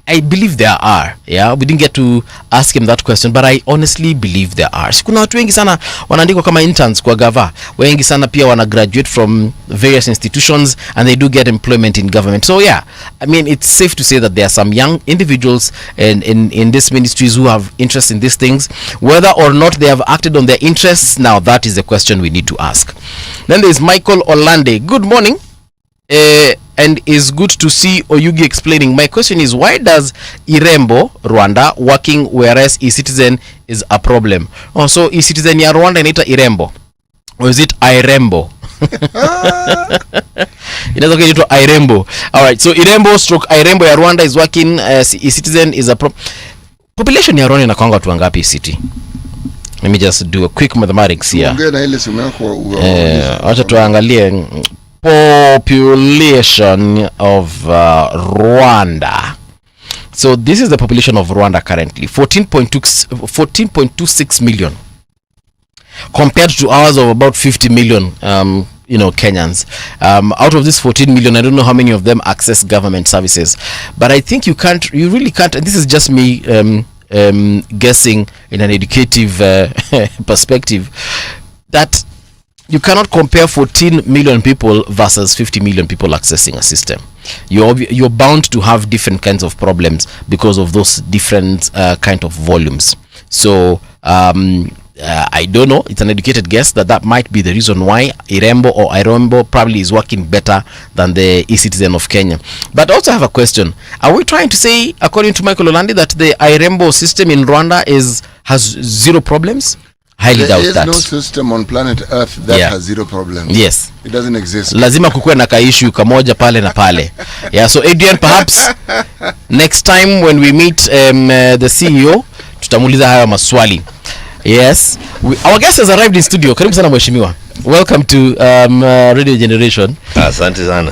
I believe there are. Yeah, we didn't get to ask him that question, but I honestly believe there are. Kuna watu wengi sana wanaandikwa kama interns kwa gava. Wengi sana pia wana graduate from various institutions and they do get employment in government. So yeah, I mean, it's safe to say that there are some young individuals in these ministries who have interest in these things. Whether or not they have acted on their interests, now that is the question we need to ask. Then there's Michael Olande. Good morning. And it's good to see Oyugi explaining. My question is, why does Irembo Rwanda working whereas e-citizen is a problem? Oh, so e-citizen ya Rwanda inaita Irembo, or is it Irembo? Inaweza kuitwa Irembo. All right, so Irembo stroke Irembo ya Rwanda is working as e-citizen is a population ya Rwanda inakwanga watu wangapi city? Let me just do a quick mathematics here. Acha tuangalie population of Rwanda. So this is the population of Rwanda currently, 14.26 million, compared to ours of about 50 million Kenyans. Out of this 14 million, I don't know how many of them access government services, but I think you really can't, and this is just me guessing in an educative perspective, that you cannot compare 14 million people versus 50 million people accessing a system. You're bound to have different kinds of problems because of those different kind of volumes. So I don't know, it's an educated guess that might be the reason why Irembo probably is working better than the e-citizen of Kenya. But I also have a question. Are we trying to say, according to Michael Olandi, that the Irembo system in Rwanda has zero problems? Highly doubt that. There is no system on planet Earth that has zero problems. Yes. It doesn't exist. Lazima kukuwe na kaishu kamoja pale na pale. Yeah, so Adrian, perhaps next time when we meet the CEO, tutamuuliza haya maswali. Yes. Our guest has arrived in studio. Karibu sana mheshimiwa. welcome to Radio Generation. Asante sana.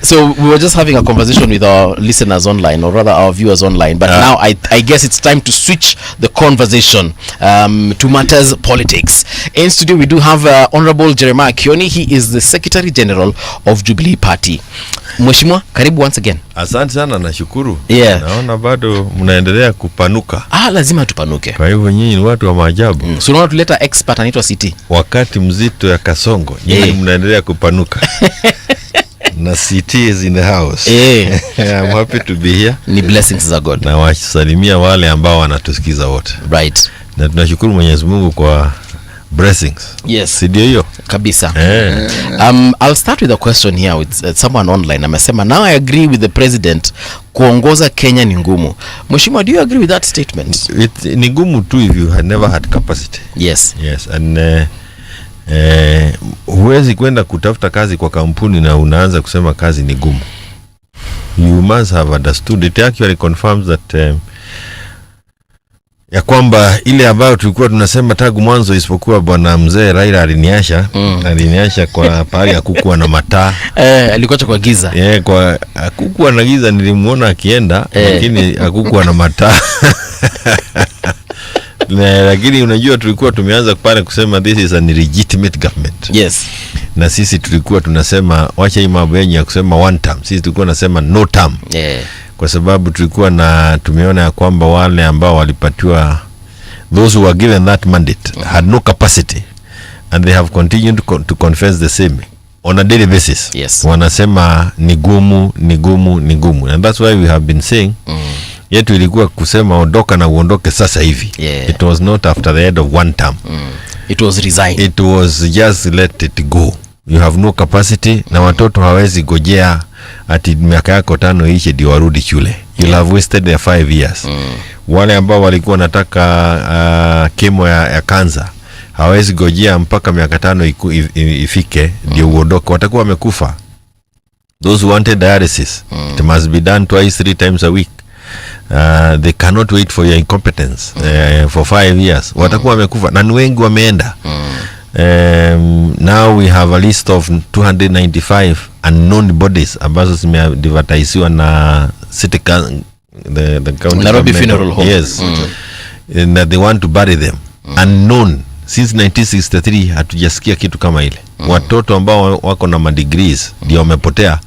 So we were just having a conversation with our listeners online, or rather our viewers online, but now I guess it's time to switch the conversation to matters politics. In studio we do have Honorable Jeremiah Kioni. He is the Secretary General of Jubilee Party. Mheshimiwa, karibu once again. Asante sana, nashukuru. Yeah. Naona bado mnaendelea kupanuka. Lazima tupanuke. Kwa hivyo nyinyi ni watu wa maajabu. So unaona tuleta expert anaitwa CT. Wakati mzito ya Kasongo, nyinyi mnaendelea kupanuka. Na CT is in the house. I'm happy to be here. Ni blessings za God. Na wasalimia wale ambao wanatusikiza wote. Right. Na tunashukuru Mwenyezi Mungu kwa blessings. Yes. Sidio hiyo? Kabisa. I'll start with a question here with someone online. Amesema, now I agree with the president, kuongoza Kenya ni ngumu. Mheshimiwa, do you agree with that statement? Ni ngumu tu if you had never had capacity. Yes. Yes. And huwezi kwenda kutafuta kazi kwa kampuni na unaanza kusema kazi ni gumu. You must have understood. It actually confirms that ya kwamba ile ambayo tulikuwa tunasema tangu mwanzo, isipokuwa bwana mzee Raila aliniasha kwa pahali ya kukuwa na mataa. Alikuwa kwa giza. Kwa kukuwa na giza nilimuona akienda, lakini hakukuwa na mataa. Lakini unajua tulikuwa tumeanza pale kusema this is an illegitimate government. Yes. Na sisi tulikuwa tunasema wacha hii mambo yenye ya kusema one term. Sisi tulikuwa tunasema no term. Kwa sababu tulikuwa tumeona ya kwamba wale ambao walipatiwa, those who were given that mandate had no capacity, and they have continued to confess the same on a daily basis. Yes. Wanasema ni gumu. And that's why we have been saying yetu ilikuwa kusema ondoka na uondoke sasa hivi. It was not after the end of one term. It was resign. It was just let it go. You have no capacity, na watoto hawezi gojea ati miaka yako 5 ishe ndio warudi shule. You'll have wasted their 5 years. Wale ambao walikuwa wanataka kemo ya kanza hawezi gojea mpaka miaka 5 ifike ndio uondoke, watakuwa wamekufa. Those who wanted dialysis, it must be done 2-3 times a week. They cannot wait for your incompetence for 5 years. Watakuwa wamekufa, na wengi wameenda. Now we have a list of 295 unknown bodies ambazo zimeadvertisiwa na city the county Nairobi Funeral Home. Yes. And they want to bury them. Unknown. Since 1963 hatujasikia kitu kama ile. Watoto ambao wako na degrees ndio wamepotea,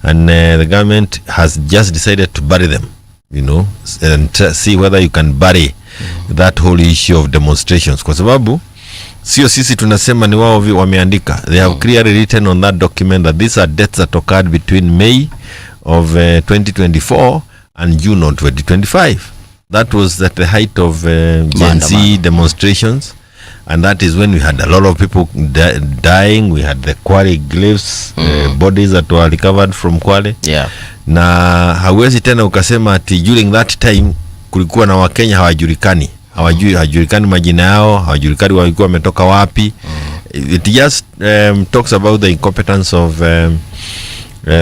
and the government has just decided to bury them, you know, and see whether you can bury that whole issue of demonstrations, kwa sababu sio sisi tunasema, ni wao wameandika. They have clearly written on that document that these are deaths that occurred between May of 2024 and June of 2025. That was at the height of Gen Z demonstrations, and that is when we had a lot of people dying. We had the Kwale graves, bodies that were recovered from Kwale. Na hawezi tena ukasema ati during that time kulikuwa na Wakenya hawajulikani. Hawajulikani majina yao, hawajulikani walikuwa wametoka wapi. It just talks about the incompetence of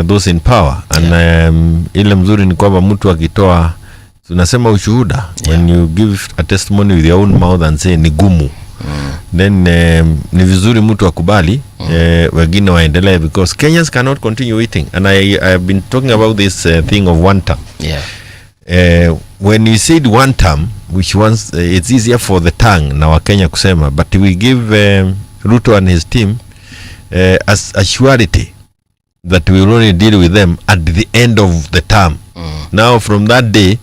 those in power. And ile mzuri ni kwamba mtu akitoa, tunasema ushuhuda, when you give a testimony with your own mouth and say ni gumu, then ni vizuri mtu akubali, wengine waendelee, because Kenyans cannot continue waiting. And I have been talking about this thing of one term. When you said one term, which once it's easier for the tongue na Wakenya kusema, but we give Ruto and his team as a surety that we will only deal with them at the end of the term. Now from that day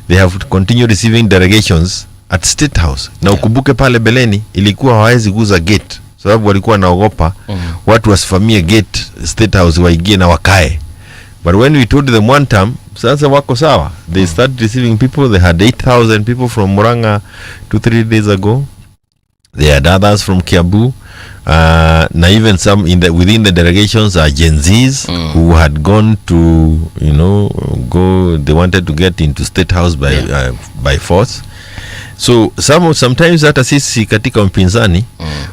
they have continued receiving delegations at State House. Na ukumbuke pale beleni ilikuwa hawezi guza gate, sababu walikuwa naogopa watu wasifamie gate State House waingie na wakae. But when we told them one term, sasa wako sawa. They started receiving people. They had 8,000 people from Murang'a 2-3 days ago. They had others from Kiambu. Now even some within the delegations are Gen Zs who had gone to, they wanted to get into State House by force. So sometimes hata sisi katika mpinzani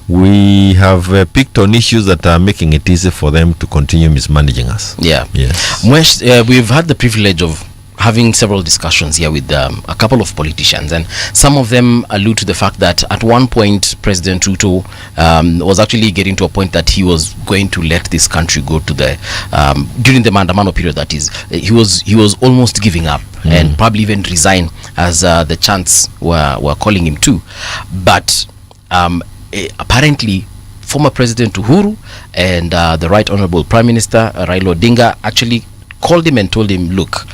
we have picked on issues that are making it easy for them to continue mismanaging us. We've had the privilege of having several discussions here with a couple of politicians, and some of them allude to the fact that at one point President Ruto was actually getting to a point that he was going to let this country go to the during the Maandamano period. That is, he was almost giving up and probably even resign, as the chants were calling him to. But apparently former President Uhuru and the Right Honorable Prime Minister Raila Odinga actually called him and told him, look,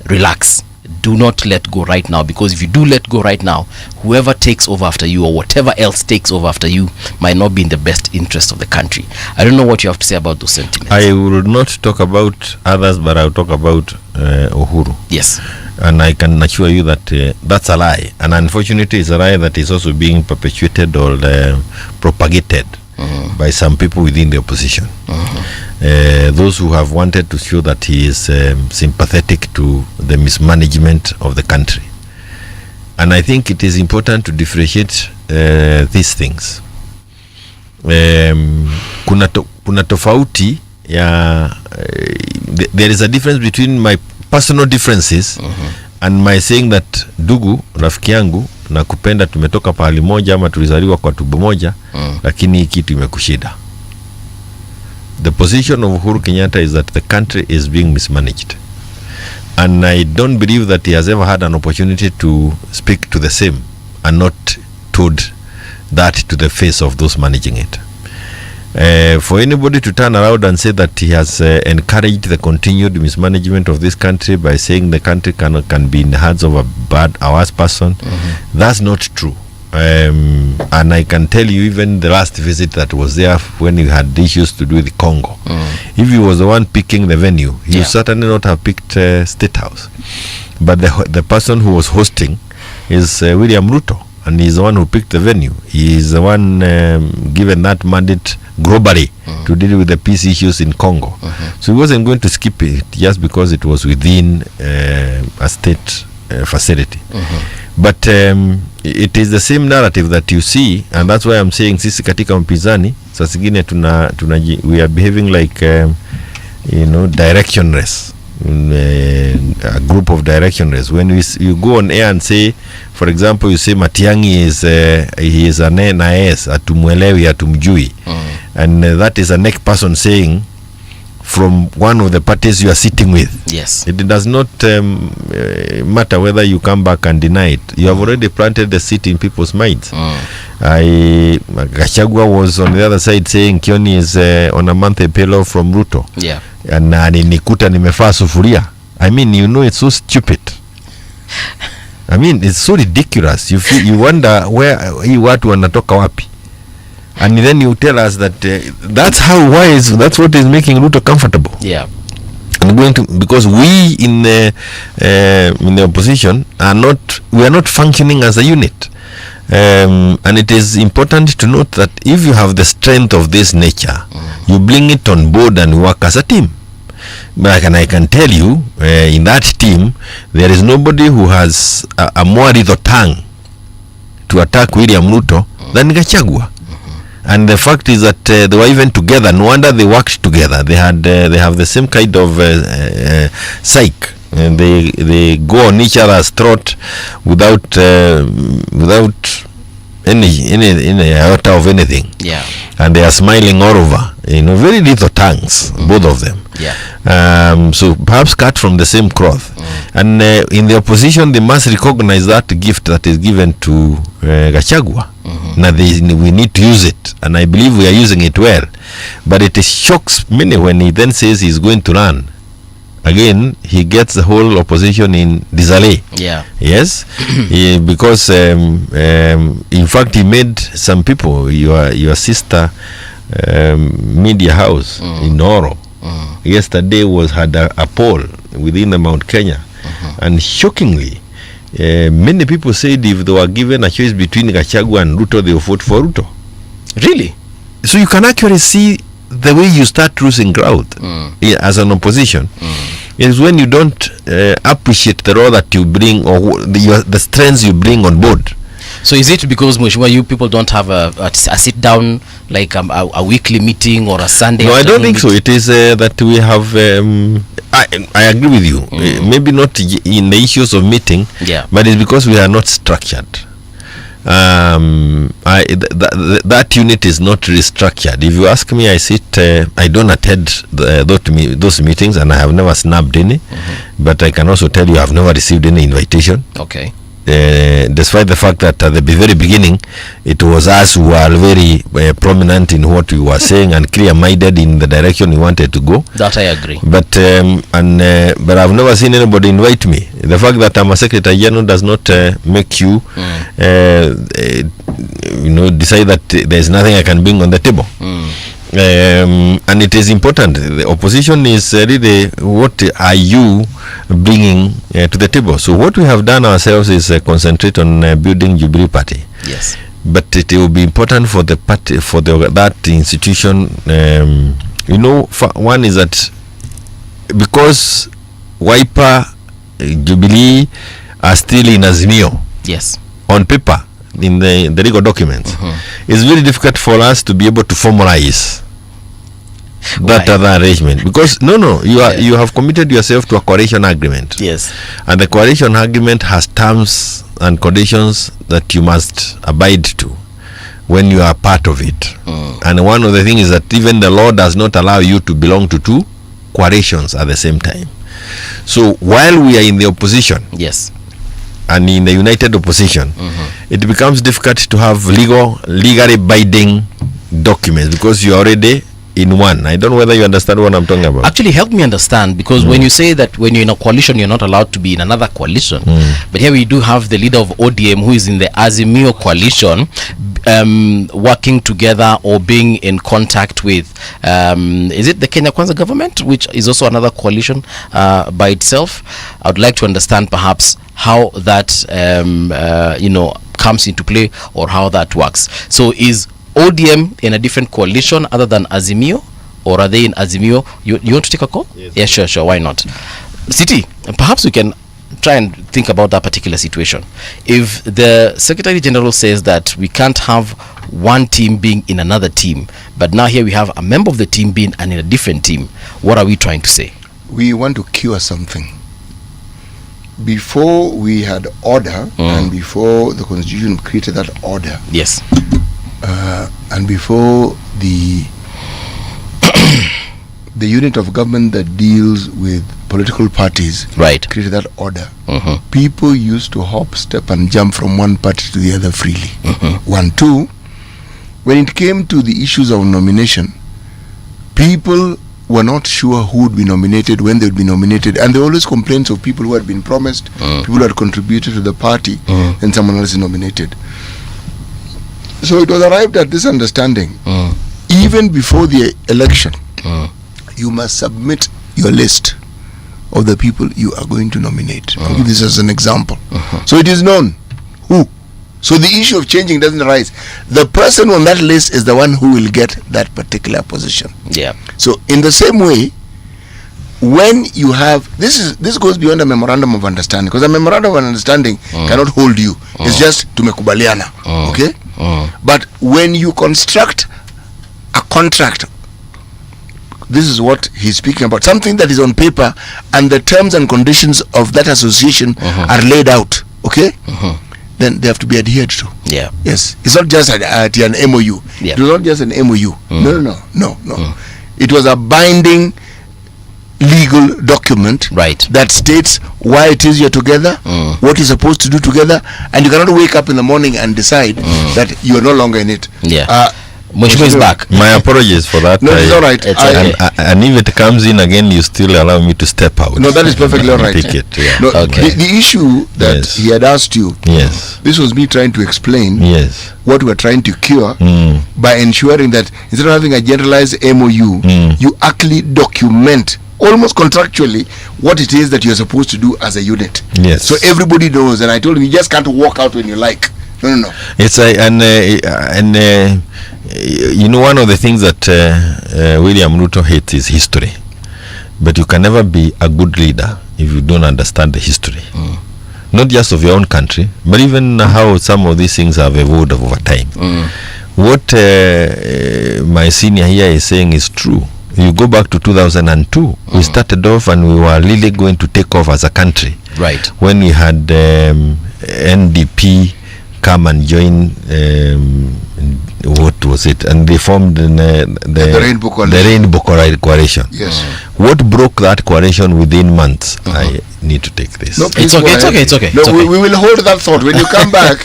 relax, do not let go right now, because if you do let go right now, whoever takes over after you or whatever else takes over after you might not be in the best interest of the country. I don't know what you have to say about those sentiments. I will not talk about others, but I'll talk about Uhuru. Yes. And I can assure you that that's a lie, and unfortunately it's a lie that is also being perpetuated or propagated by some people within the opposition. Those who have wanted to show that he is sympathetic to the mismanagement of the country. And I think it is important to differentiate these things. Kuna tofauti ya there is a difference between my personal differences and my saying that ndugu, rafiki yangu, na kupenda, tumetoka pahali moja ama tulizaliwa kwa tumbo moja, lakini hii kitu imekushida. The position of Uhuru Kenyatta is that the country is being mismanaged, and I don't believe that he has ever had an opportunity to speak to the same and not told that to the face of those managing it. For anybody to turn around and say that he has encouraged the continued mismanagement of this country by saying the country can be in the hands of a worse person, that's not true. And I can tell you, even the last visit that was there when he had issues to do with Congo, if he was the one picking the venue, he would certainly not have picked State House. But the person who was hosting is William Ruto, and he's the one who picked the venue. He is the one given that mandate globally to deal with the peace issues in Congo. So he wasn't going to skip it just because it was within a state facility. But it is the same narrative that you see, and that's why I'm saying sisi katika mpinzani saa zingine we are behaving like directionless, a group of directionless. When you go on air and say, for example, you say Matiang'i he is an NIS, atumwelewi, atumjui, and that is a next person saying from one of the parties you are sitting with. Yes. It does not matter whether you come back and deny it. You have already planted the seed in people's minds. Gachagua was on the other side saying Kioni is on a monthly payroll from Ruto. Yeah. And nikuta nimefaa sufuria. I mean, it's so stupid. I mean, it's so ridiculous. You wonder where hii watu wanatoka wapi. And then you tell us that that's what is making Ruto comfortable. Yeah. And because we in the opposition are not functioning as a unit. And it is important to note that if you have the strength of this nature, you bring it on board and work as a team. But I can tell you, in that team, there is nobody who has a more little tongue to attack William Ruto than Gachagua. And the fact is that they were even together. No wonder they worked together. They have the same kind of psyche. And they go on each other's throat without any iota of anything. Yeah. And they are smiling all over. Very little tongues, both of them. Yeah. So perhaps cut from the same cloth. And in the opposition, they must recognize that gift that is given to Gachagua. Now we need to use it, and I believe we are using it well. But it shocks many when he then says he's going to run. Again, he gets the whole opposition in disarray. Yeah. Yes, because in fact he made some people, your sister media house in Oro yesterday had a poll within the Mount Kenya, and shockingly, many people said if they were given a choice between Gachagua and Ruto, they would vote for Ruto. Really? So you can actually see the way you start losing ground as an opposition is when you don't appreciate the role that you bring or the strengths you bring on board. So is it because Mheshimiwa, you people don't have a sit down, like a weekly meeting or a Sunday? No, I don't think so. It is that we have I agree with you. Maybe not in the issues of meeting, but it's because we are not structured. That unit is not restructured. If you ask me, I don't attend those meetings, and I have never snubbed any. But I can also tell you, I have never received any invitation. Okay. Despite the fact that at the very beginning, it was us who are very prominent in what we were saying and clear-minded in the direction we wanted to go. That I agree. But but I've never seen anybody invite me. The fact that I'm a secretary general does not make you, decide that there's nothing I can bring on the table. And it is important. The opposition is really, what are you bringing to the table? So what we have done ourselves is concentrate on building Jubilee Party. Yes. But it will be important for the party, for that institution. One is that because Wiper, Jubilee are still in Azimio. Yes. On paper, in the legal documents, it's very difficult for us to be able to formalize that other arrangement, because you have committed yourself to a coalition agreement. Yes. And the coalition agreement has terms and conditions that you must abide to when you are part of it. And one of the things is that even the law does not allow you to belong to two coalitions at the same time. So while we are in the opposition, yes, and in the united opposition, it becomes difficult to have legally binding documents, because you are already in one. I don't know whether you understand what I'm talking about. Actually, help me understand, because when you say that when you're in a coalition, you're not allowed to be in another coalition. But here we do have the leader of ODM who is in the Azimio coalition, working together or being in contact with, is it the Kenya Kwanza government, which is also another coalition by itself? I would like to understand perhaps how that, comes into play, or how that works. So is ODM in a different coalition other than Azimio, or are they in Azimio? You want to take a call? Yes. Yeah, sure. Why not? City, perhaps we can try and think about that particular situation. If the Secretary General says that we can't have one team being in another team, but now here we have a member of the team being in a different team, what are we trying to say? We want to cure something. Before we had order, and before the Constitution created that order, yes, and before the unit of government that deals with political parties created that order, people used to hop, step and jump from one party to the other freely. 1, 2, when it came to the issues of nomination, people were not sure who would be nominated, when they would be nominated, and there were always complaints of people who had been promised, people who had contributed to the party, and someone else is nominated. So it was arrived at this understanding. Even before the election, you must submit your list of the people you are going to nominate. I'll give this as an example. So it is known who. So the issue of changing doesn't arise. The person on that list is the one who will get that particular position. Yeah. So in the same way, when you have this goes beyond a memorandum of understanding, because a memorandum of understanding cannot hold you. It's just tumekubaliana. Okay? But when you construct a contract, this is what he's speaking about, something that is on paper and the terms and conditions of that association are laid out, okay? Then they have to be adhered to. Yeah. Yes. It's not just an MOU. Yeah. It was not just an MOU. No. It was a binding legal document that states why it is you're together, what you're supposed to do together, and you cannot wake up in the morning and decide that you're no longer in it. Yeah. Mheshimiwa is back. My apologies for that. No, it's all right. And if it comes in again, you still allow me to step out. No, that is perfectly all right. Take it. Yeah. No, the issue that he had asked you, this was me trying to explain what we're trying to cure by ensuring that instead of having a generalized MOU, you actually document almost contractually what it is that you're supposed to do as a unit. Yes. So everybody knows, and I told him you just can't walk out when you like. No. It's one of the things that William Ruto hates is history. But you can never be a good leader if you don't understand the history. Not just of your own country, but even how some of these things have evolved over time. What my senior here is saying is true. You go back to 2002. We started off and we were really going to take off as a country. Right. When we had NDP come and join, what was it? And they formed the Rainbow Coalition. The Rainbow Coalition. Yes. What broke that coalition within months? I need to take this. No, It's okay. No, we will hold that thought when you come back.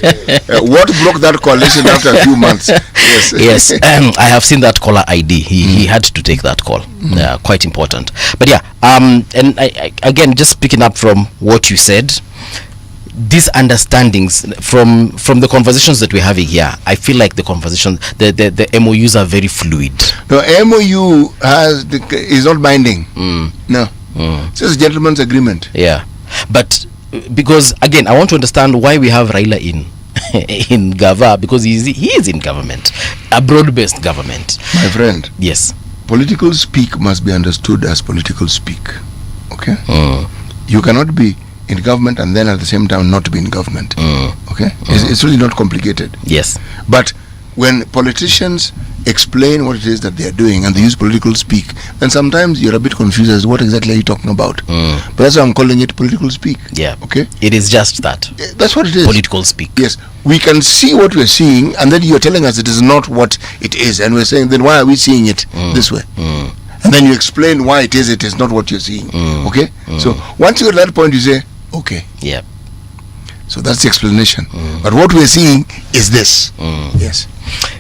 What broke that coalition after a few months? Yes. Yes, I have seen that caller ID. He had to take that call. Quite important. But yeah, and I again, just picking up from what you said, these understandings from the conversations that we're having here, I feel like the conversations, the MOUs are very fluid. No, MOU is not binding. No. It's just a gentleman's agreement. Yeah, but because again, I want to understand why we have Raila in Gava, because he is in government, a broad-based government. My friend. Yes. Political speak must be understood as political speak. Okay. You cannot be in government and then at the same time not be in government. Okay. It's really not complicated. Yes. But when politicians explain what it is that they are doing and they use political speak, then sometimes you're a bit confused as to what exactly are you talking about. But that's why I'm calling it political speak. Yeah. Okay. It is just that. That's what it is. Political speak. Yes. We can see what we're seeing, and then you're telling us it is not what it is, and we're saying, then why are we seeing it this way? And then you explain why it is not what you're seeing. Okay. So once you're at that point, you say, okay. Yeah. So that's the explanation. But what we're seeing is this. Yes.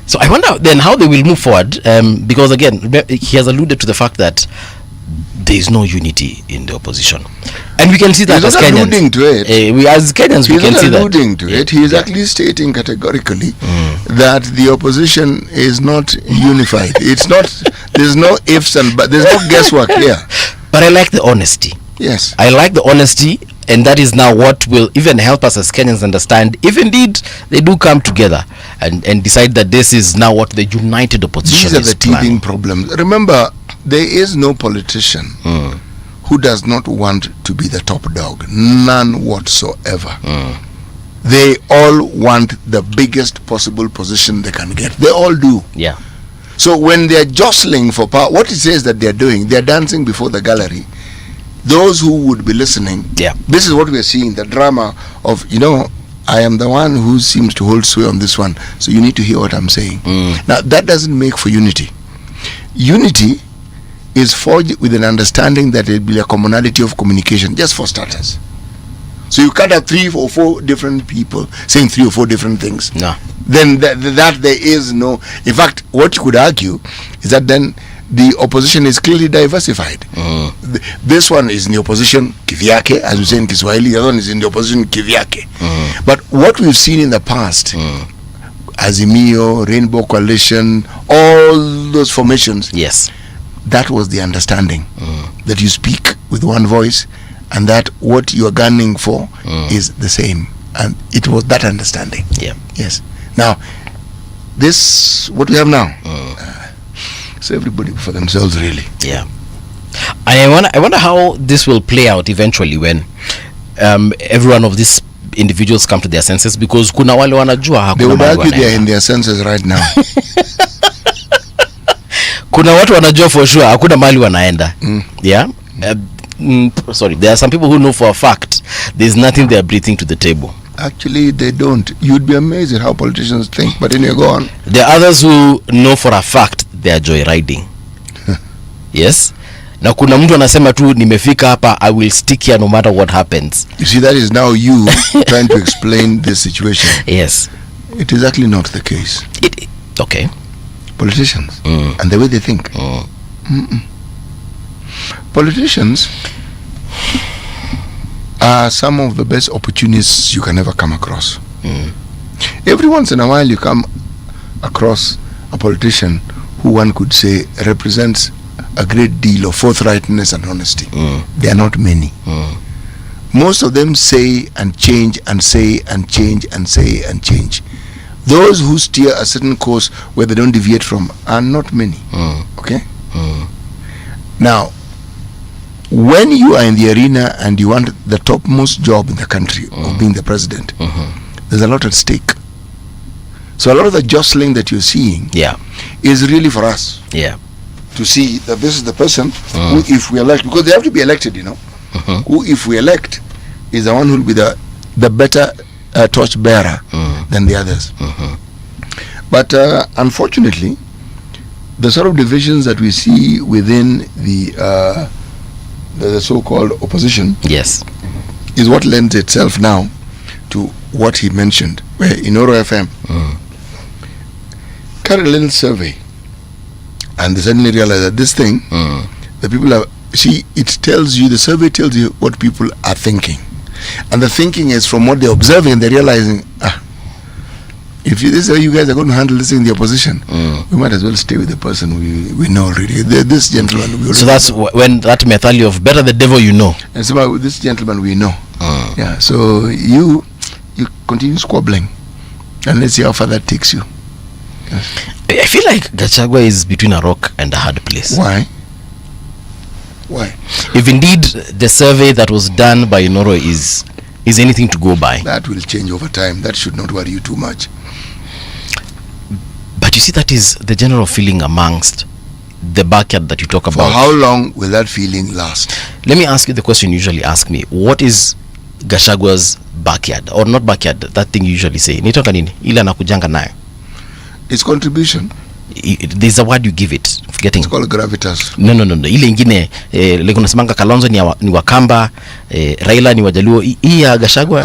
So I wonder then how they will move forward, because again, he has alluded to the fact that there is no unity in the opposition, and we can see that as Kenyans. Alluding to it. As Kenyans, we can see that. He's alluding to it. He is actually stating categorically that the opposition is not unified. It's not. There's no ifs and buts. There's no guesswork here. But I like the honesty. Yes. I like the honesty, and that is now what will even help us as Kenyans understand if indeed they do come together and decide that this is now what the united opposition These are is the teething problems. Remember, there is no politician who does not want to be the top dog. None whatsoever. They all want the biggest possible position they can get. They all do. Yeah. So when they are jostling for power, what it says that they are doing, they are dancing before the gallery. Those who would be listening, this is what we are seeing, the drama of, I am the one who seems to hold sway on this one, so you need to hear what I'm saying. Now, that doesn't make for unity. Unity is forged with an understanding that it will be a commonality of communication, just for starters. So you can't have 3 or 4 different people saying 3 or 4 different things. No. Then that there is no... In fact, what you could argue is that then the opposition is clearly diversified. This one is in the opposition kivyake, as we say in Kiswahili. The other one is in the opposition kivyake. But what we've seen in the past, Azimio, Rainbow Coalition, all those formations, yes, that was the understanding, that you speak with one voice and that what you are gunning for is the same. And it was that understanding. Yeah. Yes. Now, this, what we have now, so everybody for themselves, really. Yeah. I wonder how this will play out eventually when every one of these individuals come to their senses, because kuna wale wanajua hakuna. They would mahali argue they are wanaenda. in their senses right now. Kuna watu wanajua for sure hakuna mahali wanaenda. Yeah. Sorry, there are some people who know for a fact there's nothing they are bringing to the table. Actually, they don't. You'd be amazed at how politicians think, but anyway, go on. There are others who know for a fact they are joyriding. Yes. Na kuna mtu anasema tu nimefika hapa, I will stick here no matter what happens. You see, that is now you trying to explain this situation. Yes. It is actually not the case. Okay. Politicians and the way they think. Politicians are some of the best opportunists you can ever come across. Every once in a while you come across a politician who one could say represents a great deal of forthrightness and honesty. They are not many. Most of them say and change and say and change and say and change. Those who steer a certain course where they don't deviate from are not many. Okay? Now, when you are in the arena and you want the topmost job in the country of being the president, there's a lot at stake. So a lot of the jostling that you're seeing is really for us. Yeah. to see that this is the person who, if we elect, because they have to be elected, who, if we elect, is the one who will be the better torch bearer than the others. But unfortunately, the sort of divisions that we see within the so-called opposition, yes, is what lends itself now to what he mentioned, where in Oro FM, carried a little survey, and they suddenly realized that this thing, the people are, the survey tells you what people are thinking, and the thinking is from what they're observing. They're realizing, if this is how you guys are going to handle this in the opposition, we might as well stay with the person we know already. This gentleman. So that's when that method of better the devil you know. And so about this gentleman we know. Yeah. So you continue squabbling, and let's see how far that takes you. Yes. I feel like Gachagua is between a rock and a hard place. Why? If indeed the survey that was done by Noro is anything to go by, that will change over time. That should not worry you too much. But you see, that is the general feeling amongst the backyard that you talk about. For how long will that feeling last? Let me ask you the question you usually ask me. What is Gashagua's backyard? Or not backyard, that thing you usually say. Nitoka nini? Ila nakujanga nayo. Its contribution. There's a word you give it. Forgetting. It's called gravitas. No. Ile ingine like unasemanga Kalonzo ni Wakamba, Raila ni Wajaluo. Hii ya Gachagua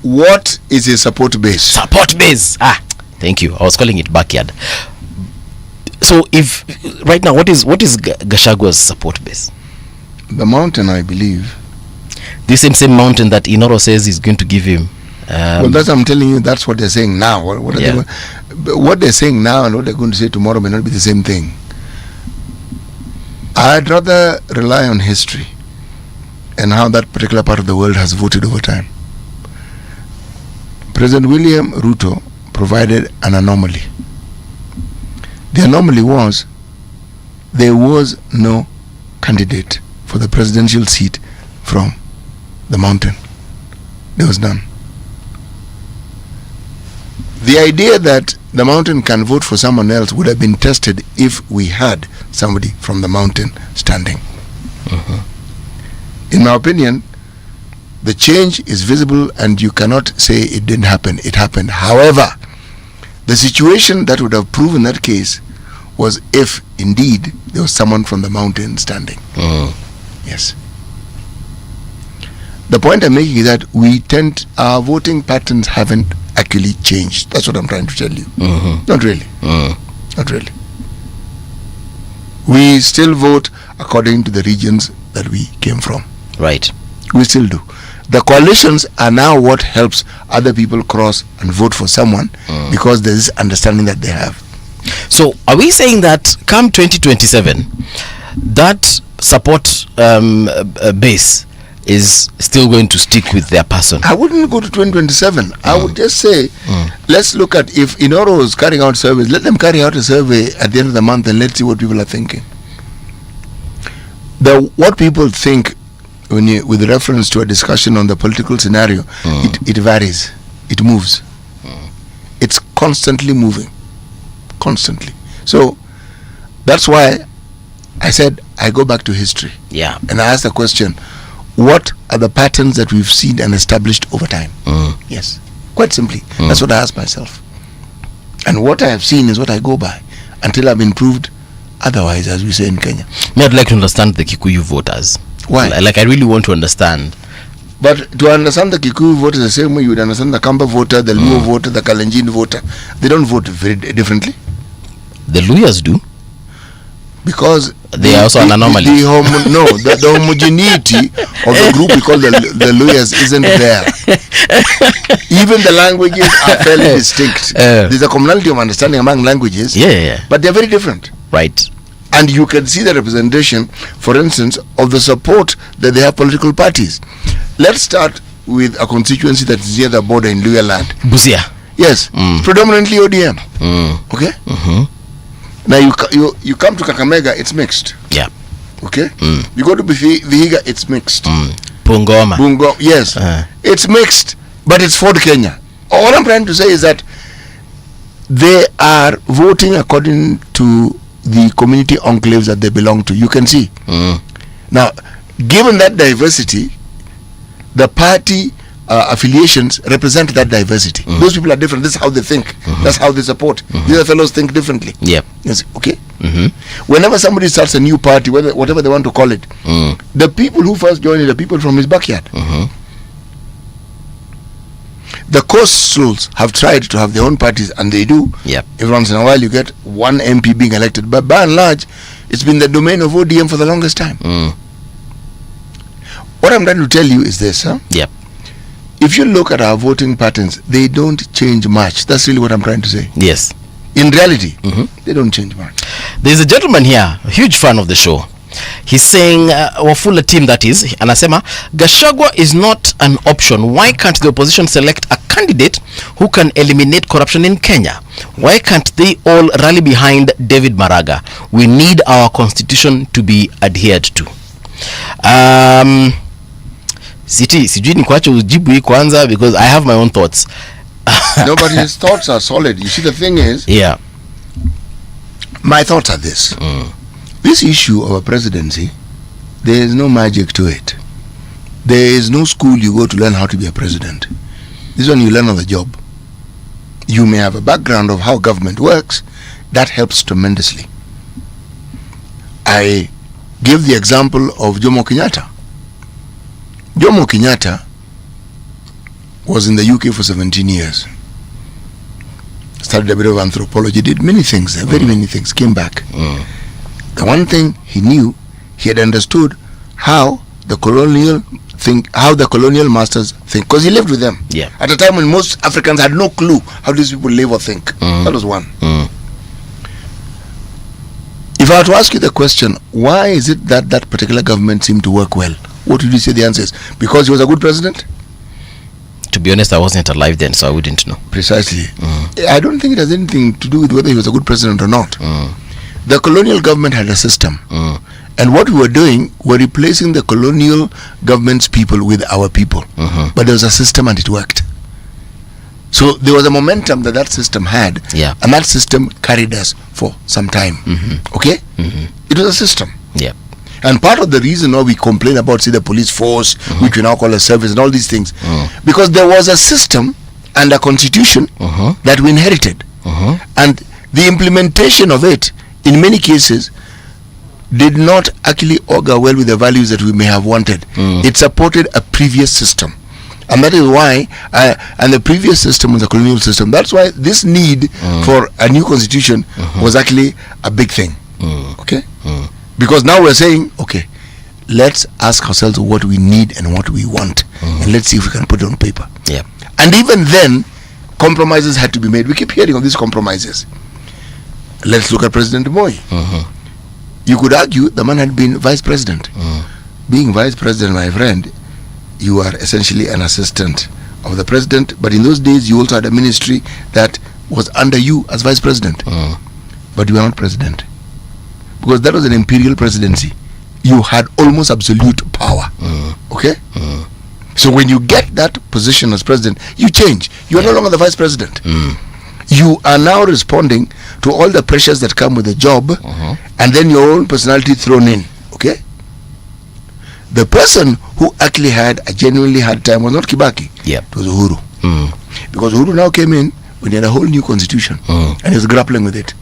what is his support base? Support base. Thank you. I was calling it backyard. So if right now, what is Gashagua's support base? The mountain, I believe. This same mountain that Inoro says is going to give him. Well, that's I'm telling you. That's what they're saying now. What they're saying now and what they're going to say tomorrow may not be the same thing. I'd rather rely on history and how that particular part of the world has voted over time. President William Ruto provided an anomaly. The anomaly was there was no candidate for the presidential seat from the mountain. There was none. The idea that the mountain can vote for someone else would have been tested if we had somebody from the mountain standing. In my opinion, the change is visible and you cannot say it didn't happen. It happened. However, the situation that would have proven that case was if indeed there was someone from the mountain standing. Yes. The point I'm making is that our voting patterns haven't actually changed. That's what I'm trying to tell you. Not really. Not really. We still vote according to the regions that we came from. Right. We still do. The coalitions are now what helps other people cross and vote for someone because there is understanding that they have. So are we saying that come 2027, that support base is still going to stick with their person? I wouldn't go to 2027. I would just say, let's look at, if Inoro is carrying out surveys, let them carry out a survey at the end of the month and let's see what people are thinking. What people think with reference to a discussion on the political scenario, it varies. It moves. It's constantly moving. Constantly. So that's why I said I go back to history. Yeah. And I ask the question, what are the patterns that we've seen and established over time? Yes. Quite simply. That's what I ask myself. And what I have seen is what I go by until I've been proved otherwise, as we say in Kenya. I'd like to understand the Kikuyu voters. Why? Like I really want to understand. But to understand the Kikuyu voters the same way you would understand the Kamba voter, the Luo voter, the Kalenjin voter, they don't vote very differently. The Luyas do. Because they are also an anomaly. The homogeneity of the group we call the Luyas isn't there. Even the languages are fairly distinct. There's a commonality of understanding among languages, but they're very different. Right. And you can see the representation, for instance, of the support that they have political parties. Let's start with a constituency that is near the border in Luya land. Busia. Yes. Predominantly ODM. Okay? Now you come to Kakamega, it's mixed. Yeah. Okay? You go to Vihiga, it's mixed. Bungoma. Yes. It's mixed, but it's Ford Kenya. All I'm trying to say is that they are voting according to the community enclaves that they belong to. You can see. Now, given that diversity, the party affiliations represent that diversity. Those people are different. This is how they think. That's how they support. The other fellows think differently. Yep. Yes. Okay. Whenever somebody starts a new party, whatever they want to call it, the people who first join it are people from his backyard. The coastals have tried to have their own parties, and they do. Yep. Every once in a while, you get one MP being elected, but by and large, it's been the domain of ODM for the longest time. What I'm trying to tell you is this, huh? Yep. If you look at our voting patterns, they don't change much. That's really what I'm trying to say. Yes. In reality, they don't change much. There's a gentleman here, a huge fan of the show. He's saying, Wafula team that is, anasema, Gachagua is not an option. Why can't the opposition select a candidate who can eliminate corruption in Kenya? Why can't they all rally behind David Maraga? We need our constitution to be adhered to. Sijui ni kuacha ujibu hii kwanza, because I have my own thoughts. No, but his thoughts are solid. You see, the thing is, my thoughts are this. This issue of a presidency, there is no magic to it. There is no school you go to learn how to be a president. This one you learn on the job. You may have a background of how government works. That helps tremendously. I give the example of Jomo Kenyatta. Jomo Kenyatta was in the UK for 17 years. Studied a bit of anthropology, did many things, very many things, came back. The one thing he knew, he had understood how the colonial masters think, because he lived with them. At a time when most Africans had no clue how these people live or think. That was one. If I were to ask you the question, why is it that that particular government seemed to work well? What would you say the answer is? Because he was a good president? To be honest, I wasn't alive then, so I wouldn't know. Precisely. I don't think it has anything to do with whether he was a good president or not. The colonial government had a system. And what we were doing, we're replacing the colonial government's people with our people. But there was a system and it worked. So there was a momentum that system had. And that system carried us for some time. Okay? It was a system. And part of the reason why we complain about, say, the police force, which we now call a service, and all these things, because there was a system and a constitution that we inherited. And the implementation of it, in many cases, did not actually augur well with the values that we may have wanted. It supported a previous system. And that is why, and the previous system was a colonial system. That's why this need for a new constitution was actually a big thing. Okay? Because now we're saying, okay, let's ask ourselves what we need and what we want. And let's see if we can put it on paper. And even then, compromises had to be made. We keep hearing of these compromises. Let's look at President Moi. You could argue the man had been vice president. Being vice president, my friend, you are essentially an assistant of the president, but in those days you also had a ministry that was under you as vice president. But you were not president, because that was an imperial presidency. You had almost absolute power. Okay? So when you get that position as president, you change. You are no longer the vice president. You are now responding to all the pressures that come with the job, and then your own personality thrown in. Okay? The person who actually had a genuinely hard time was not Kibaki. It was Uhuru. Because Uhuru now came in when he had a whole new constitution, and he was grappling with it.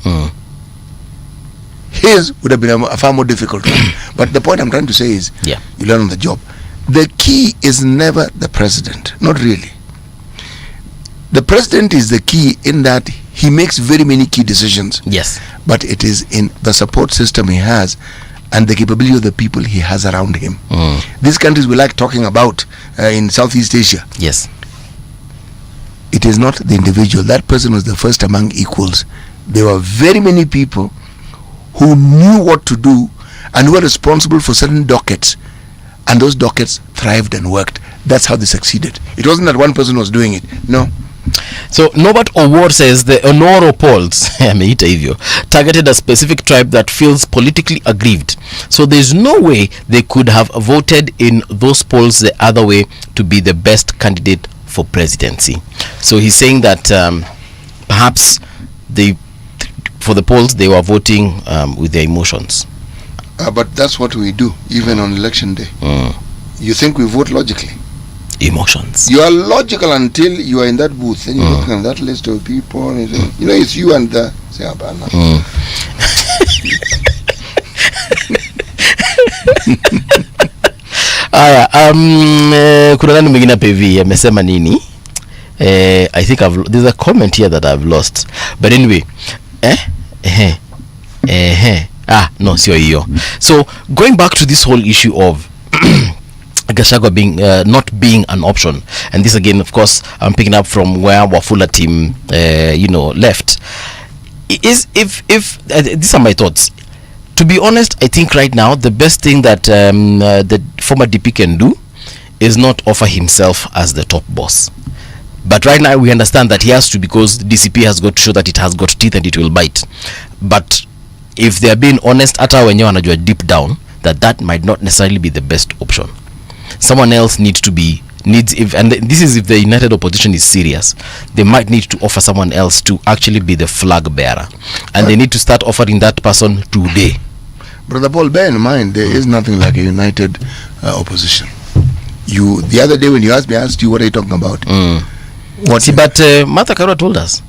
His would have been a far more difficult one. But the point I'm trying to say is, you learn on the job. The key is never the president. Not really. The president is the key in that he makes very many key decisions. But it is in the support system he has and the capability of the people he has around him. These countries we like talking about in Southeast Asia. It is not the individual. That person was the first among equals. There were very many people who knew what to do and who were responsible for certain dockets, and those dockets thrived and worked. That's how they succeeded. It wasn't that one person was doing it. No. So Norbert Award says the Onoro polls targeted a specific tribe that feels politically aggrieved. So there's no way they could have voted in those polls the other way to be the best candidate for presidency. So he's saying that perhaps for the polls, they were voting with their emotions. But that's what we do, even on election day. You think we vote logically? Emotions. You are logical until you are in that booth, and you're looking at that list of people, and you know, it's you and the... kuna nani mwingine hapa hivi amesema nini? I think there's a comment here that I've lost, but anyway, no, sio hiyo. So going back to this whole issue of Gachagua being not being an option, and this again, of course, I'm picking up from where Wafula team left. Is if these are my thoughts. To be honest, I think right now the best thing that the former DP can do is not offer himself as the top boss. But right now we understand that he has to, because DCP has got to show that it has got teeth and it will bite. But if they are being honest, hata wenyewe wanajua deep down that might not necessarily be the best option. Someone else needs, and this is if the united opposition is serious, they might need to offer someone else to actually be the flag bearer, and they need to start offering that person today. Brother Paul, bear in mind, there is nothing like a united opposition. The other day when you asked me, I asked you, what are you talking about? But Martha Karua told us.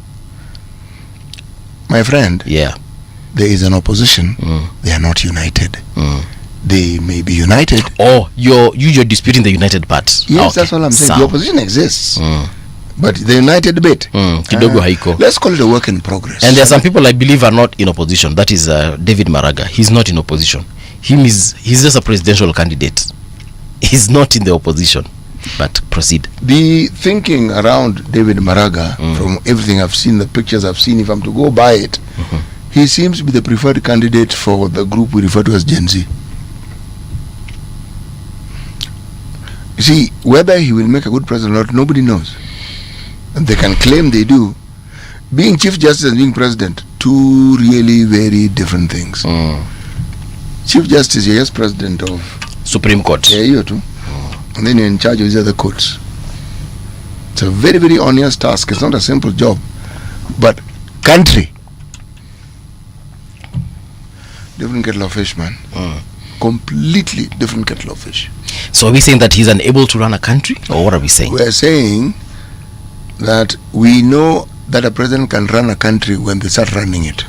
My friend, yeah, there is an opposition. They are not united. They may be united. Oh, you're disputing the united part. Yes, that's all I'm saying. The opposition exists, but the united bit, kidogo haiko. Let's call it a work in progress. And there are some people I believe are not in opposition. That is David Maraga. He's not in opposition. He's just a presidential candidate. He's not in the opposition. But proceed. The thinking around David Maraga, from everything I've seen, the pictures I've seen, if I'm to go by it, he seems to be the preferred candidate for the group we refer to as Gen Z. You see, whether he will make a good president or not, nobody knows. And they can claim they do. Being Chief Justice and being president, two really very different things. Chief Justice, you're just president of Supreme Court. Yeah, you too. And then you're in charge of these other courts. It's a very, very onerous task. It's not a simple job. But country, different kettle of fish, man. Completely different kettle of fish. So are we saying that he's unable to run a country, or what are we saying? We're saying that we know that a president can run a country when they start running it.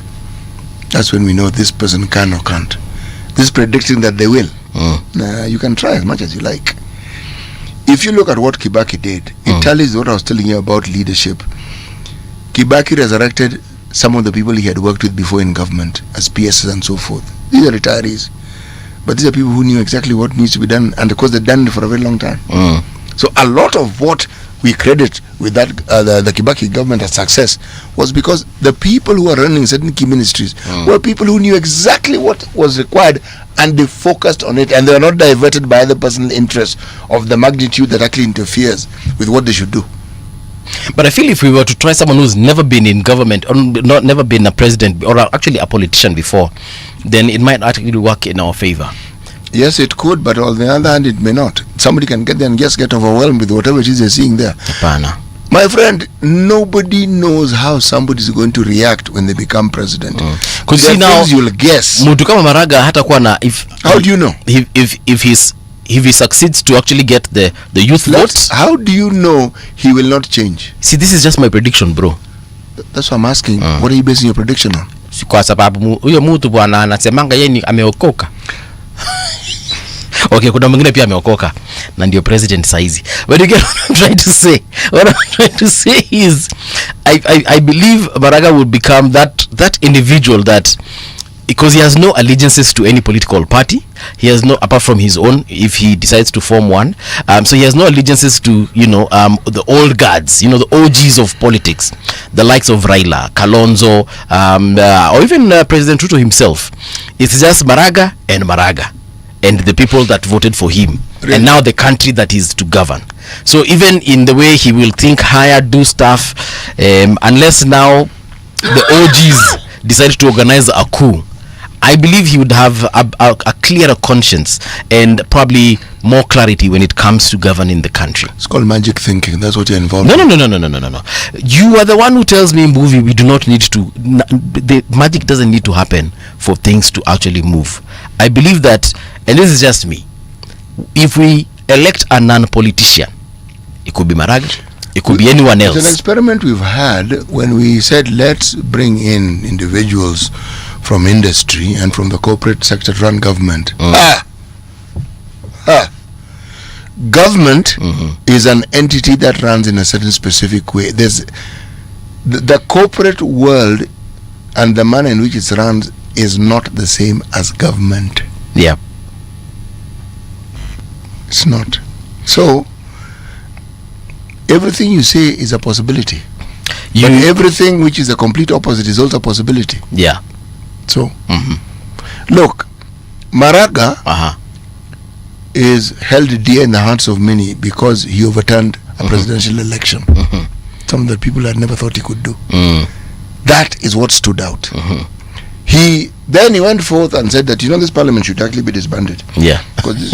That's when we know this person can or can't. This is predicting that they will. You can try as much as you like. If you look at what Kibaki did, it tallies what I was telling you about leadership. Kibaki resurrected some of the people he had worked with before in government as PSs and so forth. These are retirees, but these are people who knew exactly what needs to be done, and of course they've done it for a very long time. So a lot of what we credit with that the Kibaki government as success was because the people who are running certain key ministries were people who knew exactly what was required, and they focused on it, and they were not diverted by other personal interests of the magnitude that actually interferes with what they should do. But I feel if we were to try someone who's never been in government, or never been a president, or actually a politician before, then it might actually work in our favor. Yes, it could, but on the other hand, it may not. Somebody can get there and just get overwhelmed with whatever it is they're seeing there. My friend, nobody knows how somebody is going to react when they become president. Because see now, you'll guess. Mtu kama Maraga hata kuwa na how do you know? If he succeeds to actually get the youth votes, how do you know he will not change? See, this is just my prediction, bro. That's what I'm asking. What are you basing your prediction on? Kwa sababu huyo mtu bwana anasemanga yeye ni ameokoka. Okay, kuna mwingine pia ameokoka na ndio president saizi. But you get what I'm trying to say. What I'm trying to say is I believe Maraga will become that individual that, because he has no allegiances to any political party. He has no, apart from his own, if he decides to form one. So he has no allegiances to, the old guards, the OGs of politics, the likes of Raila, Kalonzo, or even President Ruto himself. It's just Maraga and the people that voted for him. Really? And now the country that is to govern. So even in the way he will think higher, do stuff, unless now the OGs decide to organize a coup, I believe he would have a clearer conscience and probably more clarity when it comes to governing the country. It's called magic thinking. That's what you're involved No. in. No. You are the one who tells me, movie, we do not need to. The magic doesn't need to happen for things to actually move. I believe that, and this is just me, if we elect a non-politician, it could be Maraga, it could be anyone else. It's an experiment we've had when we said let's bring in individuals from industry and from the corporate sector to run government. Government is an entity that runs in a certain specific way. There's the corporate world and the manner in which it runs is not the same as government. Yeah. It's not. So everything you say is a possibility. But everything which is a complete opposite is also a possibility. Yeah. So look, Maraga is held dear in the hearts of many because he overturned a presidential election. Something that people had never thought he could do. That is what stood out. He went forth and said that this parliament should actually be disbanded. Yeah. Because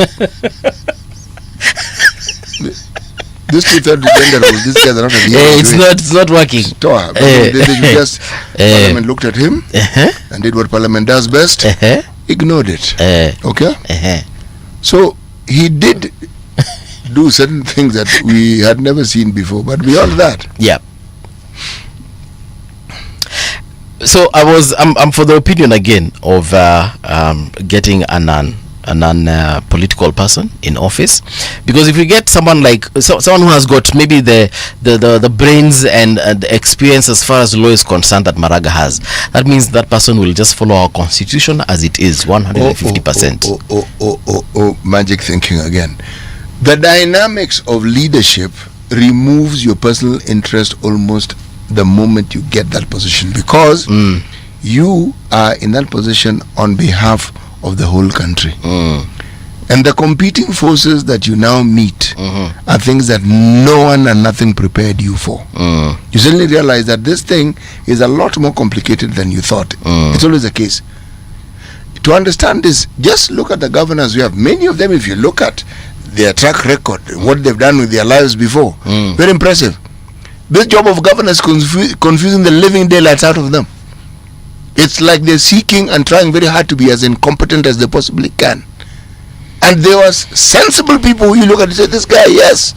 this two-thirds gender rule, these guys are not it's not working. They just Parliament looked at him and did what Parliament does best, ignored it. Okay? So he did do certain things that we had never seen before, but beyond that. Yeah. So I'm for the opinion again of getting a non-political person in office, because if you get someone like someone who has got maybe the brains and the experience as far as law is concerned that Maraga has, that means that person will just follow our constitution as it is 150%. Magic thinking again. The dynamics of leadership removes your personal interest almost the moment you get that position, because you are in that position on behalf of the whole country. And the competing forces that you now meet are things that no one and nothing prepared you for. You suddenly realize that this thing is a lot more complicated than you thought. It's always the case. To understand this, just look at the governors we have. Many of them, if you look at their track record, what they've done with their lives before, very impressive. This job of governors confusing the living daylights out of them. It's like they're seeking and trying very hard to be as incompetent as they possibly can. And there was sensible people who you look at and say, this guy, yes,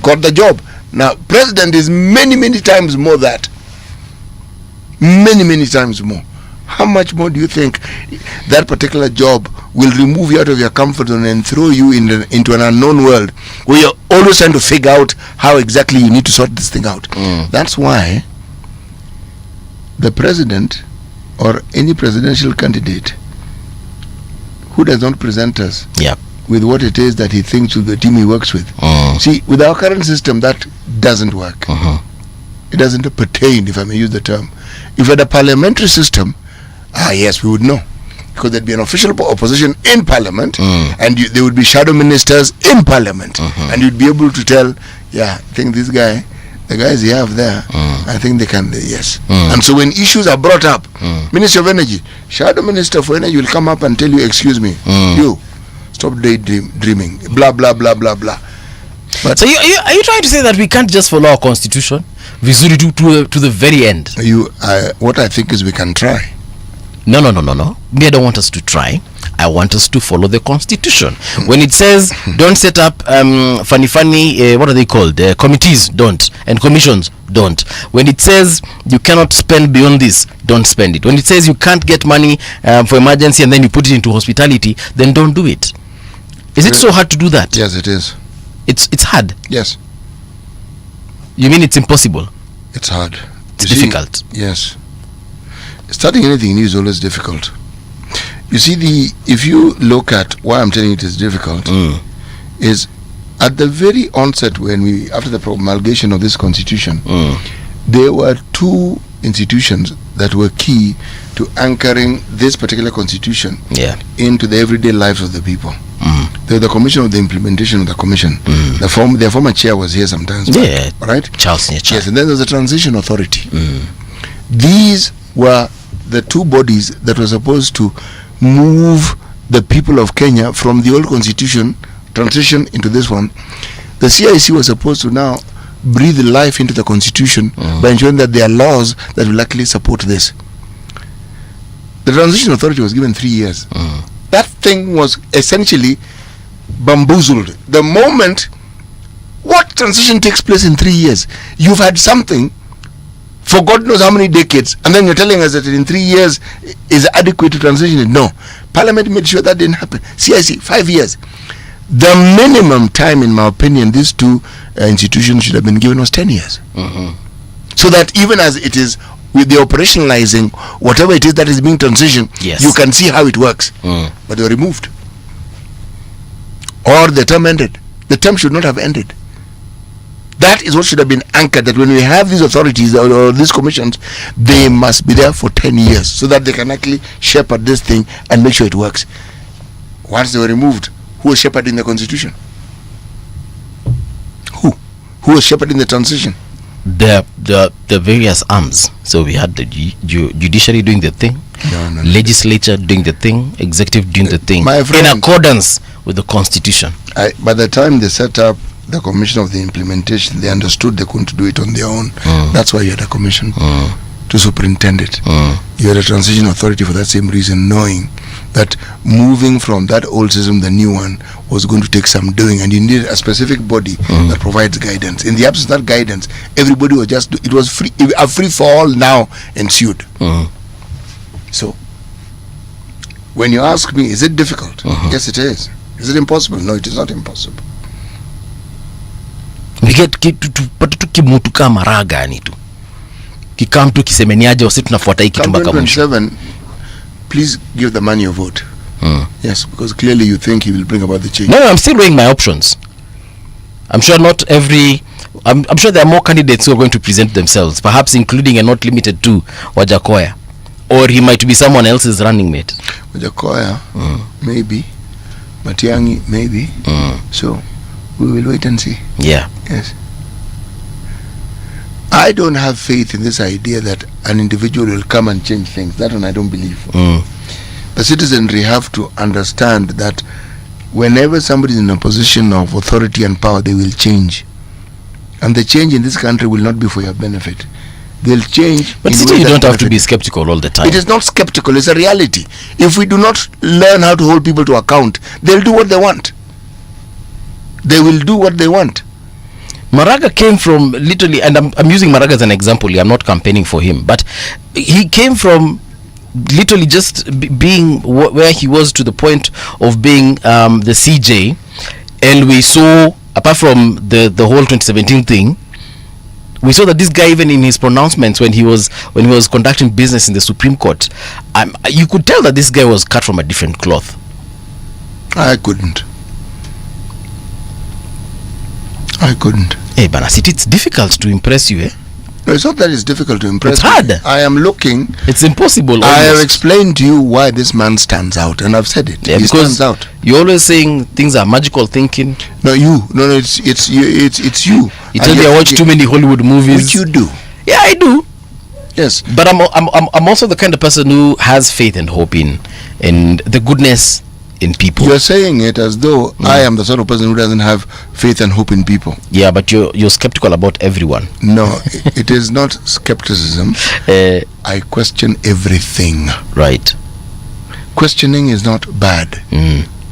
got the job. Now, president is many times more that. Many times more. How much more do you think that particular job will remove you out of your comfort zone and throw you into an unknown world where you're always trying to figure out how exactly you need to sort this thing out? That's why the president or any presidential candidate who does not present us with what it is that he thinks with the team he works with. See, with our current system, that doesn't work. It doesn't pertain, if I may use the term. If we had a parliamentary system, yes, we would know. Because there'd be an official opposition in parliament, and there would be shadow ministers in parliament. And you'd be able to tell, I think this guy, the guys you have there, I think they can, yes. And so when issues are brought up, Minister of Energy, Shadow Minister for Energy will come up and tell you, excuse me, you, stop daydreaming, blah, blah, blah, blah, blah. But so are you trying to say that we can't just follow our constitution to the very end? What I think is we can try. No. Me, I don't want us to try. I want us to follow the constitution. When it says don't set up funny what are they called, committees, don't, and commissions, don't. When it says you cannot spend beyond this, don't spend it. When it says you can't get money for emergency and then you put it into hospitality, then don't do it. Is it so hard to do that? Yes, it is. It's hard. Yes. You mean it's impossible? It's hard. It's difficult. Yes. Starting anything new is always difficult. You see, if you look at why I'm telling you it is difficult, is at the very onset when after the promulgation of this constitution, there were two institutions that were key to anchoring this particular constitution into the everyday lives of the people. The Commission of the Implementation of the Commission. Their former chair was here sometimes. Right? Charles Nyecha. Yes, and then there's a Transition Authority. These were the two bodies that were supposed to move the people of Kenya from the old constitution transition into this one. The CIC was supposed to now breathe life into the constitution by ensuring that there are laws that will actually support this. The transition authority was given 3 years. That thing was essentially bamboozled. The moment, what transition takes place in 3 years? You've had something for God knows how many decades, and then you're telling us that in 3 years is adequate to transition it. No. Parliament made sure that didn't happen. CIC, 5 years. The minimum time, in my opinion, these two institutions should have been given was 10 years. So that even as it is with the operationalizing, whatever it is that is being transitioned, you can see how it works. But they were removed. Or the term ended. The term should not have ended. That is what should have been anchored, that when we have these authorities or these commissions, they must be there for 10 years so that they can actually shepherd this thing and make sure it works. Once they were removed, who was shepherding the constitution? Who was shepherding the transition? The various arms. So we had the judiciary doing the thing, legislature doing the thing, executive doing the thing, my friend, in accordance with the constitution. By the time they set up the commission of the implementation, they understood they couldn't do it on their own. That's why you had a commission to superintend it. You had a transition authority for that same reason, knowing that moving from that old system, the new one, was going to take some doing, and you needed a specific body that provides guidance. In the absence of that guidance, everybody was just, it was free, a free for all now ensued. So, when you ask me, is it difficult? Yes, it is. Is it impossible? No, it is not impossible. We get kimutu kama raga ni tu kikam tu kisemeniaje wasi tunafuata hiki mpaka mwisho. 27, please give the man your vote. Yes, because clearly you think he will bring about the change. No, I'm still weighing my options. I'm sure not every I'm sure there are more candidates who are going to present themselves, perhaps including and not limited to Wajakoya, or he might be someone else's running mate. Wajakoya, maybe, Matiang'i, maybe. So we will wait and see. Yeah. Yes. I don't have faith in this idea that an individual will come and change things. That one I don't believe. The citizenry have to understand that whenever somebody is in a position of authority and power, they will change. And the change in this country will not be for your benefit. They'll change. But still, you don't have to be skeptical all the time. It is not skeptical, it's a reality. If we do not learn how to hold people to account, they'll do what they want. They will do what they want. Maraga came from literally, and I'm using Maraga as an example here, I'm not campaigning for him, but he came from literally just being where he was to the point of being the CJ, and we saw, apart from the whole 2017 thing, we saw that this guy, even in his pronouncements when he was conducting business in the Supreme Court, you could tell that this guy was cut from a different cloth. I couldn't. Hey, Banasit, it's difficult to impress you, eh? No, it's not that it's difficult to impress. It's hard. Me. I am looking. It's impossible. Almost. I have explained to you why this man stands out, and I've said it. Yeah, he because stands out. You're always saying things are magical thinking. No, you. No, it's you. You tell me I watch too many Hollywood movies. Which you do. Yeah, I do. Yes. But I'm also the kind of person who has faith and hope in the goodness in people. You're saying it as though I am the sort of person who doesn't have faith and hope in people. Yeah, but you're skeptical about everyone. No, it is not skepticism. I question everything. Right. Questioning is not bad.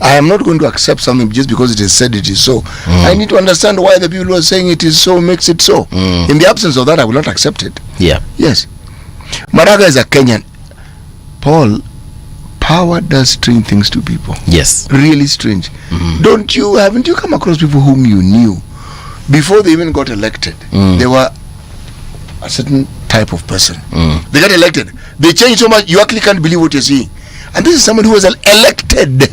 I am not going to accept something just because it is said it is so. I need to understand why the people who are saying it is so makes it so. In the absence of that, I will not accept it. Yeah. Yes. Maraga is a Kenyan. Paul, power does strange things to people. Yes. Really strange. Haven't you come across people whom you knew before they even got elected? They were a certain type of person. They got elected. They changed so much, you actually can't believe what you're seeing. And this is someone who was elected,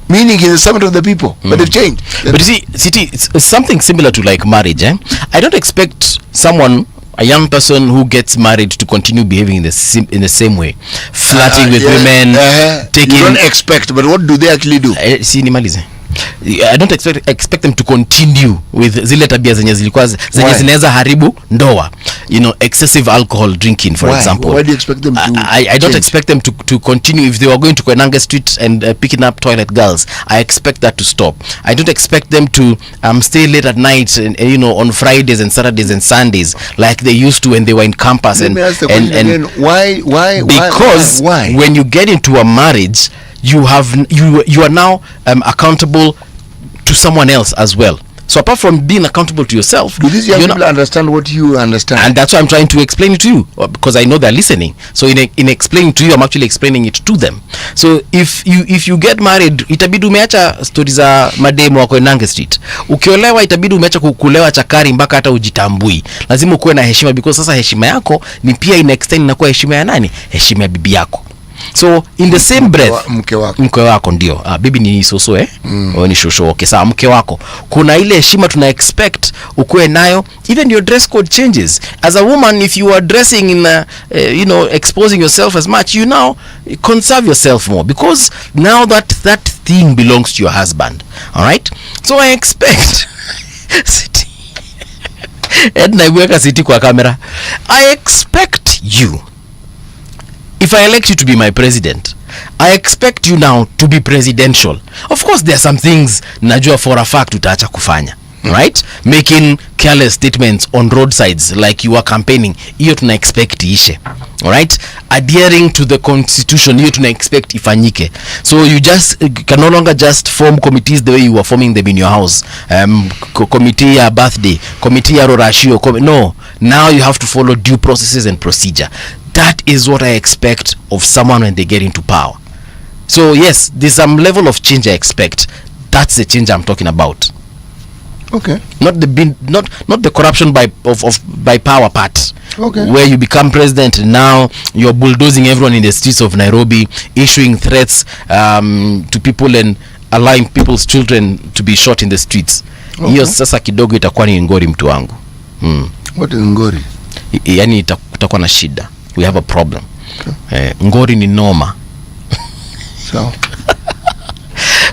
meaning he's a servant of the people, but they've changed. But you see, City, it's something similar to like marriage. I don't expect someone, a young person who gets married, to continue behaving in the same way, flirting with women, taking. You don't expect, but what do they actually do? I don't expect them to continue with zile tabia zenye zilikuwa zenye zinaweza haribu ndoa, you know, excessive alcohol drinking for example. Why do you expect them to I don't expect them to continue. If they were going to Koinange Street and picking up toilet girls, I expect that to stop. I don't expect them to stay late at night and you know, on Fridays and Saturdays and Sundays like they used to when they were in campus. Let me ask the question again. Why? Because when you get into a marriage, you are now accountable to someone else as well. So apart from being accountable to yourself, do these young people understand what you understand? And that's why I'm trying to explain it to you, because I know they're listening. So in explaining to you, I'm actually explaining it to them. So if you get married, itabidi umeacha stories za mademo wako Koinange Street. Ukiolewa itabidi umeacha kukulewa chakari mpaka hata ujitambui. Lazima ukuwe na heshima, because sasa heshima yako ni pia ina extend na kuwa heshima ya nani? Heshima ya bibi yako. So in the same breath, mke wako ndio bibi ni soso ni shosho. Okay, sawa, mke wako kuna ile heshima tuna expect ukuwe nayo. Even your dress code changes. As a woman, if you are dressing in you know, exposing yourself as much, you now conserve yourself more, because now that thing belongs to your husband. All right, so I expect Edna iweka siti kwa kamera. I expect you, if I elect you to be my president, I expect you now to be presidential. Of course, there are some things najua for a fact utaacha kufanya, right? Making careless statements on roadsides like you are campaigning, hiyo tuna expect ishe. All right? Adhering to the constitution, hiyo tuna expect ifanyike. So you just can no longer just form committees the way you were forming them in your house. Committee ya birthday, committee ya rorashio, no. Now you have to follow due processes and procedure. That is what I expect of someone when they get into power. So yes, there's some level of change I expect. That's the change I'm talking about. Okay. Not the corruption by power part. Okay. Where you become president and now you're bulldozing everyone in the streets of Nairobi, issuing threats to people and allowing people's children to be shot in the streets. Hiyo sasa kidogo itakuwa ni ngori mtu wangu. What is ngori? Yani itakuwa na shida. We have a problem. Okay. Ngori ni noma.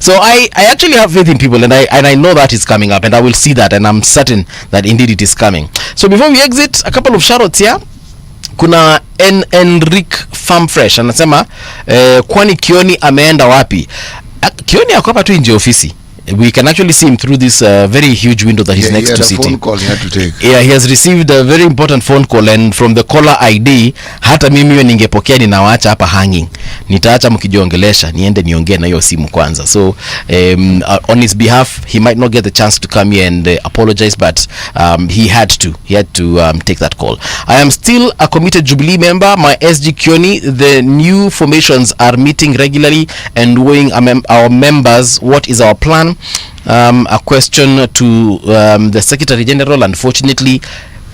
So I actually have faith in people, and I know that is coming up, and I will see that, and I'm certain that indeed it is coming. So before we exit, a couple of shoutouts here. Kuna Enric Farm Fresh anasema kwani Kioni ameenda wapi? Kioni ako hapa tu nje ofisi. We can actually see him through this very huge window that he's next to sitting. Phone call he had to take. Yeah, he has received a very important phone call, and from the caller ID, hata mimi hiyo ningepokea ninawaacha hapa hanging. Nitaacha mkijiongelesha niende niongee na hiyo simu kwanza. So on his behalf, he might not get the chance to come here and apologize, but he had to take that call. I am still a committed Jubilee member. My SG Kioni, the new formations are meeting regularly and weighing our members. What is our plan? A question to the Secretary General. Unfortunately,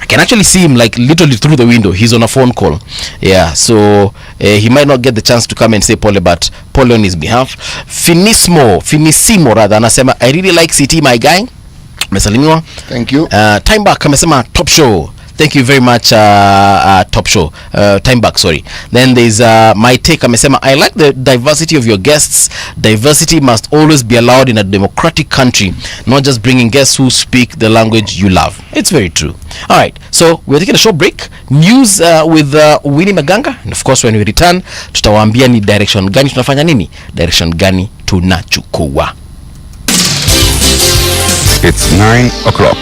I can actually see him like literally through the window. He's on a phone call. Yeah, so he might not get the chance to come and say Pole, but Pole on his behalf. Finissimo rather, anasema I really like CT, my guy. Mesalimiwa. Thank you. Time back amesema top show. Thank you very much, top show. Time back, sorry. Then there's my take. Amesema, I like the diversity of your guests. Diversity must always be allowed in a democratic country, not just bringing guests who speak the language you love. It's very true. All right, so we're taking a short break. News with Winnie Maganga, and of course when we return, tutawaambia ni direction gani tunafanya nini, direction gani tunachukua. It's 9 o'clock.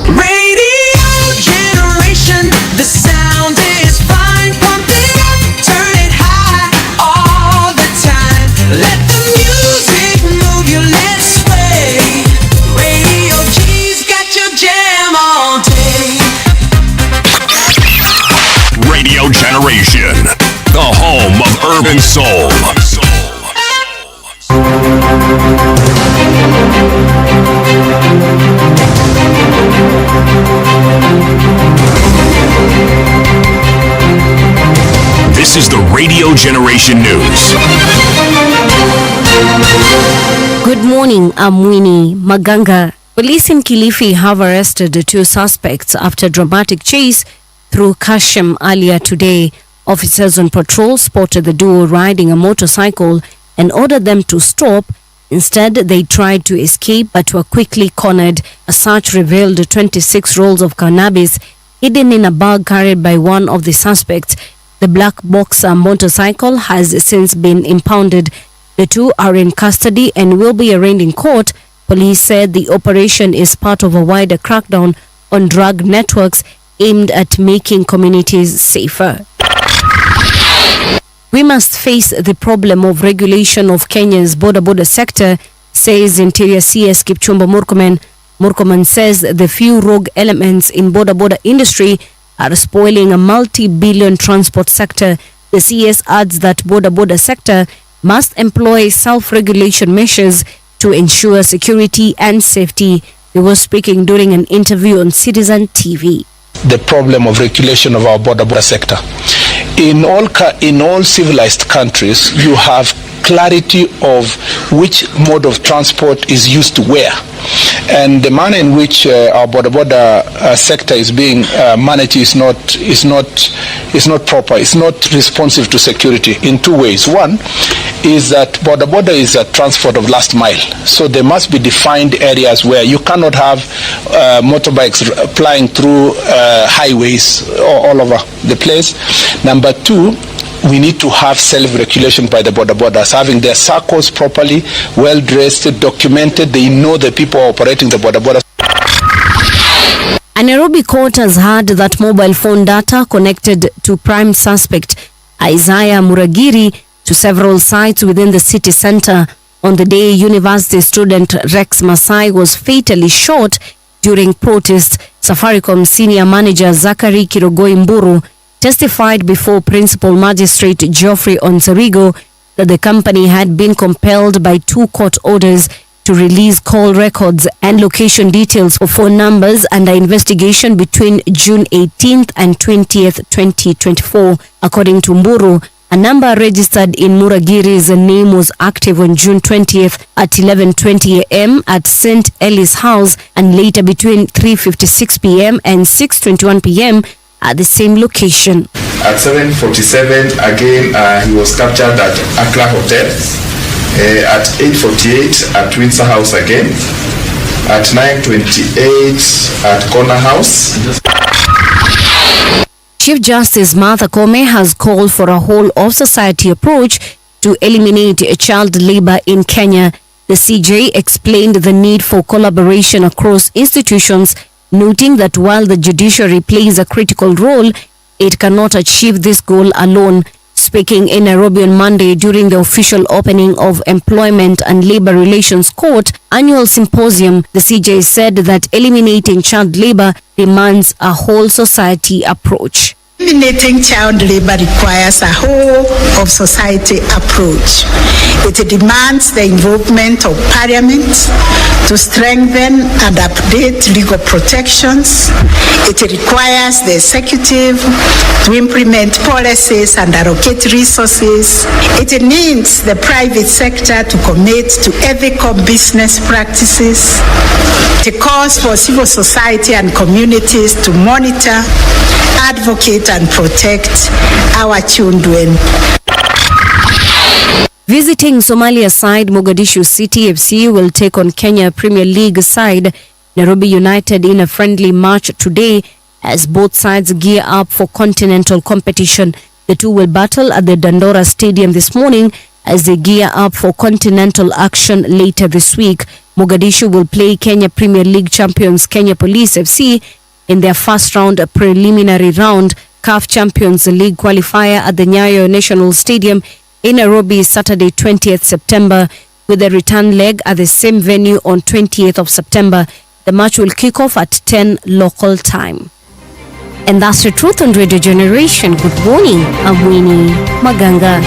Radio generation, the sound is fine. Pump it up, turn it high all the time. Let the music move you, let's sway. Radio G's got your jam all day. Radio Generation, the home of urban soul. This is the Radio Generation News. Good morning, I'm Winnie Maganga. Police in Kilifi have arrested 2 suspects after dramatic chase through Kashim earlier today. Officers on patrol spotted the duo riding a motorcycle and ordered them to stop Instead, they tried to escape but were quickly cornered. A search revealed 26 rolls of cannabis hidden in a bag carried by one of the suspects. The black Boxer motorcycle has since been impounded. The two are in custody and will be arraigned in court. Police said the operation is part of a wider crackdown on drug networks aimed at making communities safer. We must face the problem of regulation of Kenya's border sector, says Interior CS Kipchumba Murkomen. Murkomen says the few rogue elements in border industry are spoiling a multi-billion transport sector. The CS adds that border sector must employ self-regulation measures to ensure security and safety. He was speaking during an interview on Citizen TV. The problem of regulation of our border sector. In all civilized countries, you have clarity of which mode of transport is used to where, and the manner in which our border sector is being managed is not proper. It's not responsive to security in two ways. One is that border is a transport of last mile, so there must be defined areas where you cannot have motorbikes plying through highways all over the place. Number two, we need to have self-regulation by the borders, having their circles properly, well-dressed, documented. They know the people operating the border. A Nairobi court has heard that mobile phone data connected to prime suspect Isaiah Muragiri to several sites within the city center on the day university student Rex Masai was fatally shot during protests. Safaricom senior manager Zachary Kirogoi Mburu testified before Principal Magistrate Geoffrey Onsarigo that the company had been compelled by two court orders to release call records and location details of phone numbers under investigation between June 18th and 20th, 2024. According to Mburu, a number registered in Muragiri's name was active on June 20th at 11:20 a.m. at St. Ellie's House and later between 3:56 p.m. and 6:21 p.m. at the same location. At 7:47, again, he was captured at Accra Hotel. At 8:48 at Windsor House again. At 9:28 at Corner House. Chief Justice Martha Koome has called for a whole-of-society approach to eliminate child labor in Kenya. The CJ explained the need for collaboration across institutions, noting that while the judiciary plays a critical role, it cannot achieve this goal alone. Speaking in Nairobi on Monday during the official opening of Employment and Labor Relations Court annual symposium, the CJ said that eliminating child labor demands a whole society approach. Eliminating child labor requires a whole of society approach. It demands the involvement of Parliament to strengthen and update legal protections. It requires the executive to implement policies and allocate resources. It needs the private sector to commit to ethical business practices. It calls for civil society and communities to monitor, advocate and protect our children. Visiting Somalia side Mogadishu City FC will take on Kenya Premier League side Nairobi United in a friendly match today as both sides gear up for continental competition. The two will battle at the Dandora Stadium this morning as they gear up for continental action later this week. Mogadishu will play Kenya Premier League champions Kenya Police FC in their first round preliminary round CAF Champions League qualifier at the Nyayo National Stadium in Nairobi Saturday 20th September with a return leg at the same venue on 20th of September. The match will kick off at 10 local time. And that's the truth on Radio Generation. Good morning, I'm Winnie Maganga.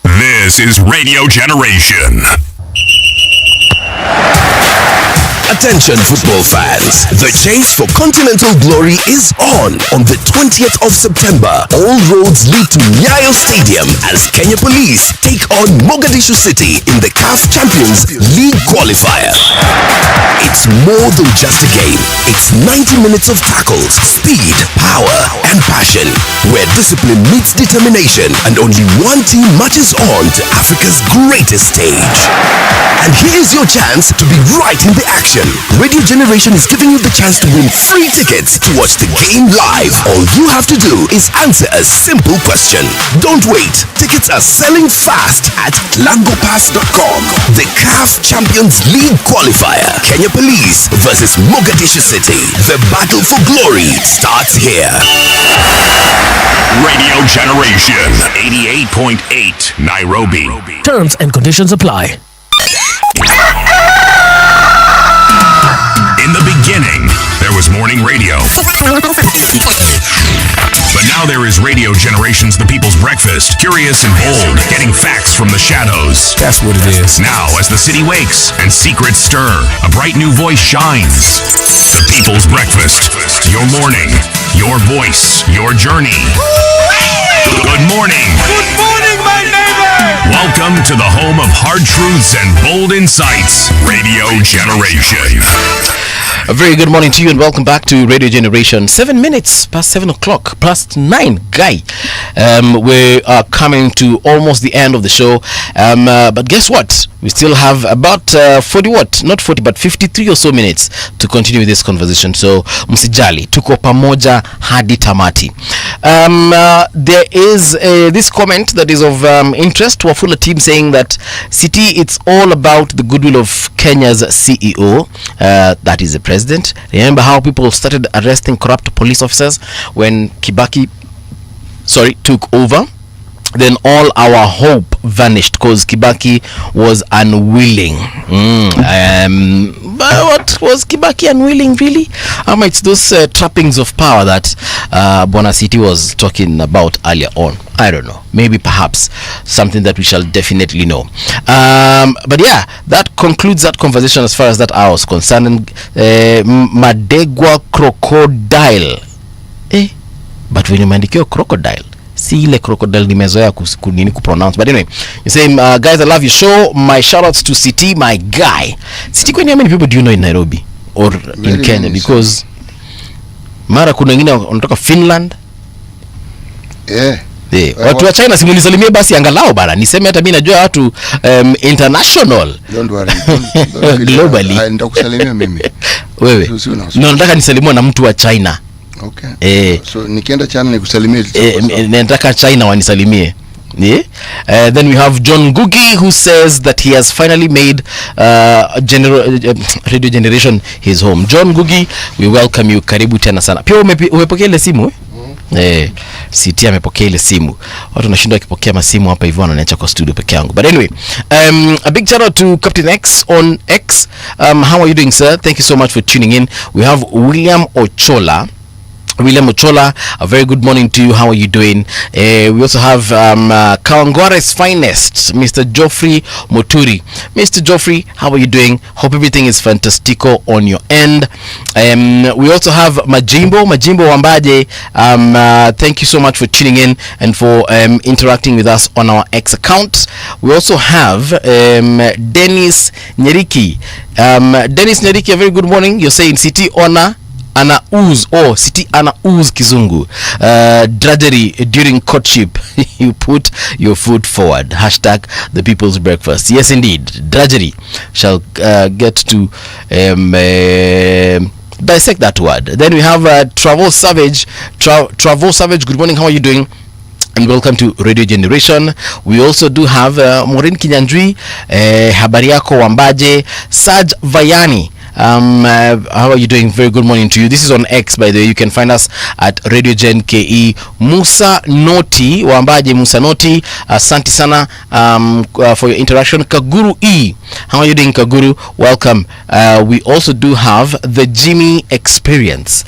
This is Radio Generation. Attention football fans, the chase for continental glory is on the 20th of September. All roads lead to Nyayo Stadium as Kenya Police take on Mogadishu City in the CAF Champions League qualifier. It's more than just a game. It's 90 minutes of tackles, speed, power, and passion, where discipline meets determination and only one team marches on to Africa's greatest stage. And here's your chance to be right in the action. Radio Generation is giving you the chance to win free tickets to watch the game live. All you have to do is answer a simple question. Don't wait. Tickets are selling fast at langopass.com. The CAF Champions League qualifier. Kenya Police versus Mogadishu City. The battle for glory starts here. Radio Generation 88.8 Nairobi. Terms and conditions apply. In the beginning, there was morning radio. But now there is Radio Generation's The People's Breakfast. Curious and bold, getting facts from the shadows. That's what it is. Now, as the city wakes and secrets stir, a bright new voice shines. The People's Breakfast. Your morning, your voice, your journey. Good morning. Good morning, my neighbor. Welcome to the home of hard truths and bold insights. Radio Generation. A very good morning to you and welcome back to Radio Generation. 7 minutes past 7 o'clock, past 9, guy. We are coming to almost the end of the show. But guess what? We still have about 53 or so minutes to continue with this conversation. So, msijali, tuko pamoja hadi tamati. There is this comment that is of interest to a full team saying that City, it's all about the goodwill of Kenya's CEO, that is the president. Remember how people started arresting corrupt police officers when Kibaki took over? Then all our hope vanished because Kibaki was unwilling. But what was Kibaki unwilling really? It's those trappings of power that Bwana City was talking about earlier on. I don't know. Maybe perhaps something that we shall definitely know. But yeah, that concludes that conversation as far as that hour was concerned. Madegwa crocodile. But when you mandikio crocodile, see ile crocodile nimezoea kunini kupronounce. But anyway, you say, guys, I love your show. My shout outs to City, my guy. City, how many people do you know in Nairobi or very in Kenya? Because mara kuna wengine wanatoka Finland. Watu wa China simunisalimie basi angalau bana. Niseme hata mimi najua watu international. Don't worry. Globally. Nitakusalimia mimi. Wewe. Nataka nisalimwe na mtu wa China. Okay. So nikienda China nikusalimie. Nataka China wanisalimie. Then we have John Gugi who says that he has finally made Radio Generation his home. John Gugi, we welcome you. Karibu tena sana. Pia umepokea ile simu City amepokea ile simu. Watu wanashindwa kipokea masimu hapa hivyo wananiacha kwa studio peke yangu. But anyway, a big shout out to Captain X on X. How are you doing, sir? Thank you so much for tuning in. We have William Ochola, a very good morning to you. How are you doing? We also have Kawangware's finest, Mr. Geoffrey Moturi. Mr. Geoffrey, how are you doing? Hope everything is fantastico on your end. We also have Majimbo Wambaje. Thank you so much for tuning in and for interacting with us on our X account. We also have Dennis Nyeriki. Dennis Nyeriki, a very good morning. You're saying City honor ana ooze, City ana ooze kizungu. Drudgery during courtship. You put your foot forward. Hashtag the people's breakfast. Yes, indeed. Drudgery shall get to dissect that word. Then we have Travel Savage. Travel Savage, good morning. How are you doing? And welcome to Radio Generation. We also do have Maureen Kinyanjui, habari yako Wambaje, Saj Vayani. How are you doing? Very good morning to you. This is on X, by the way. You can find us at Radio Gen KE. Musa Noti Wambaje, Musa Noti, asante sana for your interaction. Kaguru E, how are you doing, Kaguru? Welcome. We also do have the Jimmy Experience.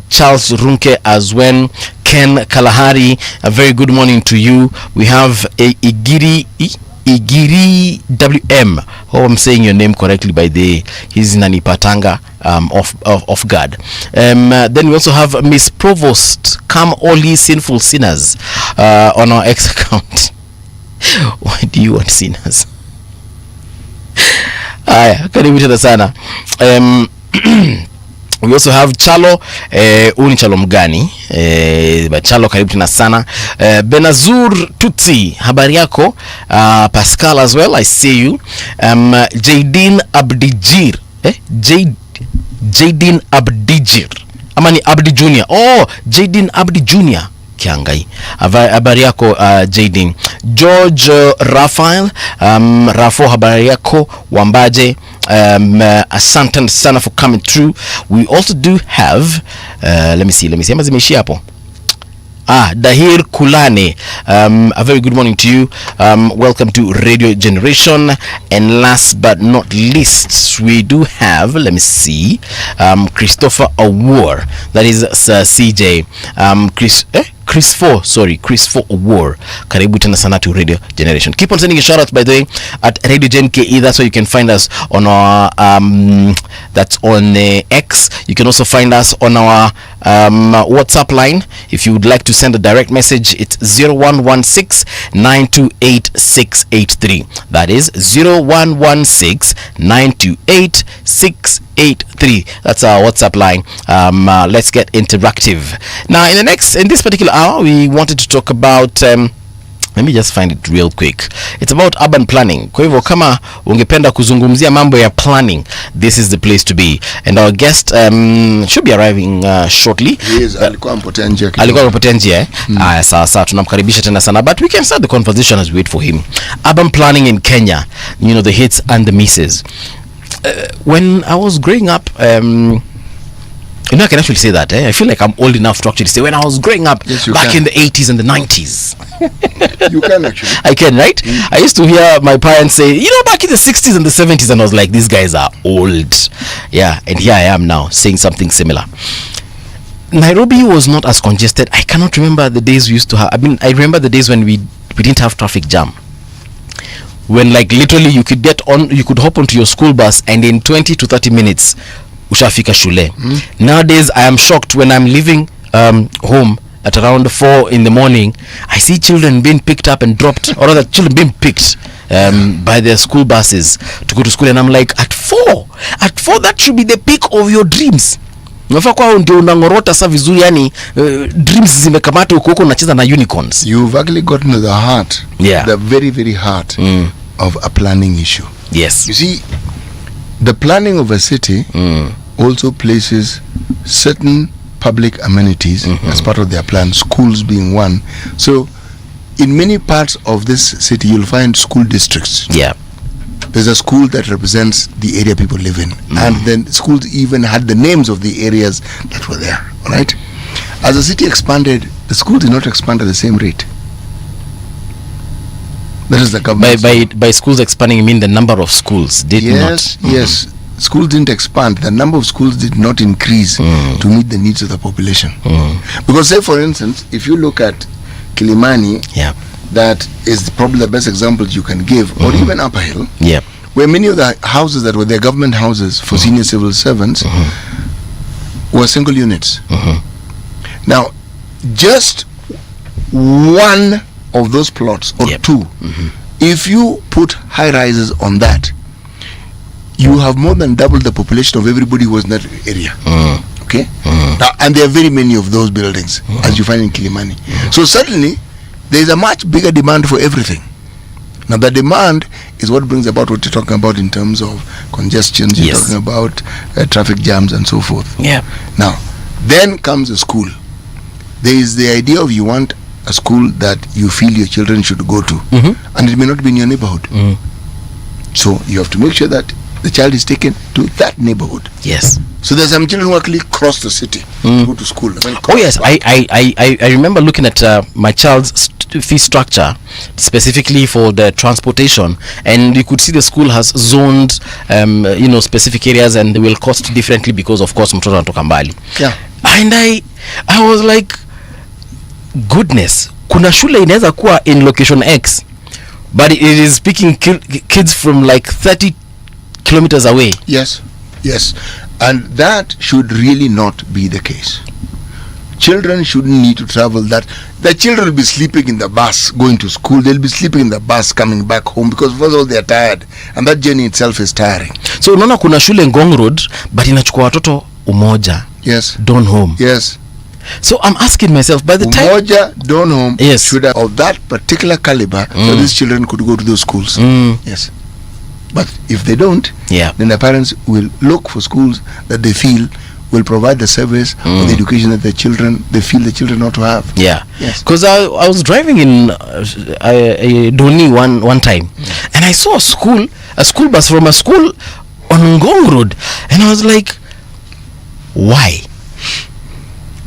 Charles Runke as when Ken Kalahari, a very good morning to you. We have Igiri Igiri WM. Hope I'm saying your name correctly by the his Nanipatanga of God. Then we also have Miss Provost, come all ye sinful sinners on our X account. Why do you want sinners? Aya, karibu tena sana. We also have Chalo, uni Chalo mgani, Chalo karibu tena sana. Benazur Tutsi, habari yako. Pascal as well, I see you. Jaydin Abdijir, Jaydin Abdijir, amani Abdi Junior. Oh, Jaydin Abdi Junior. Kiangai. Habari yako Jaydin. George Raphael, Rafo habari yako. Wambaje, asante sana for coming through. We also do have let me see ama zimeishia hapo. Dahir Kulane, a very good morning to you. Welcome to Radio Generation. And last but not least, we do have, let me see, Christopher Awar, that is CJ. Chris 4 Awar. Karibu tena sana to Radio Generation. Keep on sending a shout out, by the way, at Radio Gen KE. That's where you can find us on our that's on X. You can also find us on our WhatsApp line. If you would like to send a direct message, it's 0116-928-683. That is 0116-928-683. That's our WhatsApp line. Let's get interactive now. In this particular hour, we wanted to talk about let me just find it real quick. It's about urban planning. Kwa hivyo kama ungependa kuzungumzia mambo ya planning, this is the place to be. And our guest should be arriving shortly. Yes, alikuwa amepotea njia. Sawa, tunamkaribisha tena sana, but we can start the conversation as we wait for him. Urban planning in Kenya, you know, the hits and the misses. When I was growing up, you know, I can actually say that. I feel like I'm old enough to actually say when I was growing up, yes, back in the 80s and the 90s. You can actually. I can, right? I used to hear my parents say, you know, back in the 60s and the 70s, and I was like, these guys are old. Yeah, and here I am now saying something similar. Nairobi was not as congested. I cannot remember the days we used to have. I mean, I remember the days when we didn't have traffic jam. When like literally you could hop onto your school bus and in 20 to 30 minutes ushafika shule. Nowadays I am shocked when I'm leaving home at around 4 in the morning. I see children being picked up and dropped, or rather children being picked by their school buses to go to school, and I'm like, at 4 that should be the peak of your dreams. Unafaa kwa ndio unangorota sa vizuri, yani dreams zimekamata huko unacheza na unicorns. You've actually gotten to the heart, the very very heart of a planning issue. Yes. You see, the planning of a city also places certain public amenities as part of their plan, schools being one. So in many parts of this city you'll find school districts. Yeah. There's a school that represents the area people live in, and then schools even had the names of the areas that were there. All right. As the city expanded, the school did not expand at the same rate. That is the government. By schools expanding, you mean the number of schools did not? Yes. Schools didn't expand. The number of schools did not increase to meet the needs of the population. Because, say for instance, if you look at Kilimani, that is probably the best example you can give, or even Upper Hill, where many of the houses that were their government houses for senior civil servants were single units. Now, just one of those plots or two, if you put high rises on that, you have more than double the population of everybody who was in that area. Okay? Now, and there are very many of those buildings, as you find in Kilimani. So suddenly there is a much bigger demand for everything. Now the demand is what brings about what you're talking about in terms of congestions, you're talking about traffic jams and so forth. Now, then comes a school. There is the idea of you want a school that you feel your children should go to, and it may not be in your neighborhood. So you have to make sure that the child is taken to that neighborhood. Yes. So there's some children who actually cross the city to go to school. Oh yes, I remember looking at my child's fee structure specifically for the transportation, and you could see the school has zoned specific areas, and they will cost differently because of course mtoto anatoka mbali. And I was like, goodness, kuna shule inaweza kuwa in location X but it is picking kids from like 30 kilometers away. Yes, yes, and that should really not be the case. Children shouldn't need to travel that. The children will be sleeping in the bus going to school. They'll be sleeping in the bus coming back home because first of all they're tired, and that journey itself is tiring. So unaona kuna shule Ngong Road but inachukua watoto Umoja. Yes. Donholm. Yes. So I'm asking myself, by the time Umoja, Donholm, yes, should have of that particular caliber, so these children could go to those schools. Yes. But if they don't, then the parents will look for schools that they feel will provide the service or the education that they feel the children ought to have. Yeah. Yes. Because I was driving in Doni one time, and I saw a school bus from a school on Ngong Road, and I was like, why?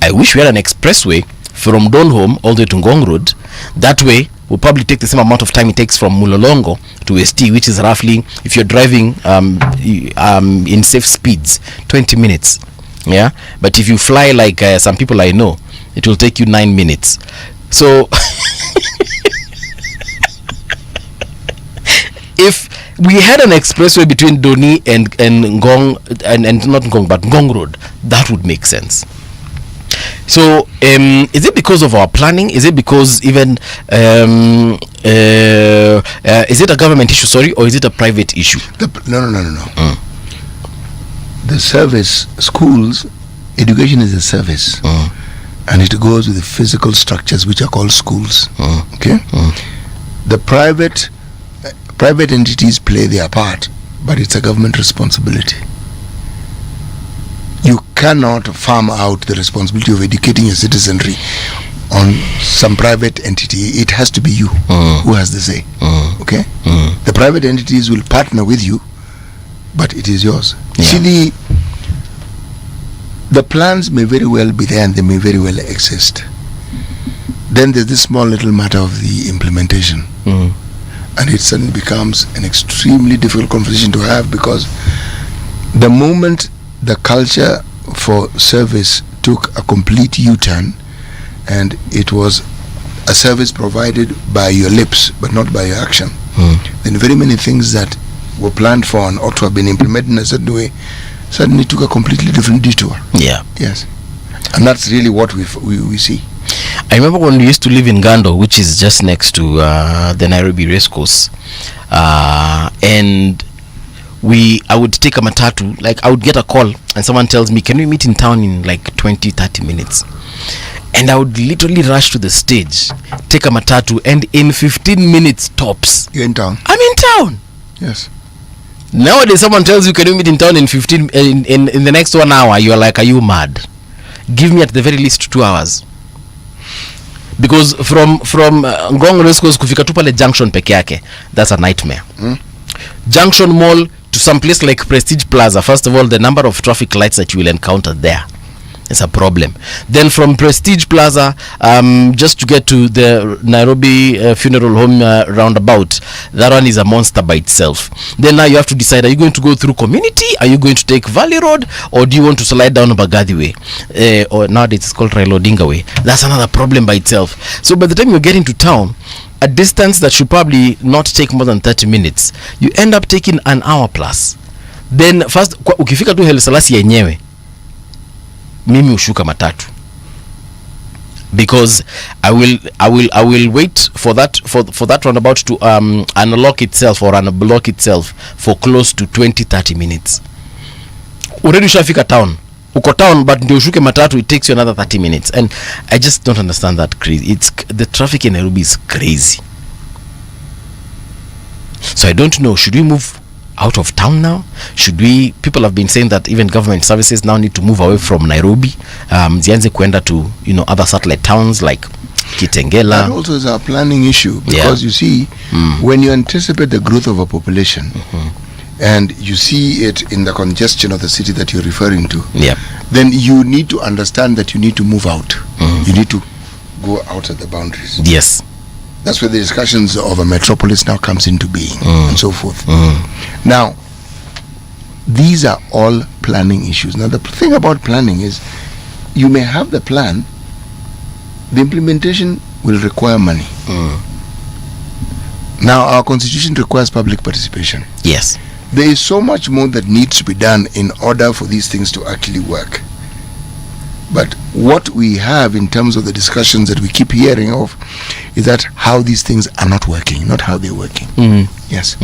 I wish we had an expressway from Donholm all the way to Ngong Road. That way will probably take the same amount of time it takes from Mulolongo to ST, which is roughly, if you're driving in safe speeds, 20 minutes. Yeah, but if you fly like some people I know, it will take you 9 minutes. So if we had an expressway between Doni and Ngong and not Ngong but Ngong Road, that would make sense. So is it because of our planning? Is it because even is it a government issue, sorry, or is it a private issue? No. The service, schools, education is a service, and it goes with the physical structures which are called schools. Okay, the private entities play their part, but it's a government responsibility. You cannot farm out the responsibility of educating your citizenry on some private entity. It has to be you who has the say. Okay, the private entities will partner with you, but it is yours. See, the plans may very well be there and they may very well exist. Then there's this small little matter of the implementation, and it suddenly becomes an extremely difficult conversation to have, because the moment the culture for service took a complete U-turn and it was a service provided by your lips but not by your action, then very many things that were planned for and ought to have been implemented in a certain way suddenly took a completely different detour. Yeah. Yes. And that's really what we see. I remember when we used to live in Gando, which is just next to the Nairobi racecourse, and I would take a matatu. Like, I would get a call and someone tells me, can we meet in town in like 20-30 minutes? And I would literally rush to the stage, take a matatu, and in 15 minutes tops, you're in town. I'm in town. Yes. Nowadays someone tells you, can you meet in town in 15 in the next 1 hour? You're like, are you mad? Give me at the very least 2 hours, because from Ngong Racecourse kufika tu pale Junction peke yake, that's a nightmare. Junction Mall to some place like Prestige Plaza, first of all, the number of traffic lights that you will encounter there is a problem. Then from Prestige Plaza, just to get to the Nairobi funeral home roundabout, that one is a monster by itself. Then now you have to decide, are you going to go through Community, are you going to take Valley Road, or do you want to slide down Bagadi Way, or nowadays it's called Raila Odinga Way? That's another problem by itself. So by the time you get into town, a distance that should probably not take more than 30 minutes, you end up taking an hour plus. Then first ukifika tu Haile Selassie yenyewe, mimi ushuka matatu, because I will wait for that roundabout to unlock itself or unblock itself for close to 20-30 minutes. Already ushafika town, uko town, but ndio ushuke matatu, it takes you another 30 minutes. And I just don't understand that crazy. The traffic in Nairobi is crazy. So I don't know, should we move out of town now? People have been saying that even government services now need to move away from Nairobi, zianze kwenda to other satellite towns like Kitengela. That also is a planning issue, because you see, when you anticipate the growth of a population, and you see it in the congestion of the city that you're referring to, then you need to understand that you need to move out. You need to go out of the boundaries. Yes. That's where the discussions of a metropolis now comes into being, and so forth. Now, these are all planning issues. Now, the thing about planning is, you may have the plan, the implementation will require money. Now, our constitution requires public participation. Yes. There is so much more that needs to be done in order for these things to actually work. But what we have in terms of the discussions that we keep hearing of is that how these things are not working, not how they're working. Yes.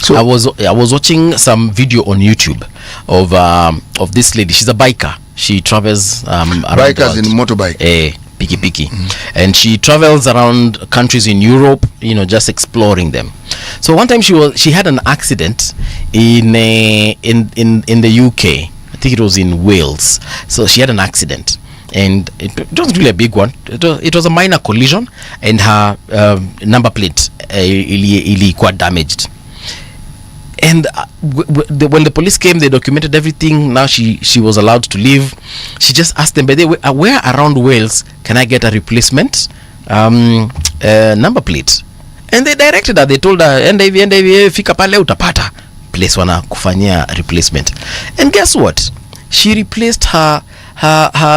So I was watching some video on YouTube of this lady. She's a biker. She travels around bikers in motorbike. Piki, and she travels around countries in Europe, just exploring them. So one time she had an accident in the UK. I think it was in Wales. So she had an accident, and it wasn't really a big one. It was a minor collision, and her number plate ilikuwa damaged. And when the police came, they documented everything. Now she was allowed to leave. She just asked them, by the way, where around Wales can I get a replacement number plate? And they directed her. They told her, enda hivi fika pale utapata place wana kufanyia replacement. And guess what? She replaced her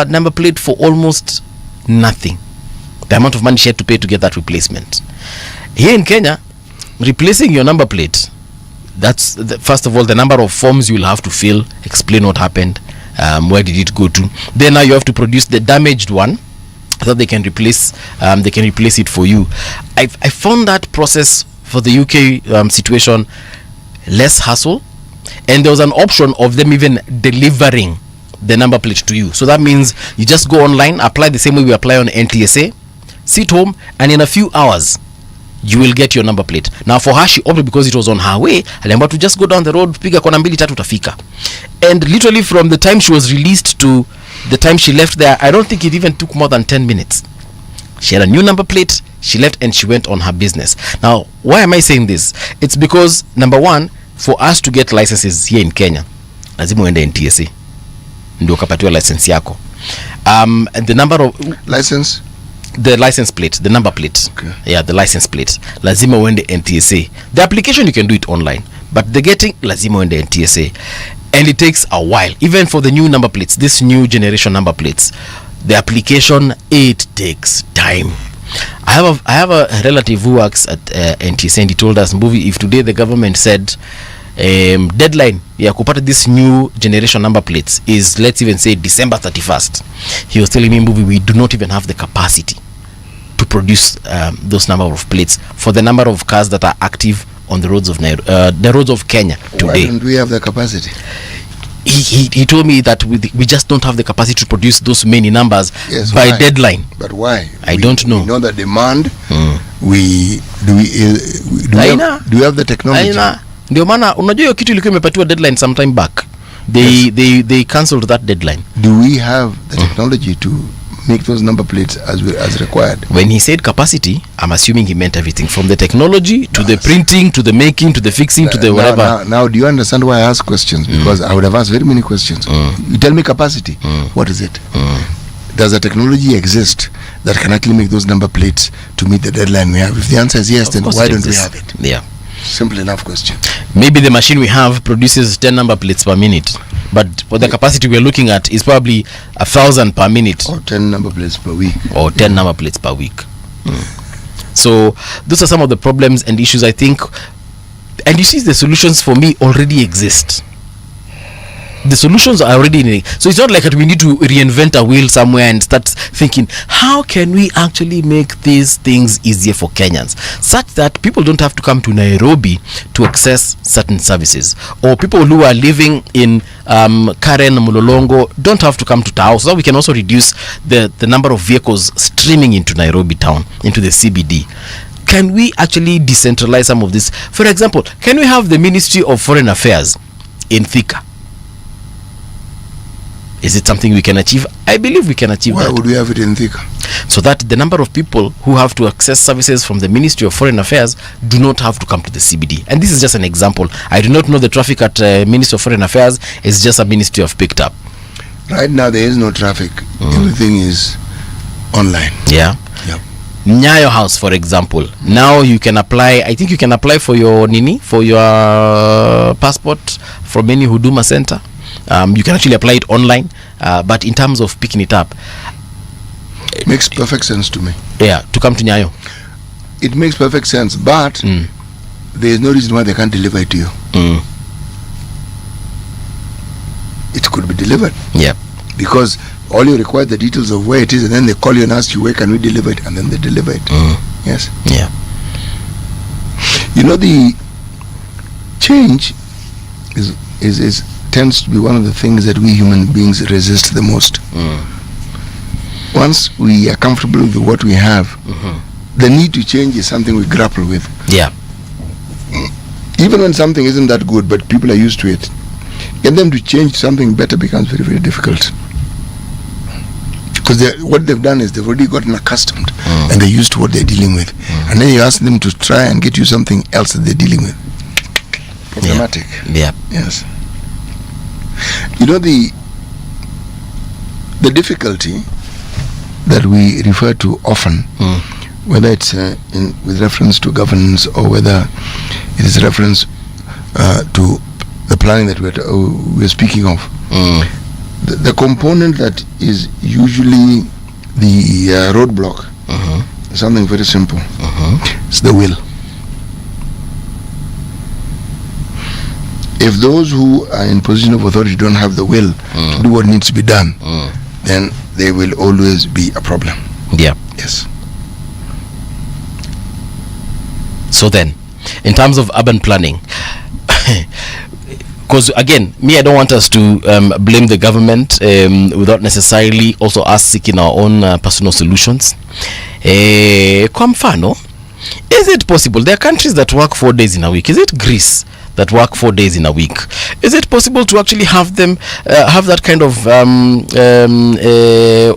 number plate for almost nothing. The amount of money she had to pay to get that replacement. Here in Kenya, replacing your number plate, that's first of all the number of forms you'll have to fill, explain what happened, where did it go to. Then now you have to produce the damaged one so they can replace it for you. I found that process for the UK situation less hassle, and there was an option of them even delivering the number plate to you. So that means you just go online, apply the same way we apply on NTSA, sit home, and in a few hours you will get your number plate. Now for her, she opted, because it was on her way, aliambiwa to just go down the road, piga kona mbili tatu utafika. And literally from the time she was released to the time she left there, I don't think it even took more than 10 minutes. She had a new number plate, she left, and she went on her business. Now, why am I saying this? It's because, number one, for us to get licenses here in Kenya, lazima uende NTSA ndio ukapatiwa license yako. And the number of license, the license plate, the number plate. Okay. Yeah, the license plate. Lazima uende NTSA. The application you can do it online, but the getting lazima uende NTSA. And it takes a while. Even for the new number plates, this new generation number plates, the application, it takes time. I have a relative who works at NTSA, and he told us, Mbuvi, if today the government said deadline ya kupata this new generation number plates is, let's even say, December 31st, he was telling me, Mbuvi, we do not even have the capacity to produce those number of plates for the number of cars that are active on the roads of the roads of Kenya today. Why don't we have the capacity? He told me that we just don't have the capacity to produce those many numbers by deadline. But why? I don't know. We know the demand. Do we have the technology? Ndio maana unajua hiyo kitu ilikuwa imepatiwa deadline sometime back. They cancelled that deadline. Do we have the technology to make those number plates as required? When he said capacity, I'm assuming he meant everything from the technology to the printing to the making to the fixing to the whatever. Now do you understand why I ask questions? Because I would have asked very many questions. You tell me capacity. What is it? Does the technology exist that can actually make those number plates to meet the deadline we have? If the answer is yes, then why don't we have it? Yeah. Simple enough question. Maybe the machine we have produces 10 number plates per minute, but for the capacity we're looking at is probably 1,000 per minute, or 10 number plates per week, or 10 number plates per week. So those are some of the problems and issues, I think. And you see, the solutions for me already exist. The solutions are already in it. So it's not like that we need to reinvent a wheel somewhere and start thinking, how can we actually make these things easier for Kenyans, such that people don't have to come to Nairobi to access certain services, or people who are living in Karen, Mulolongo don't have to come to Tao, so that we can also reduce the number of vehicles streaming into Nairobi town, into the CBD. Can we actually decentralize some of this? For example, can we have the Ministry of Foreign Affairs in Thika? Is it something we can achieve? I believe we can achieve. Why would we have it in Thika? So that the number of people who have to access services from the Ministry of Foreign Affairs do not have to come to the CBD. And this is just an example. I do not know the traffic at Ministry of Foreign Affairs. It's just a ministry I've picked up. Right now there is no traffic. Everything is online. Yeah. Yep. Nyayo House, for example. Now you can apply. I think you can apply for your passport from any Huduma center. You can actually apply it online, but in terms of picking it up, makes perfect sense to me. Yeah, to come to Nyayo. it makes perfect sense, but there is no reason why they can't deliver it to you. It could be delivered. Yeah. Because all you require the details of where it is, and then they call you and ask you where can we deliver it, and then they deliver it. Yes. Yeah. You know, the change is tends to be one of the things that we human beings resist the most. Once we are comfortable with what we have, the need to change is something we grapple with. Yeah. Even when something isn't that good, but people are used to it, get them to change something better becomes very, very difficult. Because what they've done is they've already gotten accustomed and they're used to what they're dealing with. And then you ask them to try and get you something else that they're dealing with. Problematic. Yeah. Yes. You know, the difficulty that we refer to often, whether it's with reference to governance or whether it is reference to the planning that we're speaking of, the component that is usually the roadblock is something very simple. It's the will. If those who are in position of authority don't have the will to do what needs to be done, then there will always be a problem. Yeah. Yes. So then, in terms of urban planning, because again, I don't want us to blame the government without necessarily also us seeking our own personal solutions. Kwa mfano, is it possible? There are countries that work 4 days in a week. Is it Greece that work 4 days in a week? Is it possible to actually have them have that kind of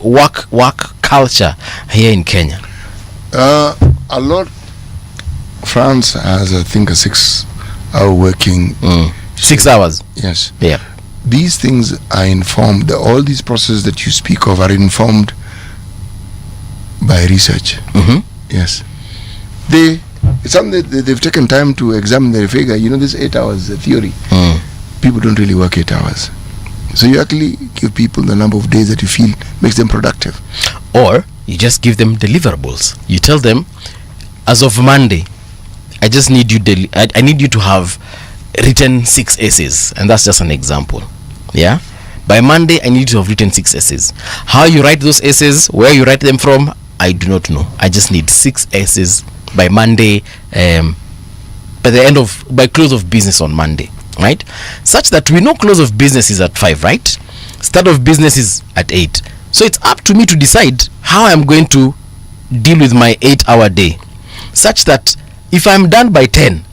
work culture here in Kenya? A lot. France has, I think, a 6-hour working. 6 hours. Yes. Yeah. These things are informed. All these processes that you speak of are informed by research. Yes. It's something that they've taken time to examine the figure. You know, this 8 hours theory. People don't really work 8 hours. So you actually give people the number of days that you feel makes them productive. Or you just give them deliverables. You tell them, as of Monday, I just need you I need you to have written 6 essays, and that's just an example. Yeah, by Monday I need you to have written 6 essays. How you write those essays, where you write them from, I do not know. I just need 6 essays by Monday, by close of business on Monday, right? Such that we know close of business is at 5, right? Start of business is at 8. So it's up to me to decide how I'm going to deal with my 8-hour day, such that if I'm done by 10,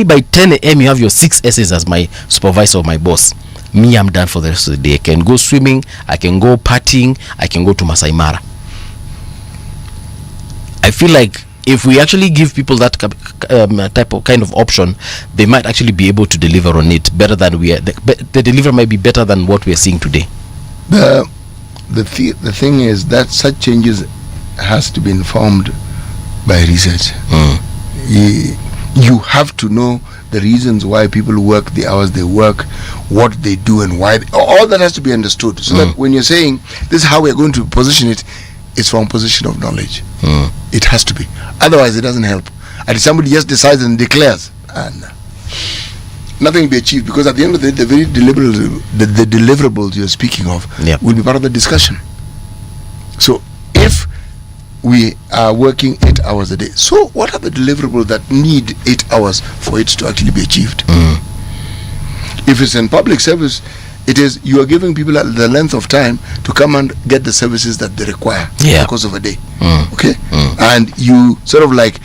by 10 a.m. you have your 6 essays as my supervisor or my boss. Me, I'm done for the rest of the day. I can go swimming, I can go partying, I can go to Masai Mara. I feel like if we actually give people that kind of option, they might actually be able to deliver on it better than the delivery might be better than what we are seeing today. The thing is that such changes has to be informed by research. You have to know the reasons why people work the hours they work, what they do and why. All that has to be understood, so that when you're saying this is how we're going to position it, it's from position of knowledge. It has to be. Otherwise it doesn't help. And if somebody just decides and declares, and nothing will be achieved, because at the end of the day, the deliverables you're speaking of will be part of the discussion. So if we are working 8 hours a day, so what are the deliverables that need 8 hours for it to actually be achieved? If it's in public service, it is you are giving people the length of time to come and get the services that they require because of a day. Okay? And you sort of like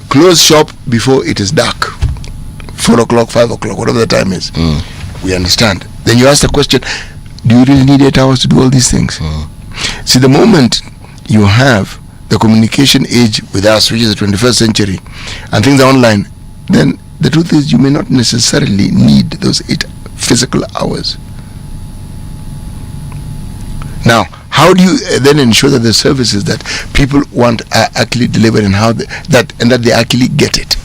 close shop before it is dark, 4 o'clock, 5 o'clock, whatever the time is. We understand. Then you ask the question, do you really need 8 hours to do all these things? See, the moment you have the communication age with us, which is the 21st century, and things are online, then the truth is you may not necessarily need those 8 physical hours. Now, how do you then ensure that the services that people want are actually delivered and that they actually get it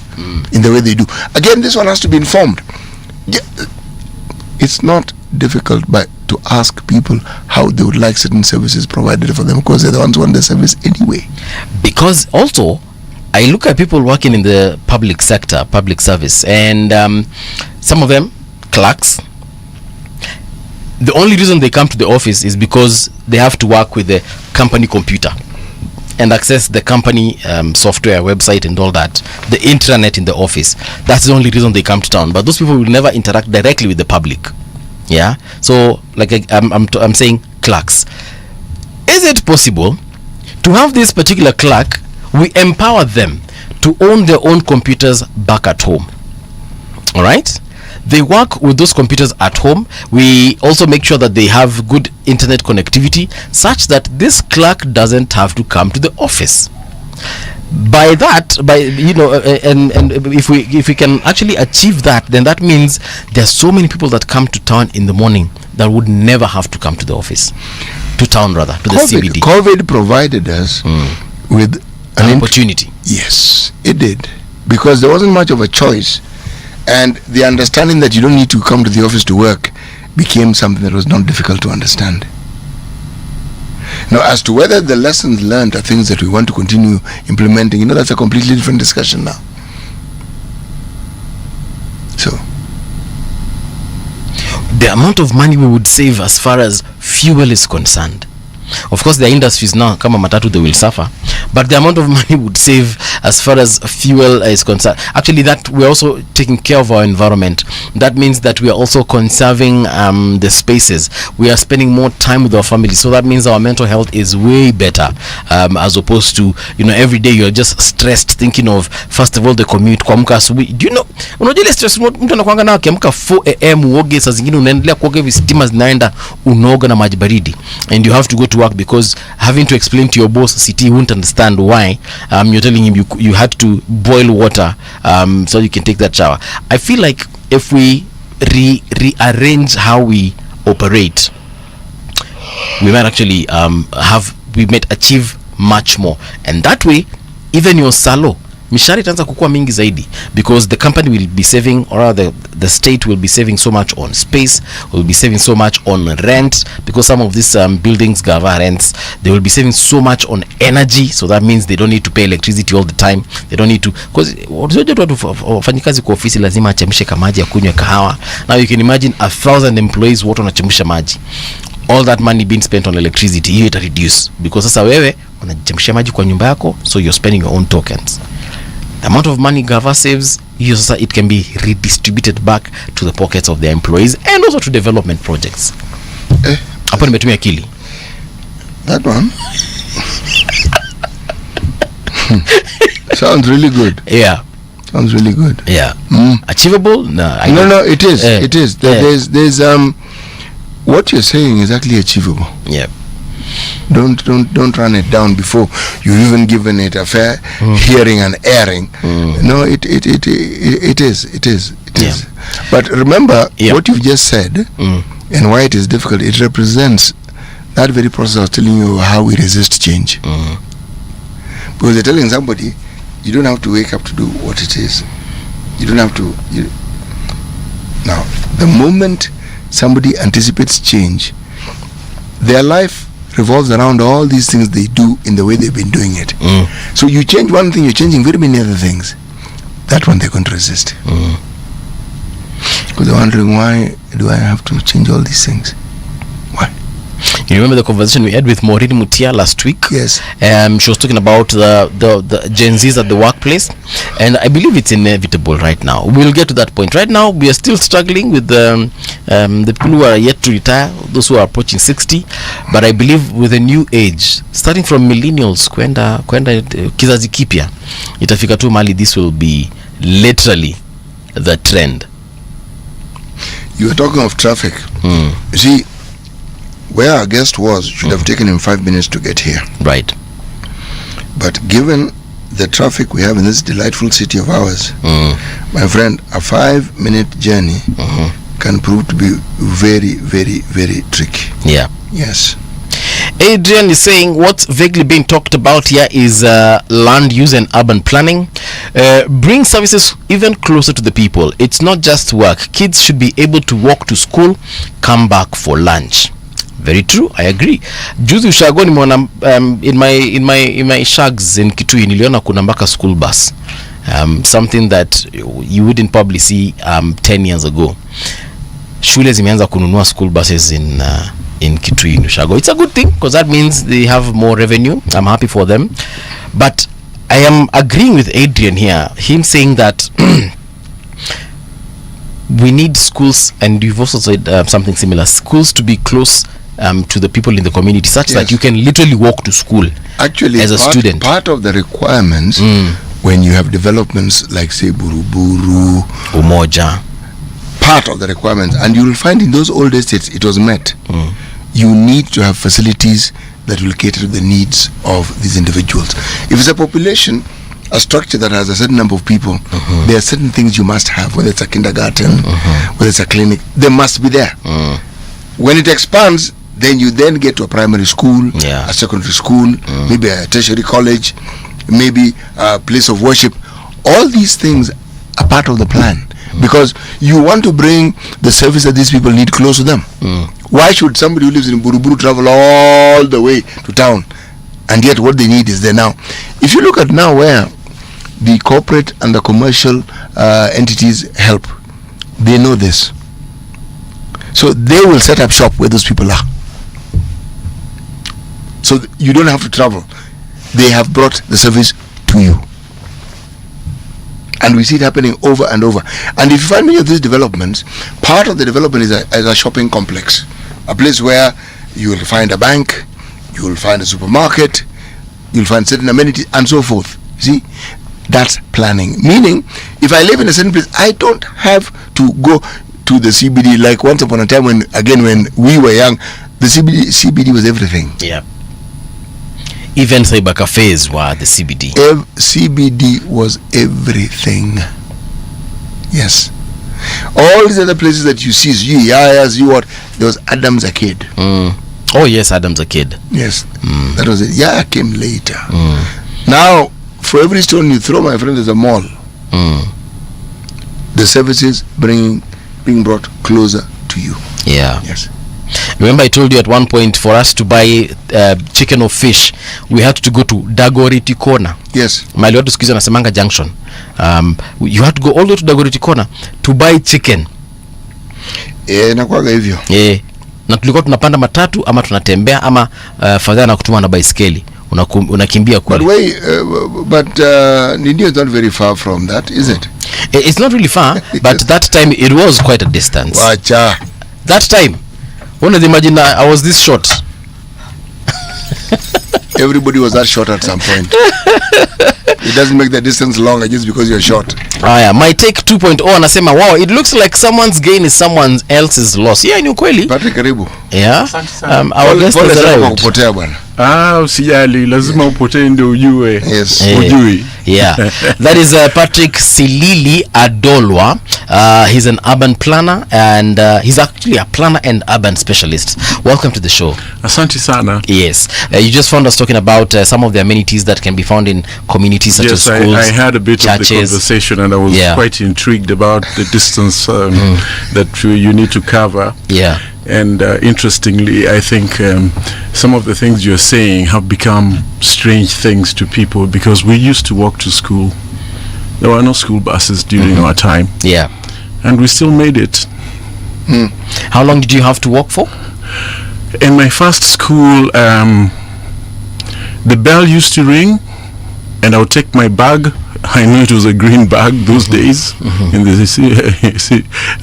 in the way they do? Again, this one has to be informed. It's not difficult to ask people how they would like certain services provided for them, because they're the ones who want the service anyway. Because also, I look at people working in the public sector, public service, and some of them clerks. The only reason they come to the office is because they have to work with the company computer and access the company software, website, and all that, the intranet in the office. That's the only reason they come to town. But those people will never interact directly with the public. Yeah. So, like I'm saying, clerks. Is it possible to have this particular clerk? We empower them to own their own computers back at home. All right. They work with those computers at home. We also make sure that they have good internet connectivity such that this clerk doesn't have to come to the office. By that, and if we can actually achieve that, then that means there's so many people that come to town in the morning that would never have to come to the office, to town rather, to the CBD. COVID provided us with an opportunity. Yes, it did, because there wasn't much of a choice. And the understanding that you don't need to come to the office to work became something that was not difficult to understand. Now, as to whether the lessons learned are things that we want to continue implementing, that's a completely different discussion now. So, the amount of money we would save as far as fuel is concerned. Of course, there are industries now, kama matatu, they will suffer, but the amount of money would save as far as fuel is concerned. Actually, that we're also taking care of our environment. That means that we are also conserving the spaces. We are spending more time with our family, so that means our mental health is way better, as opposed to every day you're just stressed thinking of, first of all, the commute. Kuamka asubuhi, do you know, unajua ile stress mtu anakuanga na akiamka 4 am uoge, saa zingine unaendelea kuoga hivi stima zinaenda, unaoga na maji baridi, and you have to go to work because having to explain to your boss, CT won't understand why you're telling him you had to boil water so you can take that shower. I feel like if we rearrange how we operate, we might actually we might achieve much more, and that way even your salo mishahara itaanza kukua mingi zaidi, because the company will be saving, or rather the state will be saving so much on space, will be saving so much on rent, because some of these buildings gava rents, they will be saving so much on energy, so that means they don't need to pay electricity all the time. They don't need to, because wafanyikazi kwa ofisi lazima achemshe maji ya kunywa kahawa. Now you can imagine 1,000 employees wote wanachemsha maji, all that money being spent on electricity, hiyo ita reduce, because sasa wewe unachemsha maji kwa nyumba yako, so you're spending your own tokens. The amount of money Gava saves, it can be redistributed back to the pockets of their employees and also to development projects. Hapo nimetumia akili. That one sounds really good. Yeah. Sounds really good. Yeah. Achievable? No, it is. Yeah. It is. There's what you're saying is actually achievable. Yeah. Don't run it down before you've even given it a fair hearing and airing. No, it is. But remember what you've just said and why it is difficult. It represents that very process I was telling you, how we resist change. Because you're telling somebody you don't have to wake up to do what it is. You don't have to. Now, the moment somebody anticipates change, their life revolves around all these things they do in the way they've been doing it. So you change one thing, you're changing very many other things. That one they're going to resist. Because they're wondering, why do I have to change all these things? Why? You remember the conversation we had with Maureen Mutia last week? Yes. She was talking about the Gen Zs at the workplace, and I believe it's inevitable right now. We'll get to that point. Right now, we are still struggling with the people who are yet to retire, those who are approaching 60. But I believe with a new age, starting from millennials, kwenda kizazi kipya, itafika tu mali, this will be literally the trend. You were talking of traffic. You see, where our guest was should have taken him 5 minutes to get here. Right. But given the traffic we have in this delightful city of ours, my friend, a 5-minute journey can prove to be very, very, very tricky. Yeah. Yes. Adrian is saying what's vaguely being talked about here is land use and urban planning. Bring services even closer to the people. It's not just work. Kids should be able to walk to school, come back for lunch. Very true, I agree. Juzi ushago nimeona in my shags in Kitui niliona kuna mpaka school bus. Something that you wouldn't probably see 10 years ago. Shule zimeanza kununua school buses in Kitui ushago. It's a good thing because that means they have more revenue. I'm happy for them. But I am agreeing with Adrian here. Him saying that we need schools, and you've also said something similar, schools to be close to the people in the community, such that you can literally walk to school. Actually, as a student. Part of the requirements when you have developments like say Buruburu, Umoja, part of the requirements, and you will find in those old estates it was met. You need to have facilities that will cater to the needs of these individuals. If it's a population, a structure that has a certain number of people, there are certain things you must have, whether it's a kindergarten, whether it's a clinic, they must be there. When it expands, then you then get to a primary school, a secondary school, maybe a tertiary college, maybe a place of worship. All these things are part of the plan, because you want to bring the service that these people need close to them. Why should somebody who lives in Buruburu travel all the way to town, and yet what they need is there now? If you look at now where the corporate and the commercial entities help, they know this. So they will set up shop where those people are. So you don't have to travel. They have brought the service to you. And we see it happening over and over. And if you find many of these developments, part of the development is a shopping complex. A place where you will find a bank, you will find a supermarket, you'll find certain amenities and so forth. See? That's planning. Meaning, if I live in a certain place, I don't have to go to the CBD like once upon a time when we were young, the CBD was everything. Yeah. Even cyber cafes were the CBD. CBD was everything. Yes. All these other places that you see, there was Adams Arcade. Oh yes, Adams Arcade. Yes. That was it. Yeah, came later. Now, for every stone you throw, my friend, there's a mall. The services being brought closer to you. Yeah. Yes. Remember I told you at one point, for us to buy chicken or fish, we had to go to Dagoretti Corner. Yes. Mali watu siku hizi wanasemanga junction. You had to go all the way to Dagoretti Corner to buy chicken. Inakuwaga hivyo. Na tulikuwa tunapanda matatu ama tunatembea ama fadhali na kutuma na baiskeli. Unakimbia kule. But Ndio is not very far from that, is it? It's not really far, but that time it was quite a distance. Wacha. That time, imagine I was this short. Everybody was that short at some point. It doesn't make the distance longer just because you're short. My take 2.0 anasema, wow, it looks like someone's gain is someone else's loss. Yeah, ni ukweli. Patrick, karibu. Yeah. Our guest has arrived. Kupotea bwana. Usijali, lazima upotee ndio ujue. Yes. Ujui. Yeah. That is Patrick Silili Adolwa. He's an urban planner and he's actually a planner and urban specialist. Welcome to the show. Asante sana. Yes. You just found us talking about some of the amenities that can be found in communities such as schools. I had a bit churches. of the conversation and I was quite intrigued about the distance that you need to cover. Yeah. And interestingly, I think some of the things you're saying have become strange things to people because we used to walk to school. There were no school buses during our time. Yeah. And we still made it. How long did you have to walk for? In my first school, the bell used to ring and I would take my bag. I knew it was a green bag those days in the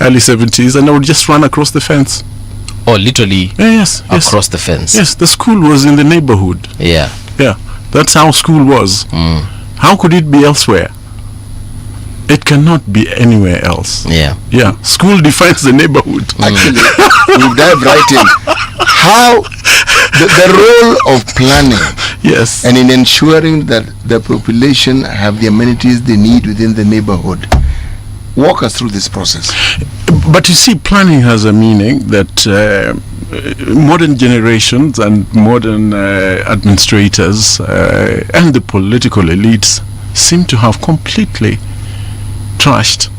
early 70s, and I would just run across the fence. Oh, literally? Yes. Across the fence? Yes, the school was in the neighborhood. Yeah. Yeah, that's how school was. How could it be elsewhere? It cannot be anywhere else. Yeah. Yeah, school defines the neighborhood. Actually, we dive right in. How the role of planning, yes, and in ensuring that the population have the amenities they need within the neighborhood. Walk us through this process. But you see, planning has a meaning that modern generations and modern administrators and the political elites seem to have completely trashed.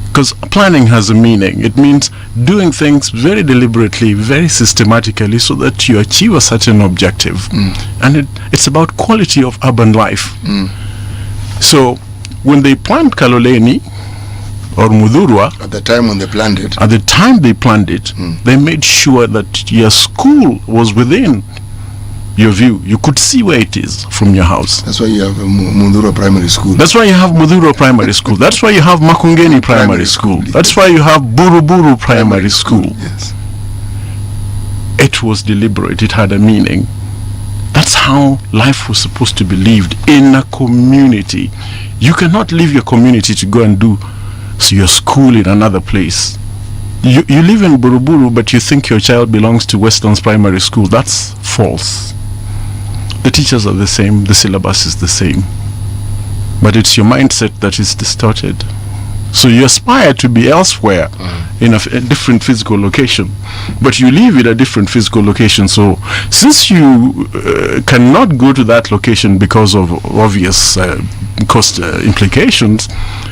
Because planning has a meaning. It means doing things very deliberately, very systematically, so that you achieve a certain objective. And it's about quality of urban life. So when they planned Kaloleni or Mudhurwa, At the time when they planned it, they made sure that your school was within your view. You could see where it is from your house. that's why you have Munduro Primary School. That's why you have Mudhuro Primary School. That's why you have Makongeni Primary School. That's why you have Buruburu Primary School. Yes. It was deliberate. It had a meaning. That's how life was supposed to be lived in a community. You cannot leave your community to go and do your school in another place. You live in Buruburu, but you think your child belongs to Westlands Primary School. That's false. The teachers are the same, the syllabus is the same, but it's your mindset that is distorted. So you aspire to be elsewhere in a different physical location, but you live in a different physical location. So since you cannot go to that location because of obvious cost implications,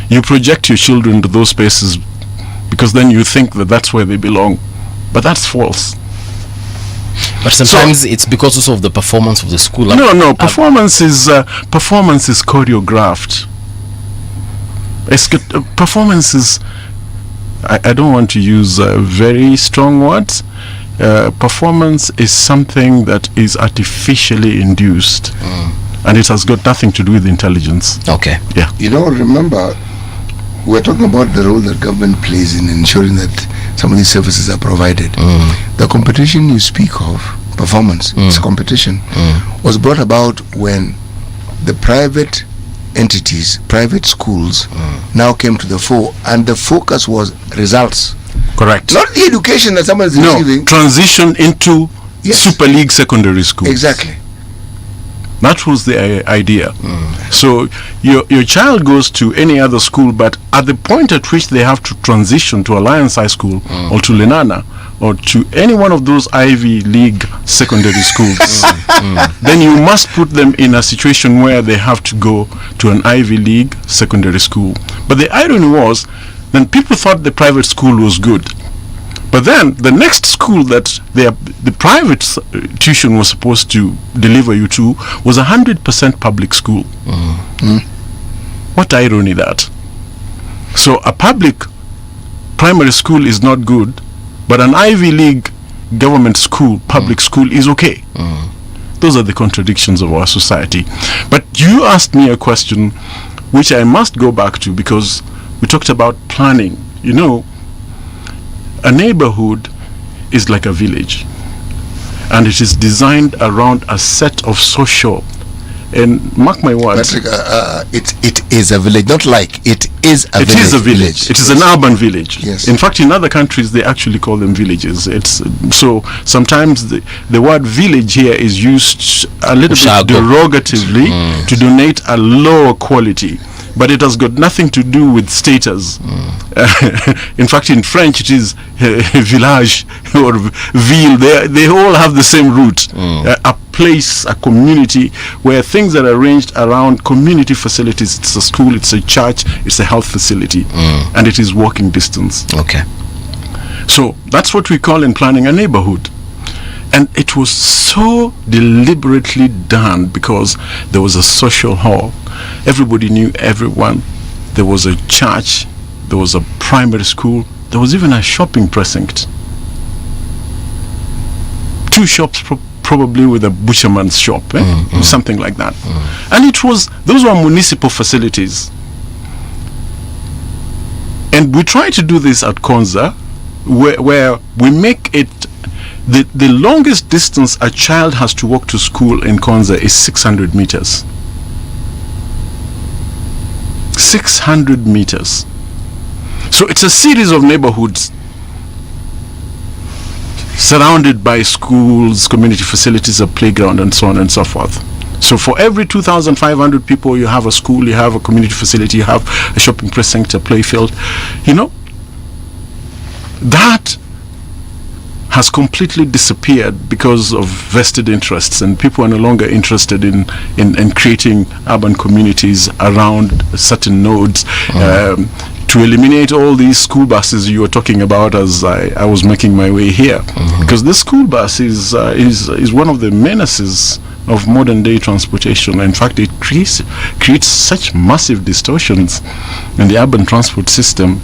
you project your children to those spaces because then you think that that's where they belong, but that's false. But sometimes it's because also of the performance of the school. No, performance is choreographed. Performance is, I don't want to use very strong words. Performance is something that is artificially induced, and it has got nothing to do with intelligence. Okay. Yeah. You know, remember, we're talking about the role that government plays in ensuring that some of these services are provided. The competition you speak of, performance, it's a competition, was brought about when the private entities, private schools, now came to the fore, and the focus was results. Correct. Not the education that someone is receiving. Transition into Super League secondary schools. Exactly. That was the idea. So your child goes to any other school, but at the point at which they have to transition to Alliance High School or to Lenana or to any one of those Ivy League secondary schools, then you must put them in a situation where they have to go to an Ivy League secondary school. But the irony was, then people thought the private school was good. But then the next school that the private tuition was supposed to deliver you to was 100% public school. What irony that. So a public primary school is not good, but an Ivy League government school, public school is okay. Those are the contradictions of our society. But you asked me a question which I must go back to, because we talked about planning. You know, a neighborhood is like a village, and it is designed around a set of social, and mark my words, Patrick, it is a village, not like it is a village. It is a village. It is an urban village. Yes. In fact, in other countries, they actually call them villages. It's so sometimes the word village here is used a little bit derogatively to denote a lower quality, but it has got nothing to do with status. In fact, in French, it is village or ville. They all have the same root. A place, a community where things are arranged around community facilities. It's a school, it's a church, it's a health facility, and it is walking distance. Okay. So that's what we call in planning a neighborhood. And it was so deliberately done because there was a social hall. Everybody knew everyone. There was a church. There was a primary school. There was even a shopping precinct. 2 shops probably with a butcherman's shop, something like that. And those were municipal facilities. And we try to do this at Konza, where we make it the longest distance a child has to walk to school in Konza is 600 meters. 600 meters. So it's a series of neighborhoods surrounded by schools, community facilities, a playground, and so on and so forth. So for every 2,500 people, you have a school, you have a community facility, you have a shopping precinct, a playfield. You know, that has completely disappeared because of vested interests, and people are no longer interested in creating urban communities around certain nodes to to eliminate all these school buses you were talking about as I was making my way here, because this school bus is one of the menaces of modern day transportation. In fact, it creates such massive distortions in the urban transport system.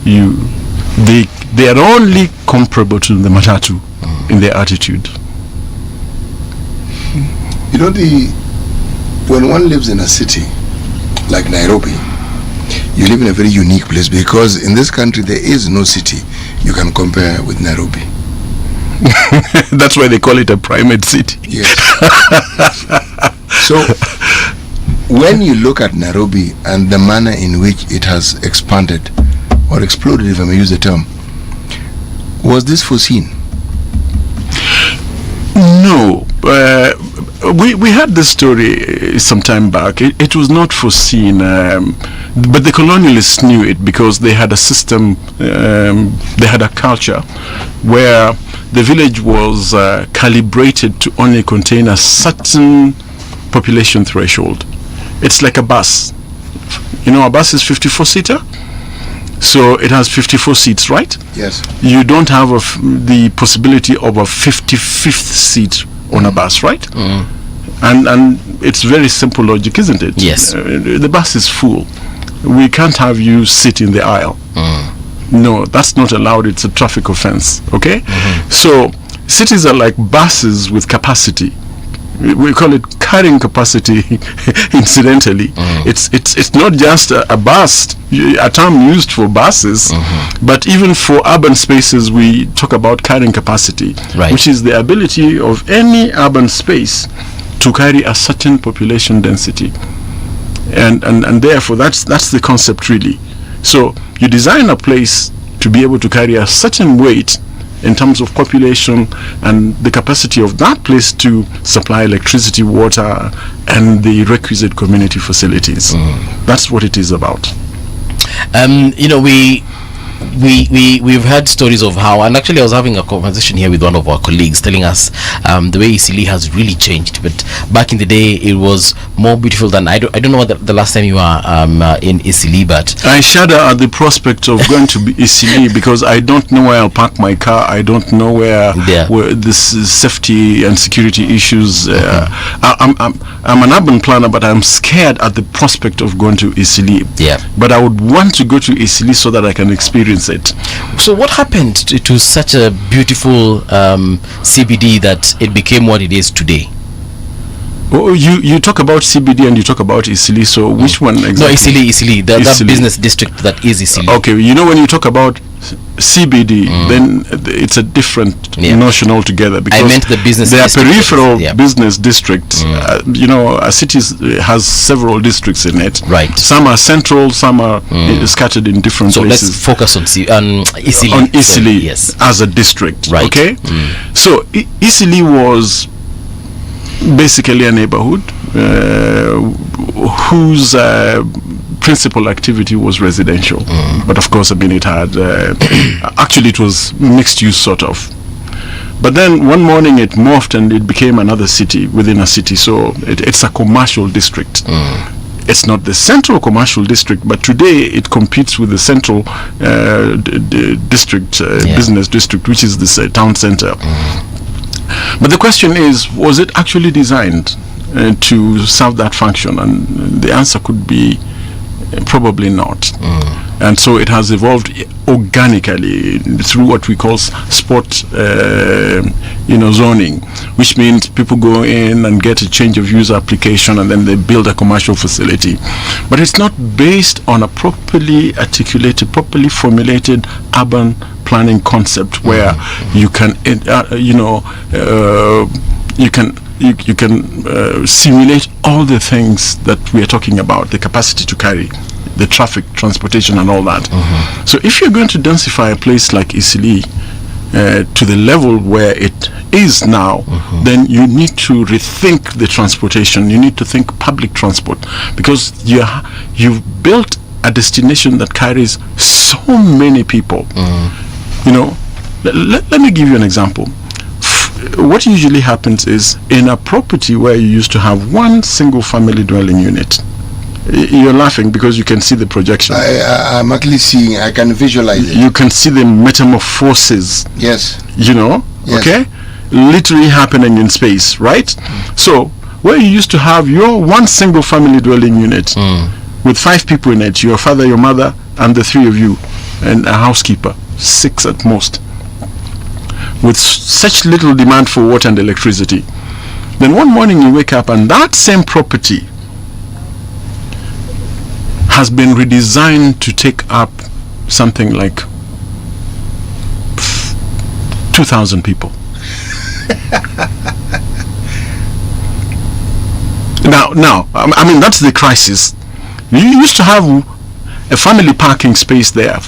They are only comparable to the matatu in their attitude. You know, when one lives in a city like Nairobi, you live in a very unique place, because in this country there is no city you can compare with Nairobi. That's why they call it a primate city. Yes. So when you look at Nairobi and the manner in which it has expanded or exploded, if I may use the term, was this foreseen? No. We had this story some time back. It was not foreseen, but the colonialists knew it, because they had a system, they had a culture where the village was calibrated to only contain a certain population threshold. It's like a bus. You know, a bus is 54-seater. So it has 54 seats, right? Yes. You don't have the possibility of a 55th seat on a bus, right? And it's very simple logic, isn't it? Yes. The bus is full. We can't have you sit in the aisle. No, that's not allowed. It's a traffic offense. Okay? So cities are like buses with capacity. We call it carrying capacity. Incidentally, it's not just a bus, a term used for buses, but even for urban spaces we talk about carrying capacity, which is the ability of any urban space to carry a certain population density, and therefore that's the concept really. So you design a place to be able to carry a certain weight in terms of population and the capacity of that place to supply electricity, water, and the requisite community facilities. That's what it is about. You know, we've heard stories of how, and actually I was having a conversation here with one of our colleagues telling us the way Eastleigh has really changed. But back in the day it was more beautiful than I don't know what the last time you were in Eastleigh, but I shudder at the prospect of going to Eastleigh because I don't know where I'll park my car. I don't know where this is safety and security issues. I'm an urban planner, but I'm scared at the prospect of going to Eastleigh. But I would want to go to Eastleigh so that I can experience it. So what happened to such a beautiful CBD that it became what it is today? Oh, you talk about CBD and you talk about Eastleigh, so which one exactly? No, Eastleigh, that business district that is Eastleigh. Okay, you know, when you talk about CBD, then it's a different notion altogether, because I meant the business they are district. peripheral business districts. You know, a city has several districts in it. Right. Some are central, some are scattered in different places. So let's focus on Eastleigh. On Eastleigh, yes, as a district. Right. Okay. So Eastleigh was basically a neighborhood whose principal activity was residential, but of course, I mean, it had actually it was mixed use sort of. But then one morning it morphed and it became another city within a city. So it's a commercial district. It's not the central commercial district, but today it competes with the central district, business district, which is this town center. But the question is, was it actually designed to serve that function? And the answer could be probably not. And so it has evolved organically through what we call spot zoning, which means people go in and get a change of use application and then they build a commercial facility. But it's not based on a properly articulated, properly formulated urban planning concept where you can you can simulate all the things that we are talking about, the capacity to carry, the traffic, transportation, and all that. So if you're going to densify a place like Eastleigh to the level where it is now, then you need to rethink the transportation. You need to think public transport, because you've built a destination that carries so many people. You know, let me give you an example. What usually happens is, in a property where you used to have one single family dwelling unit, You're laughing because you can see the projection. I'm actually seeing, I can visualize it. You can see the metamorphosis. Yes. You know, Yes. okay? Literally happening in space, right? So, where you used to have your one single family dwelling unit with 5 people in it, your father, your mother, and the 3 of you, and a housekeeper, 6 at most, with such little demand for water and electricity. Then one morning you wake up and that same property has been redesigned to take up something like 2,000 people. Now, I mean, that's the crisis. You used to have a family parking space there.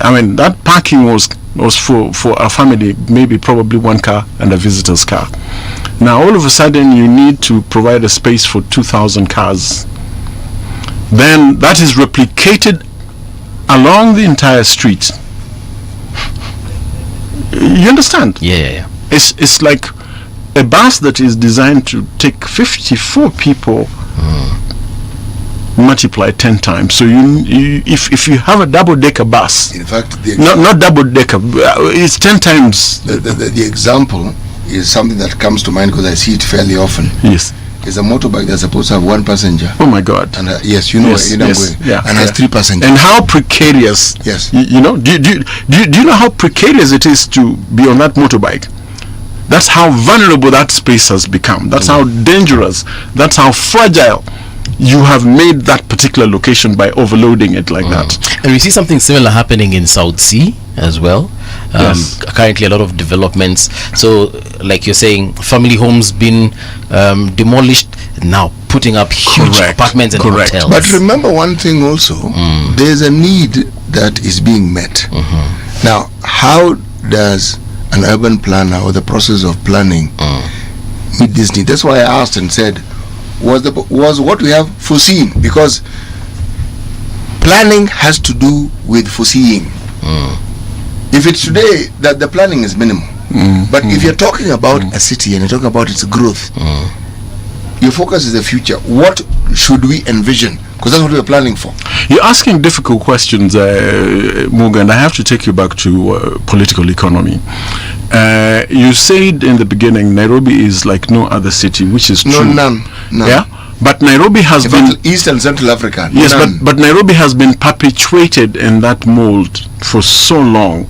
I mean, that parking was for a family, maybe probably 1 car and a visitor's car. Now, all of a sudden, you need to provide a space for 2,000 cars. Then that is replicated along the entire street. You understand? Yeah. It's like a bus that is designed to take 54 people multiplied 10 times. So if you have a double-decker bus, In fact, not double-decker, it's 10 times. the example is something that comes to mind because I see it fairly often. Yes. Is a motorbike that's supposed to have 1 passenger. Oh my God! And yes, you know, Yes, you know, yes, yeah, and has yeah. 3 passengers. And how precarious? Yes. You know, do you know how precarious it is to be on that motorbike? That's how vulnerable that space has become. That's how dangerous. That's how fragile you have made that particular location by overloading it like that. And we see something similar happening in South Sea as well. Yes. Currently a lot of developments. So like you're saying, family homes been demolished, now putting up huge apartments and hotels. But remember one thing also, there's a need that is being met. Now, how does an urban planner or the process of planning meet this need? That's why I asked and said, was what we have foreseen? Because planning has to do with foreseeing. If it's today, that the planning is minimal. But if you're talking about a city and you're talking about its growth, your focus is the future. What should we envision? Because that's what we're planning for. You're asking difficult questions, Morgan. I have to take you back to political economy. You said in the beginning, Nairobi is like no other city, which is true. None. Yeah, but Nairobi has been East and Central Africa. Yes, none. but Nairobi has been perpetuated in that mold for so long.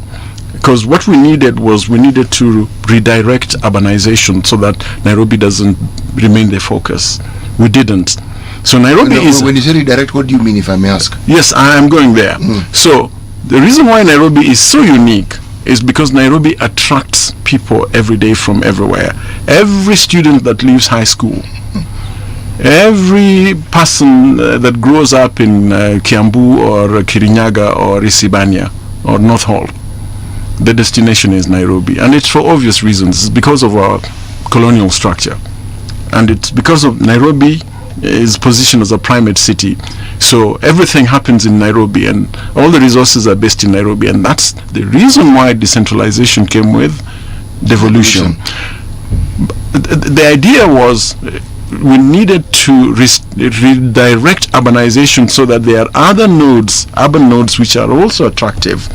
Because what we needed to redirect urbanization so that Nairobi doesn't remain the focus. We didn't. So Nairobi is... When you say redirect, what do you mean, if I may ask? Yes, I am going there. So the reason why Nairobi is so unique is because Nairobi attracts people every day from everywhere. Every student that leaves high school, every person that grows up in Kiambu or Kirinyaga or Isibania or North Hall, the destination is Nairobi. And it's for obvious reasons. It's because of our colonial structure. And it's because of Nairobi is positioned as a primate city. So everything happens in Nairobi and all the resources are based in Nairobi. And that's the reason why decentralization came with devolution. The idea was we needed to redirect urbanization so that there are other nodes, urban nodes, which are also attractive.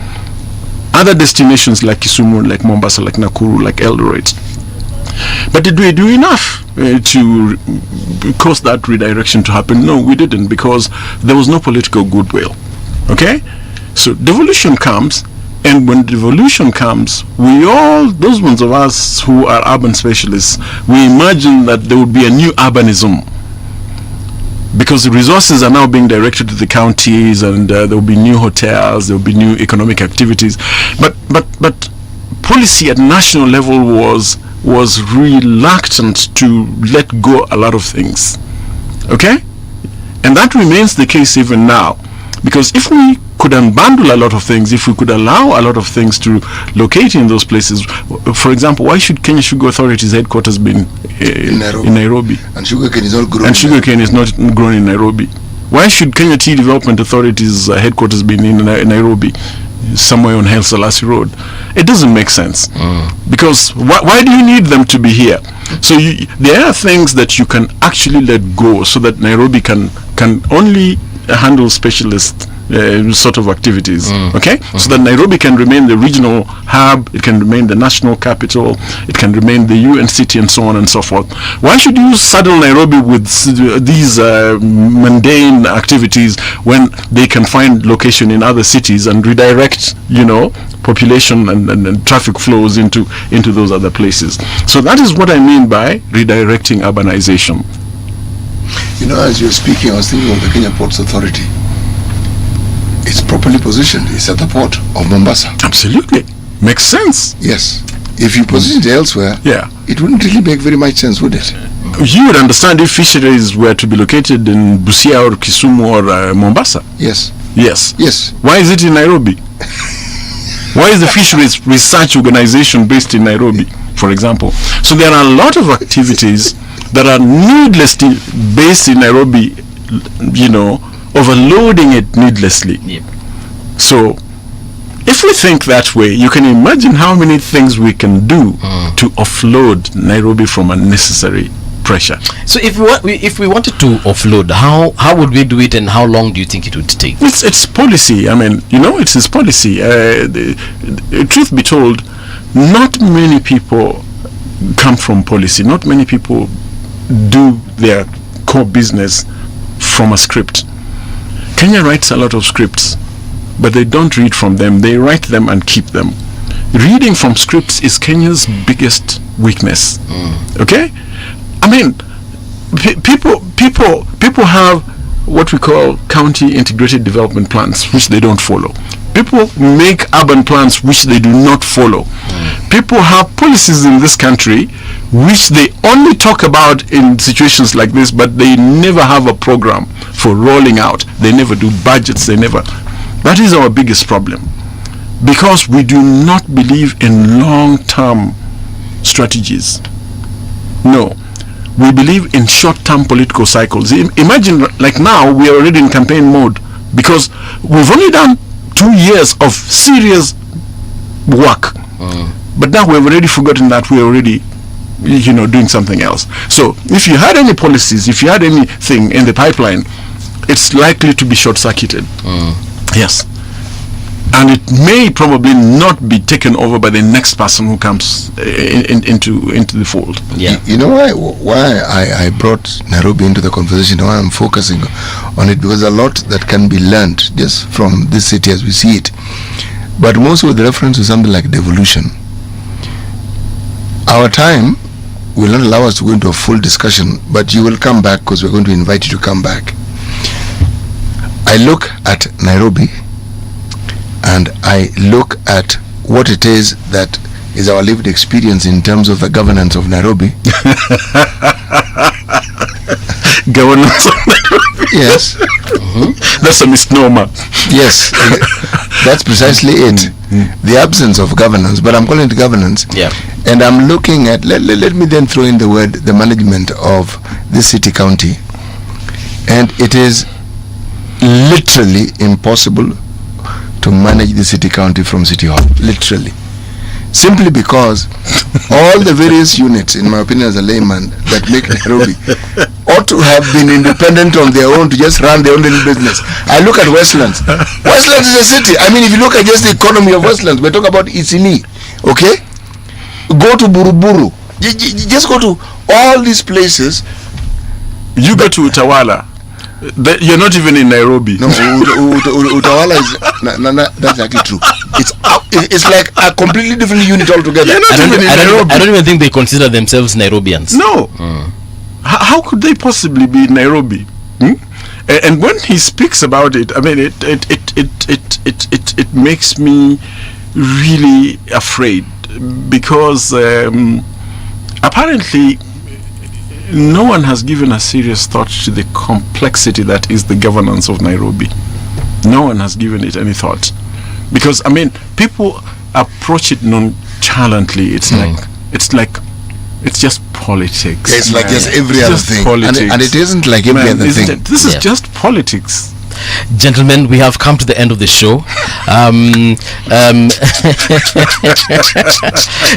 Other destinations like Kisumu, like Mombasa, like Nakuru, like Eldoret. But did we do enough to cause that redirection to happen? No, we didn't, because there was no political goodwill. Okay? So devolution comes, and when devolution comes, we all, those ones of us who are urban specialists, we imagine that there would be a new urbanism. Because the resources are now being directed to the counties, and there will be new hotels, there will be new economic activities. But policy at national level was reluctant to let go a lot of things. Okay? And that remains the case even now. Because if we could unbundle a lot of things, if we could allow a lot of things to locate in those places, for example, why should Kenya Sugar Authority's headquarters be in Nairobi? And sugarcane is not grown. And sugarcane is not grown in Nairobi. Why should Kenya Tea Development Authority's headquarters be in Nairobi, somewhere on Haile Selassie Road? It doesn't make sense. Because why do you need them to be here? So there are things that you can actually let go so that Nairobi can can only handle specialist sort of activities. Okay, so that Nairobi can remain the regional hub, it can remain the national capital, it can remain the UN city, and so on and so forth. Why should you saddle Nairobi with these mundane activities when they can find location in other cities and redirect, population and traffic flows into those other places? So that is what I mean by redirecting urbanization. As you're speaking, I was thinking of the Kenya Ports Authority. It's properly positioned. It's at the port of Mombasa. Absolutely. Makes sense. Yes. If you position it elsewhere, it wouldn't really make very much sense, would it? You would understand if fisheries were to be located in Busia or Kisumu or Mombasa. Yes. Yes. Yes. Why is it in Nairobi? Why is the Fisheries Research Organization based in Nairobi, for example? So there are a lot of activities that are needlessly based in Nairobi, overloading it needlessly. Yep. So if we think that way, you can imagine how many things we can do to offload Nairobi from unnecessary pressure. So if we wanted to offload, how would we do it, and how long do you think it would take? It's policy. I mean, it's his policy. Truth be told, not many people come from policy. Not many people do their core business from a script. Kenya writes a lot of scripts, but they don't read from them. They write them and keep them. Reading from scripts is Kenya's biggest weakness. Okay? I mean, people have what we call county integrated development plans, which they don't follow. People make urban plans which they do not follow. People have policies in this country which they only talk about in situations like this, but they never have a program for rolling out. They never do budgets. That is our biggest problem, because we do not believe in long-term strategies. No, we believe in short-term political cycles. Imagine, like now, we are already in campaign mode because we've only done 2 years of serious work, but now we've already forgotten that we're already doing something else. So if you had any policies, if you had anything in the pipeline, it's likely to be short-circuited. Yes. And it may probably not be taken over by the next person who comes into the fold. Yeah. You know why I brought Nairobi into the conversation, why I'm focusing on it, because a lot that can be learned just from this city as we see it, but most with reference to something like devolution. Our time will not allow us to go into a full discussion, but you will come back because we're going to invite you to come back. I look at Nairobi and I look at what it is that is our lived experience in terms of the governance of Nairobi. Governance of Nairobi? Yes. That's a misnomer. Yes, that's precisely it. The absence of governance, but I'm calling it governance. Yeah. And I'm looking at, let me then throw in the word, the management of this city county. And it is literally impossible to manage the city county from City Hall. Literally. Simply because all the various units, in my opinion as a layman, that make Nairobi ought to have been independent on their own to just run their own little business. I look at Westlands. Westlands is a city. I mean, if you look at just the economy of Westlands, we talk about Isini, okay? Go to Buruburu. Just go to all these places. You go to Utawala. You're not even in Nairobi. No, Utawala is that's actually true. It's like a completely different unit altogether. I don't even think they consider themselves Nairobians. No. How could they possibly be in Nairobi? And when he speaks about it, I mean, it makes me really afraid, because apparently no one has given a serious thought to the complexity that is the governance of Nairobi. No one has given it any thought, because I mean, people approach it nonchalantly. It's just politics. It's like just every other thing, politics. and it isn't like every other thing. This is just politics. Gentlemen, we have come to the end of the show.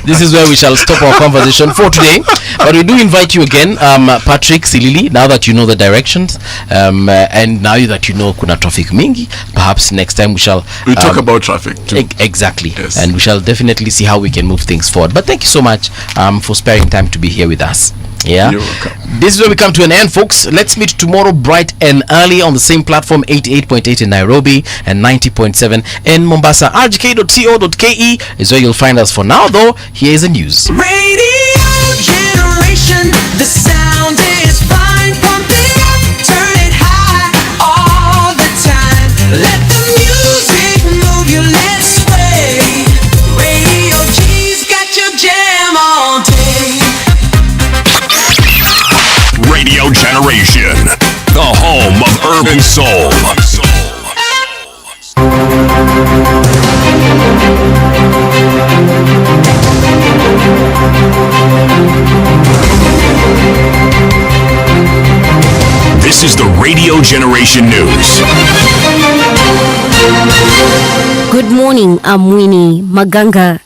This is where we shall stop our conversation for today. But we do invite you again, Patrick Silili, now that you know the directions, and now that you know kuna traffic mingi, perhaps next time we shall talk about traffic too. Exactly. Yes. And we shall definitely see how we can move things forward. But thank you so much for sparing time to be here with us. Yeah, you're welcome. This is where we come to an end, folks. Let's meet tomorrow bright and early on the same platform, 88.8 in Nairobi and 90.7 in Mombasa. rgk.co.ke is where you'll find us. For now, though, here is the news. Radio generation, the sound is fine. Pump it up, turn it high all the time. Let the music move you, let's sway. Radio G's got your jam all day. Radio Generation, the home of urban soul. This is the Radio Generation News. Good morning, I'm Winnie Maganga.